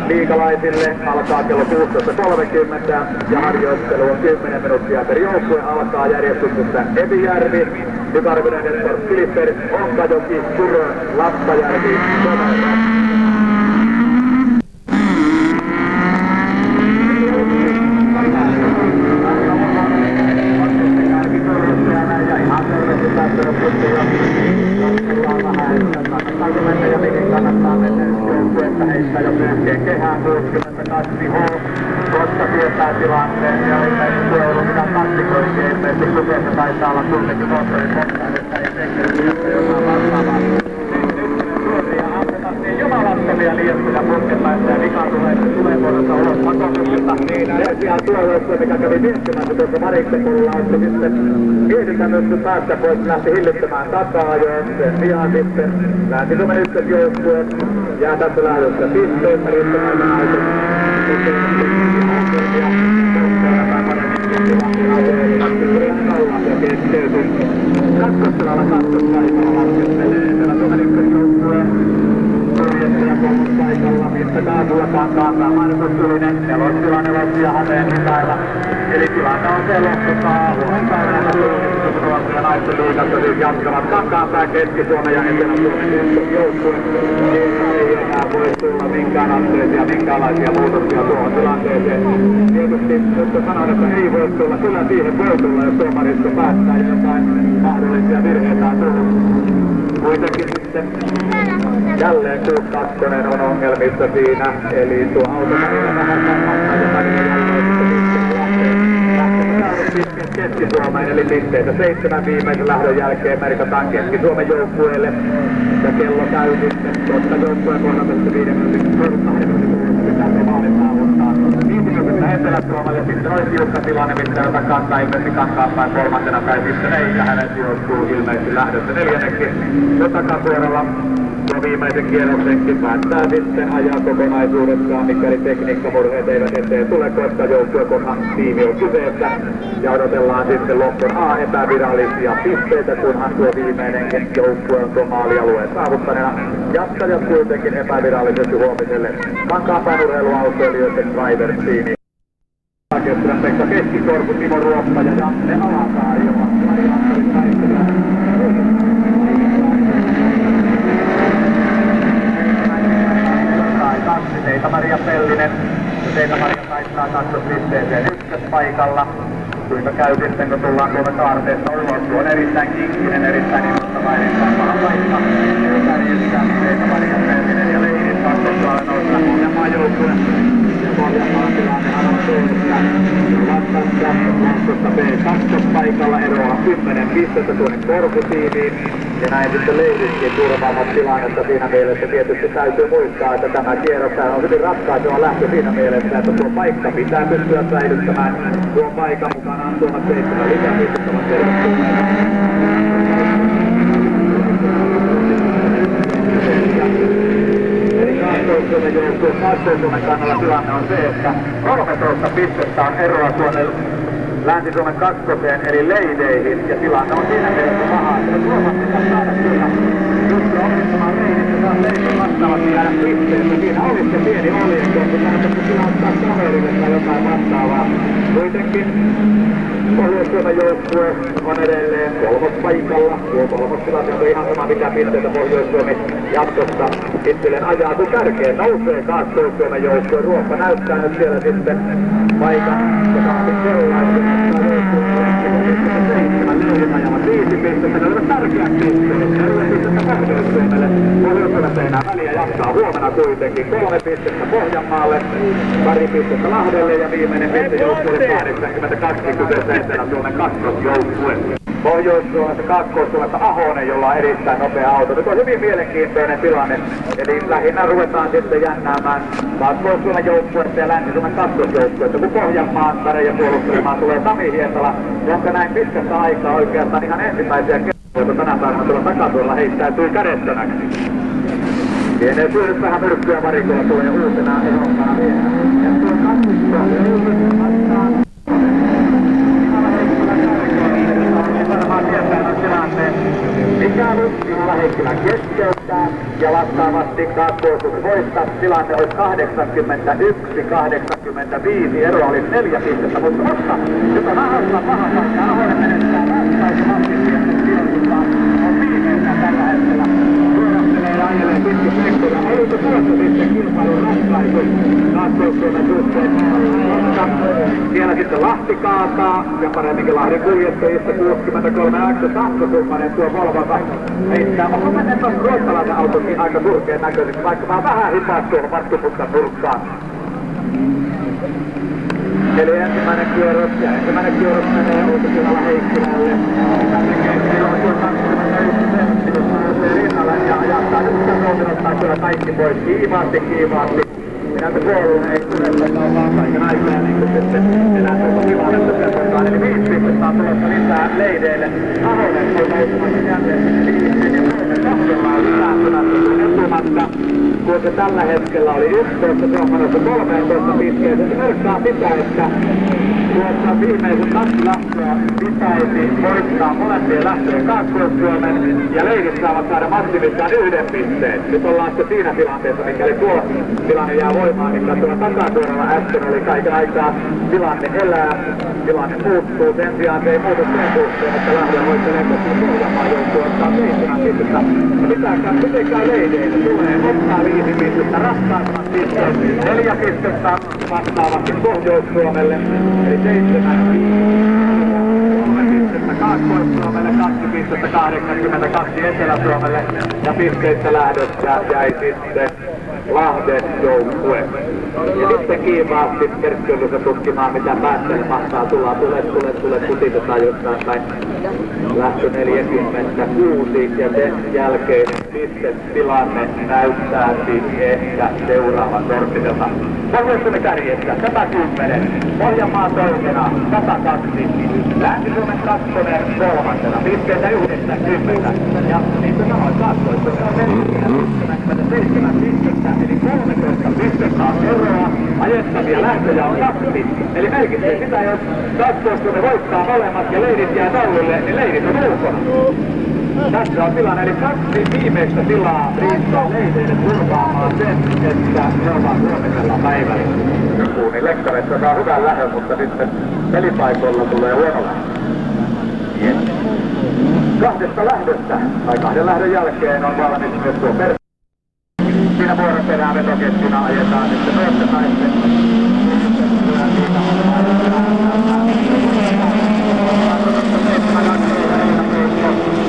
Liikalaisille alkaa kello 16.30 ja harjoittelu on 10 minuuttia per joukkue. Alkaa järjestyksessä Evijärvi, Nykarvinen, Filipper, Onkajoki, Turö, Lappajärvi, Somera. Heistä jo pyyhkeen kehään 62 H, koska tietää tilanteen ja ilmeisesti se on ollut mitään taktikointia, ilmeisesti kyseessä taitaa olla kuitenkin moottorin kohtaudesta ja teknologiasta jotain vastaavaa. Suoria asetettiin jumalattomia liettuja putkenpäistä ja vika tulee vuodessa ulos pakotuksesta. Sen sijaan tuolloissa, mikä kävi miettimässä tuossa Mariksen puolella, otti sitten mietitännössä päästä pois, lähti hillittämään taka-ajoon. Sen sijaan sitten Länsi-Suomen ykkösjoukkue jää tässä lähdössä pisteistä riittämäisen aikana. Kakkostilalla kakkospaikalla laskettelee Etelä-Suomen ykkösjoukkue. Kuljettaja kolmospaikalla, mistä kaasulla Kankaanpään Markus Ylinen, nelostilanne Lopsia Hämeen Mikaela. Eli tilanne on se loppukaa huomispäivänä Ruotsin ja naisten liigassa siis jatkavat Kankaanpään Keski-Suomen ja Etelä-Suomen ykkösjoukkue. Ei enää voi tulla minkäänlaisia muutoksia tuohon tilanteeseen. Tietysti nyt sanon, että ei voi tulla, kyllä siihen voi tulla, jos tuomaristo päättää ja jotain mahdollisia virheitä on tullut. Kuitenkin sitten jälleen 6-2 on ongelmissa siinä, eli tuo auto välillä vähän kannattaa ja välillä jälleen sitten Keski-Suomeen, eli pisteitä 7 viimeisen lähdön jälkeen merkataan Keski-Suomen joukkueelle. Ja kello käy sitten, koska joukkueen kohdalla 5 minuutin pitää se vaalit saavuttaa. 5 minuutin Etelä-Suomelle sitten oli tiukka tilanne, missä jota kantaa ilmeisesti Kankaanpään kolmantena päin sitten ei, ja hänen sijoittuu ilmeisesti lähdössä neljänneksi. Takapuolella tuo viimeisen kierroksenkin päättää sitten ajaa kokonaisuudessaan, mikäli tekniikkamurheet eivät eteen tule, koska joukkuekohan tiimi on kyseessä. Ja odotellaan sitten loppuun epävirallisia pisteitä, kunhan tuo viimeinen joukkue on tuo maalialueen saavuttaneena. Jatkajat kuitenkin epävirallisesti huomiselle Kankaanpään urheiluautoilijoiden Drivers-tiimiin. Keskustelun Pekka Keskikorku, Timo Ruoppa ja Janne Alakaari ovat Seita-Maria Pellinen. Seita-Maria taittaa kaksospisteeseen ykköspaikalla. Kuinka käy sitten, kun tullaan tuolta kaarteesta ulos? Tuo on erittäin kinkkinen, erittäin innostava, erittäin paha paikka. Kärjistä Seita-Maria Pellinen ja Leinin kakkospuolella nousta Pohjanmaan joukkue. Ja Pohjanmaan tilannehan on se, että vastassa B kakkospaikalla eroaa 10 pistettä tuonne Korku-tiimiin. Ja näin sitten Leiditkin turvaavat tilannetta siinä mielessä. Tietysti täytyy muistaa, että tämä kierros on hyvin ratkaiseva lähtö siinä mielessä, että tuo paikka pitää pystyä säilyttämään. Tuo paikan mukanaan tuomat 7 lisäpistettä ovat tervetulleet. Eli Kaakkois-Suomen joukkueen Kaakkois-Suomen kannalla tilanne on se, että 13 pistettä on eroa tuonne Länsi-Suomen kakkoseen eli Leideihin, ja tilanne on siinä mielessä paha, että Suomessa pitää saada kyllä pystyä omistamaan Leidistä, saa Leidin vastaavasti jäädä pisteessä. Siinä olisi se pieni oljekko, että tämmöistä kyllä ottaa kaverille tai jotain vastaavaa. Kuitenkin Pohjois-Suomen joukkue on edelleen kolmospaikalla. Tuo kolmostilanne on ihan sama mitä pisteitä Pohjois-Suomi jatkossa itselleen ajaa, kun kärkeen nousee Kaakkois-Suomen joukkue. Ruoppa näyttää nyt siellä sitten paikan, joka on sitten sellainen. Leidin ajavat 5 pistettä, ne olivat tärkeät pisteet. 4 pistettä Pohjois-Suomelle. Pohjois-Suomessa ei enää väliä, jatkaa huomenna kuitenkin 3 pistettä Pohjanmaalle, 2 pistettä Lahdelle ja viimeinen piste joukkueelle 82 kyseessä Etelä-Suomen kakkosjoukkue. Pohjois-Suomessa Kaakkois-Suomessa Ahonen, jolla on erittäin nopea auto. Nyt on hyvin mielenkiintoinen tilanne, eli lähinnä ruvetaan sitten jännäämään Kaakkois-Suomen joukkuetta ja Länsi-Suomen kakkosjoukkuetta, kun Pohjanmaan väreja puolustelemaan tulee Sami Hietala, jonka näin pitkästä aikaa oikeastaan ihan ensimmäisiä kertoja tänä päivänä tuolla takatuolla heittäytyy kädettömäksi. Pieneen syönyt vähän myrkkyä varikolla tulee uutena ehokkana miehenä. Ja tuo kakkosjoukkuetta vastaan. Varmaan tietää nyt tilanteen. Mikäli Juha Heikkilä keskeyttää ja vastaavasti Kaakkois-Suomi voittaa, tilanne olisi 81-85, ero oli 4 pistettä, mutta nyt on Aholla paha paikka. Aholle menettää ratkaisevasti sijoitustaan. On viimeistä tällä hetkellä. Suorastelee ja ajelee pitkin sektoria. Oliko tuossa sitten kilpailun ratkaisu Kaakkois-Suomen suhteen? Siellä sitten Lahti kaataa ja paremminkin Lahden kuljettajista 63 X tahtosummainen tuo Volvota heittää. Onko mennä tuossa ruotsalaisen autokin aika surkeen näköisesti, vaikka mä vähän hipaat tuohon vattuputkan nurkkaan. Eli ensimmäinen kierros menee ulkotilalla Heikkilälle. Tämä tekee silloin tuon 21 senttiä, jos nousee rinnalle ja ajattaa nyt sitä Suomilottaa kyllä kaikki pois kiivaasti. Minäpä kuolluun ei tule, että on vaan kaiken aikaa niin kuin sitten enää tuota tilannetta sieltä. Eli 5 pistettä on tulossa lisää Leideille. Ahonen on nousemassa jälleen 5 ja Suomen kahdellaan lisääntymässä kuin etumatta. Kun se tällä hetkellä oli 11, se on menossa 13 pisteeseen. Se merkkaa sitä, että tuossa viimeisen 2 lähtöä pitäisi voittaa molempien lähtöjen Kaakkois-Suomen ja Leidit saavat saada maksimissaan 1 pisteen. Nyt ollaan sitten siinä tilanteessa, mikäli tuo tilanne jää voimaan, niin tuolla takapuolella äsken oli kaiken aikaa tilanne elää, tilanne muuttuu. Sen sijaan se ei muutu sen suhteen, että Lahden voittelee kotiin Pohjanmaan joukkueen ottaa 7 pistettä. Miten käy Leideille? Tulee ottaa 5 pistettä, ratkaisevat pisteet, 4 pistettä vastaavasti Pohjois-Suomelle, eli 7 pistettä Kaakkois-Suomelle, 2 pistettä 82 Etelä-Suomelle ja pisteistä lähdössä jäi sitten Lahden joukkue. Ja sitten kiivaasti Perkkölyssä tutkimaan mitä päättäjä mahtaa tulla, tule, kutitetaan jostain päin. lähtö 46 ja sen jälkeen pistetilanne näyttäisi ehkä seuraavan sorttiselta. Pohjois-Suomen kärjessä 110, Pohjanmaa toisena 102, Länsi-Suomen kakkonen kolmantena, pisteitä 90 ja niin kuin sanoin, Kaakkois-Suomen on 77 pistettä, eli 13 pistettä on eroa, ajettavia lähtöjä on 2, eli merkitsee sitä, jos Kaakkois-Suomen voittaa molemmat ja leidit jää taululle, niin leidit on ulkona. Tässä on tilanne, eli 2 viimeistä tilaa riittää leideille turvaamaan sen, että ne ovat huomisella päivällä. Niin lekkareissa saa hyvän lähön, mutta sitten pelipaikoilla tulee huono lähtö. Kahdesta lähdöstä, tai 2 lähdön jälkeen on valmis myös tuo Siinä vuoroperään vetoketjuna ajetaan sitten nuorten naisten.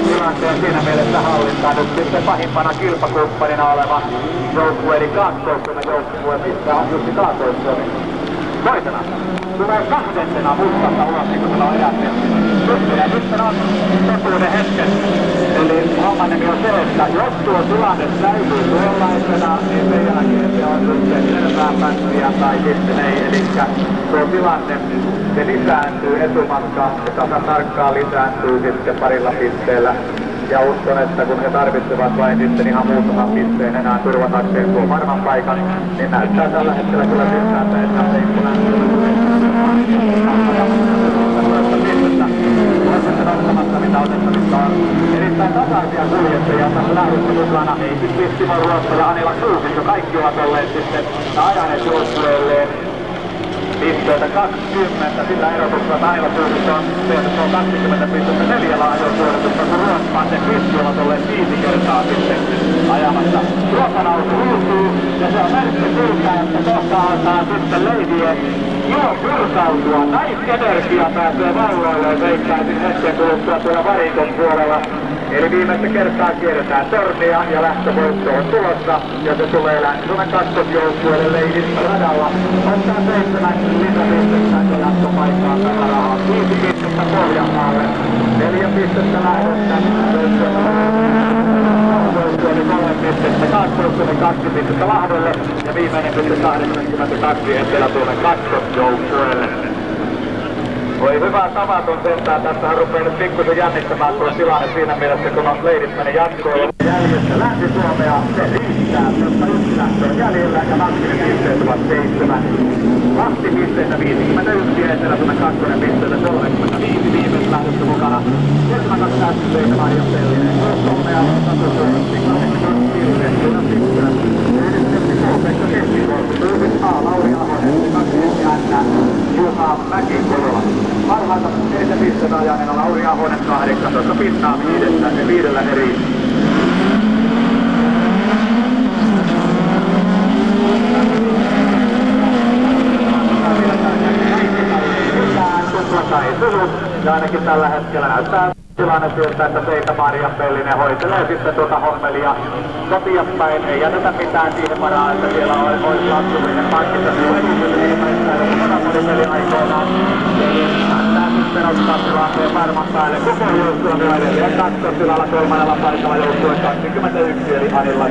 Tilanteen siinä mielessä hallintaan nyt sitten pahimpana kilpakumppanina oleva joukkue, eli Kaakkois-Suomen joukkue, missä on Jussi Kaakkois-Suomi. Toisena tulee 2. mustasta ulos, niin kuin on erätty. Nyt on totuuden hetken. Eli homman nimi on se, että jos tuo tilanne säilyy tuollaisena, niin sen jälkeen se on sitten selvää pätkiä tai sitten ei. Eli tuo tilanne, se lisääntyy etumatkaan, joka tarkkaan lisääntyy sitten parilla pisteellä. Ja uskon, että kun he tarvitsevat vain sitten ihan muutaman pisteen enää turvatakseen tuon varman paikan, niin näyttää tällä hetkellä kyllä siltä, että ei kun erittäin tasaisia kuljettajia tässä lähdössä mukana. Timo Ruosto ja Anila Kuusikko, kaikki ovat olleet sitten ajaneet joukkueelleen pisteitä 20, sillä erotuksella Anila Kuusikko on tehnyt 20 pistettä 4 ajosuoritusta, kun Ruotsmannen Kristi ovat olleet 5 kertaa sitten ajamassa. Ruokanausu huutuu ja se on merkki siitä, että kohta alkaa sitten leidien ilon pyrkautua. Naisenergia pääsee valloilleen, veikkaisin hetken kuluttua tuolla varikon puolella. Eli viimeistä kertaa kierretään tornia ja lähtövoitto on tulossa, ja se tulee Länsi-Suomen kakkosjoukkueelle leidistä radalla. Ottaa 7 lisäpistettä ja jatkopaikkaa takaraa. 5 pistettä Pohjanmaalle, 4 pistettä lähdöstä, joukkueelle 3 pistettä, Kaakkois-Suomen 2 pistettä Lahdelle ja viimeinen piste 82 Etelä-Suomen kakkosjoukkueelle. Oli hyvä tavaton sentään. Tässähän rupeaa nyt pikkusen jännittämään tuo tilanne siinä mielessä, kun on leidit meni jatkoon. Jäljessä Länsi-Suomea se riittää, jotta 1 lähtö on jäljellä ja maksimipisteet ovat 7. Lahti pisteitä 51, Etelä-Suomen 2 pisteitä 35, viimeistä lähdössä mukana. 727 Arjo Pellinen, 3 Satu-Suomesti, 22 Kirvehtuna Sipsylä, 9 Pekka Keskikorpi, 6 A Lauri Ahonen, 2 Jännä, Juha Mäki-Korola. Parhaita 4 pistettä ajaneena Lauri Ahonen 18 pinnaa 5 eri. Ja ainakin tällä hetkellä näyttää tilanne siltä, että Seita Marja Pellinen hoitelee sitten tuota hommelia kotia päin. Ei jätetä mitään siihen varaan, että siellä olisi laskuminen pankissa. Monopoli aikoinaan. Näyttää sitten ottaa tilanteen varman päälle. Koko joukkue on edelleen kakkostilalla 3. paikalla joukkue 21 eli Anilla.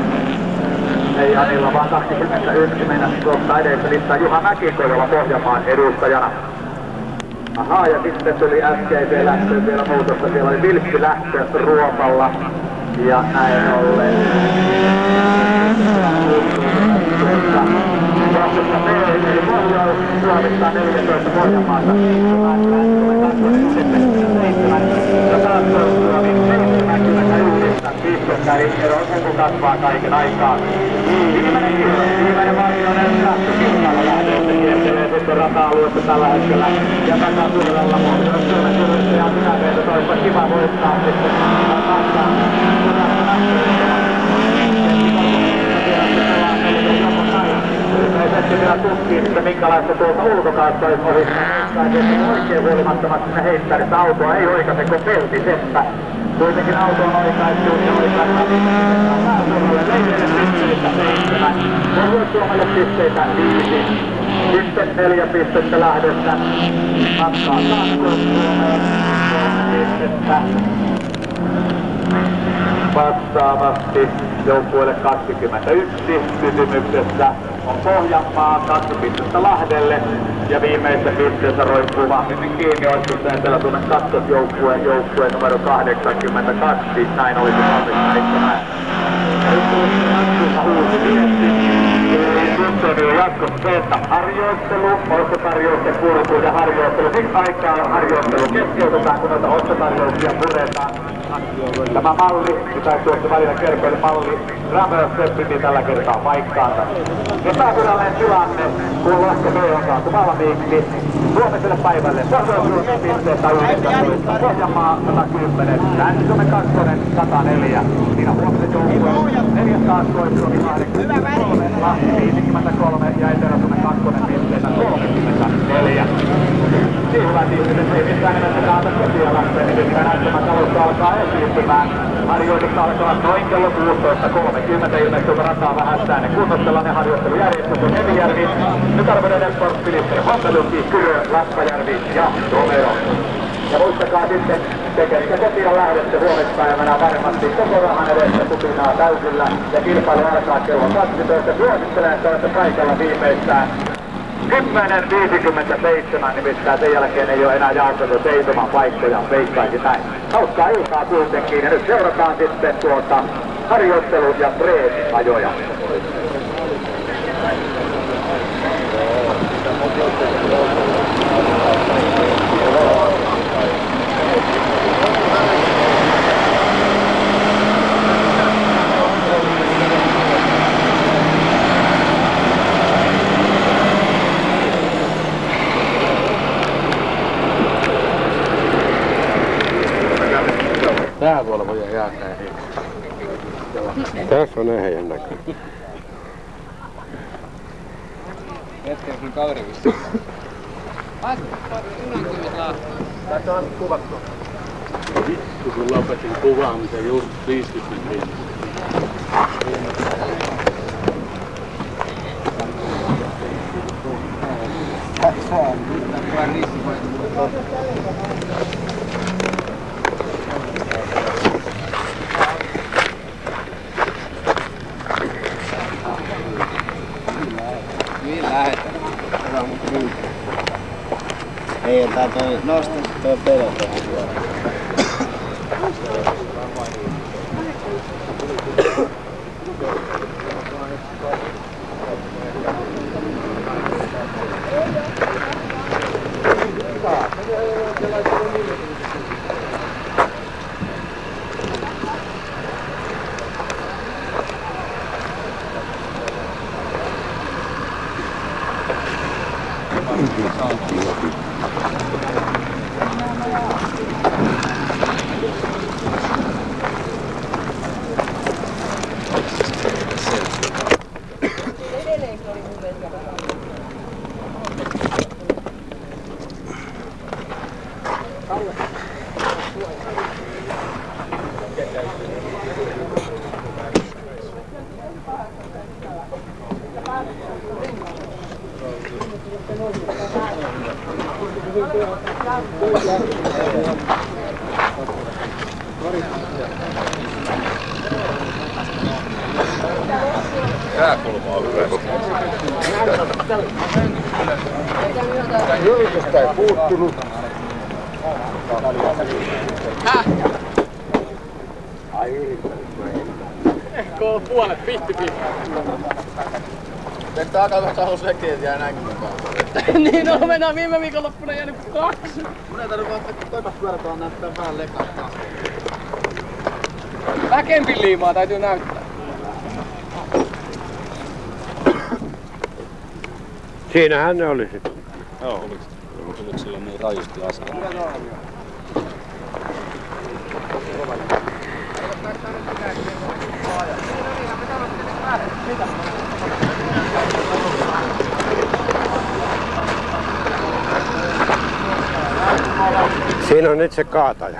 Ei Anilla, vaan 21 mennä kohta edessä listaa Juha Mäki-Korola Pohjanmaan edustajana. Ahaa, ja sitten tuli äskeiseen lähtöön vielä muutosta. Siellä oli vilppilähtö Ruopalla. Ja näin ollen. Ruotsissa B, eli Pohjois-Suomista 14 Pohjanmaata. Ja Kaakkois-Suomi 79 pistettä, eli ero kasvaa kaiken aikaa. Viimeinen vaihtoinen lähtökilpailu lähdössä kiertelee sitten rata-alueessa tällä hetkellä. Ja takapuolella Pohjois-Suomen kuljettaja on minä meitä toista kiva voittaa sitten vastaan. Ilmeisesti vielä tutkii sitten minkälaista tuolta ulkokautta olisi ohittaa. Oikein huolimattomasti sinne heittarissa autoa ei oikaise kuin peltiseppä. Kuitenkin auto on oikaistu ja oikaistu. Pääsuomalle leidelle pisteitä 7. Pohjois-Suomelle pisteitä 5. Sitten 4 pistettä lähdössä. Matkaa Kaakkois-Suomeen. kymmenestä vastaavasti joukkueelle 21 kysymyksessä on Pohjanmaa 2 pistettä Lahdelle ja viimeisessä pisteessä roikkuu vahvimmin kiinni oistuttajan Teletonnen kakkosjoukkue numero 82. Näin olisi valmis näittämään. Nyt jatkossa harjoittelu, ostotarjousten purku ja harjoittelu. Siksi aikaa harjoittelu keskeytetään, kun noita ostotarjouksia puretaan. Tämä malli, mitä tuossa välillä kertoili malli, Ramöös piti tällä kertaa paikkaansa. Epävirallinen tilanne, kun lasku B on saatu valmiiksi. Huomiselle päivälle Pohjois-Suomen pisteessä 19, Pohjanmaa 110, Länsi-Suomen 2 104. Siinä huomisen joukkue 4 taas Pohjois-Suomi 83, Lahti 53 ja Etelä-Suomen 2 pisteessä 34. Niin hyvät ihmiset, ei missään nimessä kannata kotia lähteä, niin pitää näyttämään taloutta alkaa esiintymään. Harjoitukset alkavat noin kello 16.30. Ilmeisesti rataa vähästään kunnostellaan ja harjoittelujärjestys on Evijärvi, Nykarveden sportministeri Honkaluki, Kyrö, Lappajärvi ja Romero. Ja muistakaa sitten, tekemistä kotiin lähdette huomispäivänä varmasti koko rahan edessä kupinaa täysillä ja kilpailu alkaa kello 12. Suosittelen, että olette paikalla viimeistään 10.57, nimittäin sen jälkeen ei ole enää jaoteltu seisomaan paikkoja, veikkaisin näin. Hauskaa iltaa kuitenkin ja nyt seurataan sitten harjoittelu- ja treeniajoja. Tää voi olla jääkää. Tässä on ehjän näkö. Hetken sun kaveri vissiin. Tässä on kuvattu. Vittu kun lopetin kuvaamisen just 50 metriä. Niin lähetään. Ei, tää toi nosta toi pelo tuohon suoraan. Jääkulma on hyvä. Yritystä ei puuttunut. Ai yrittänyt. Ehkä on puolet pihti. Vettä aika halus vekeä, jää näinkin mukaan. Niin, no mennään viime viikonloppuna jäänyt 2. Mun ei tarvitse ottaa, kun toikas pyörätään näyttää vähän lekasta. Väkempin liimaa täytyy näyttää. Siinähän ne oli sitten. Joo, oliko sillä niin rajusti askel? Siinä on nyt se kaataja.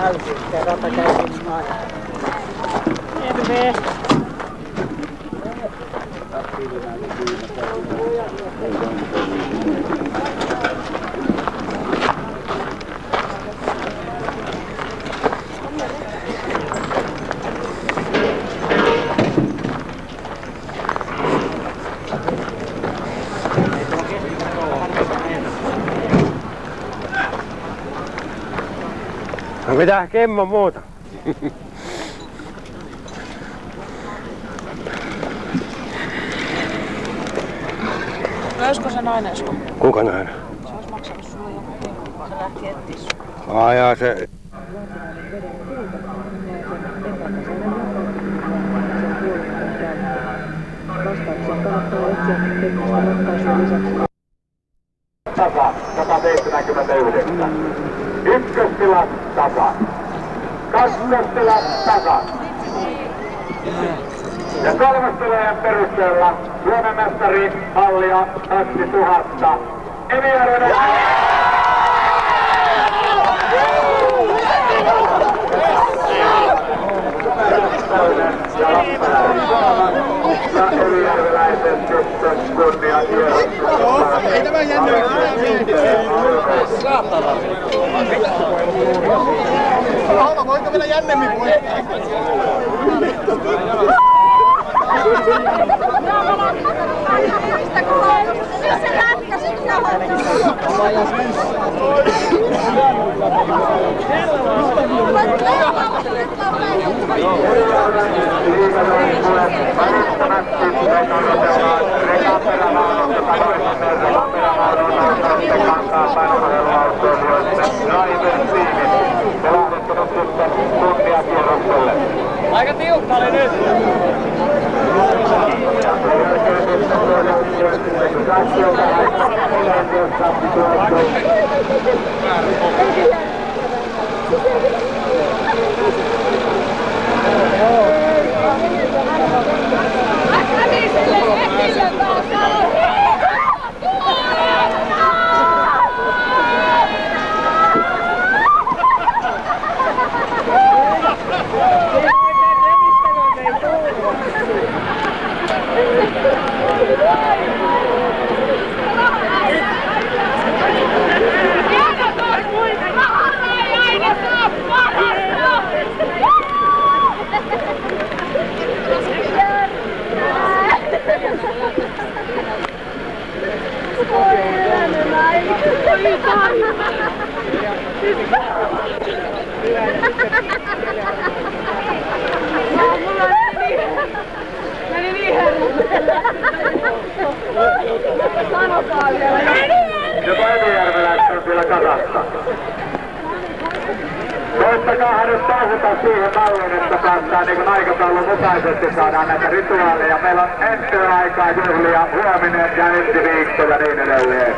täysin, se rata käytiin maan. Terve! No mitä Kimmo muuta? No olisiko se nainen sun? Kuka nainen? Se olisi maksanut sulle joku kekku, kun se lähti etsiä sun. Jaa, se... Tasa, 179. Ykköstila tasa. Kakkostila tasa. Ja kolmostilojen perusteella Suomen mestari Hallia 2000. Emijärven ja emijärveläisen tyttön kunnia tiedottaa. Ei tämä jännä. Saatana. Voinko vielä jännemmin voittaa? Aika tiukka oli nyt. Meni niin sanotaan vielä. Jopa emijärveläiset on vielä kasassa. Koittakaa nyt tauhuta siihen malliin, että päästään niin aikataulun mukaisesti saadaan näitä rituaaleja. Meillä on ensi aikaa juhlia, huominen ja ensi viikko ja niin edelleen.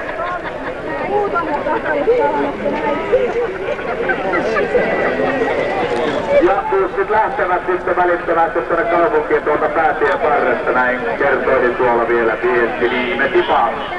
Ja bussit lähtevät sitten välittömästi tuonne kaupunkiin tuolta päätien varresta, näin kertoisin tuolla vielä viesti viime tipasta.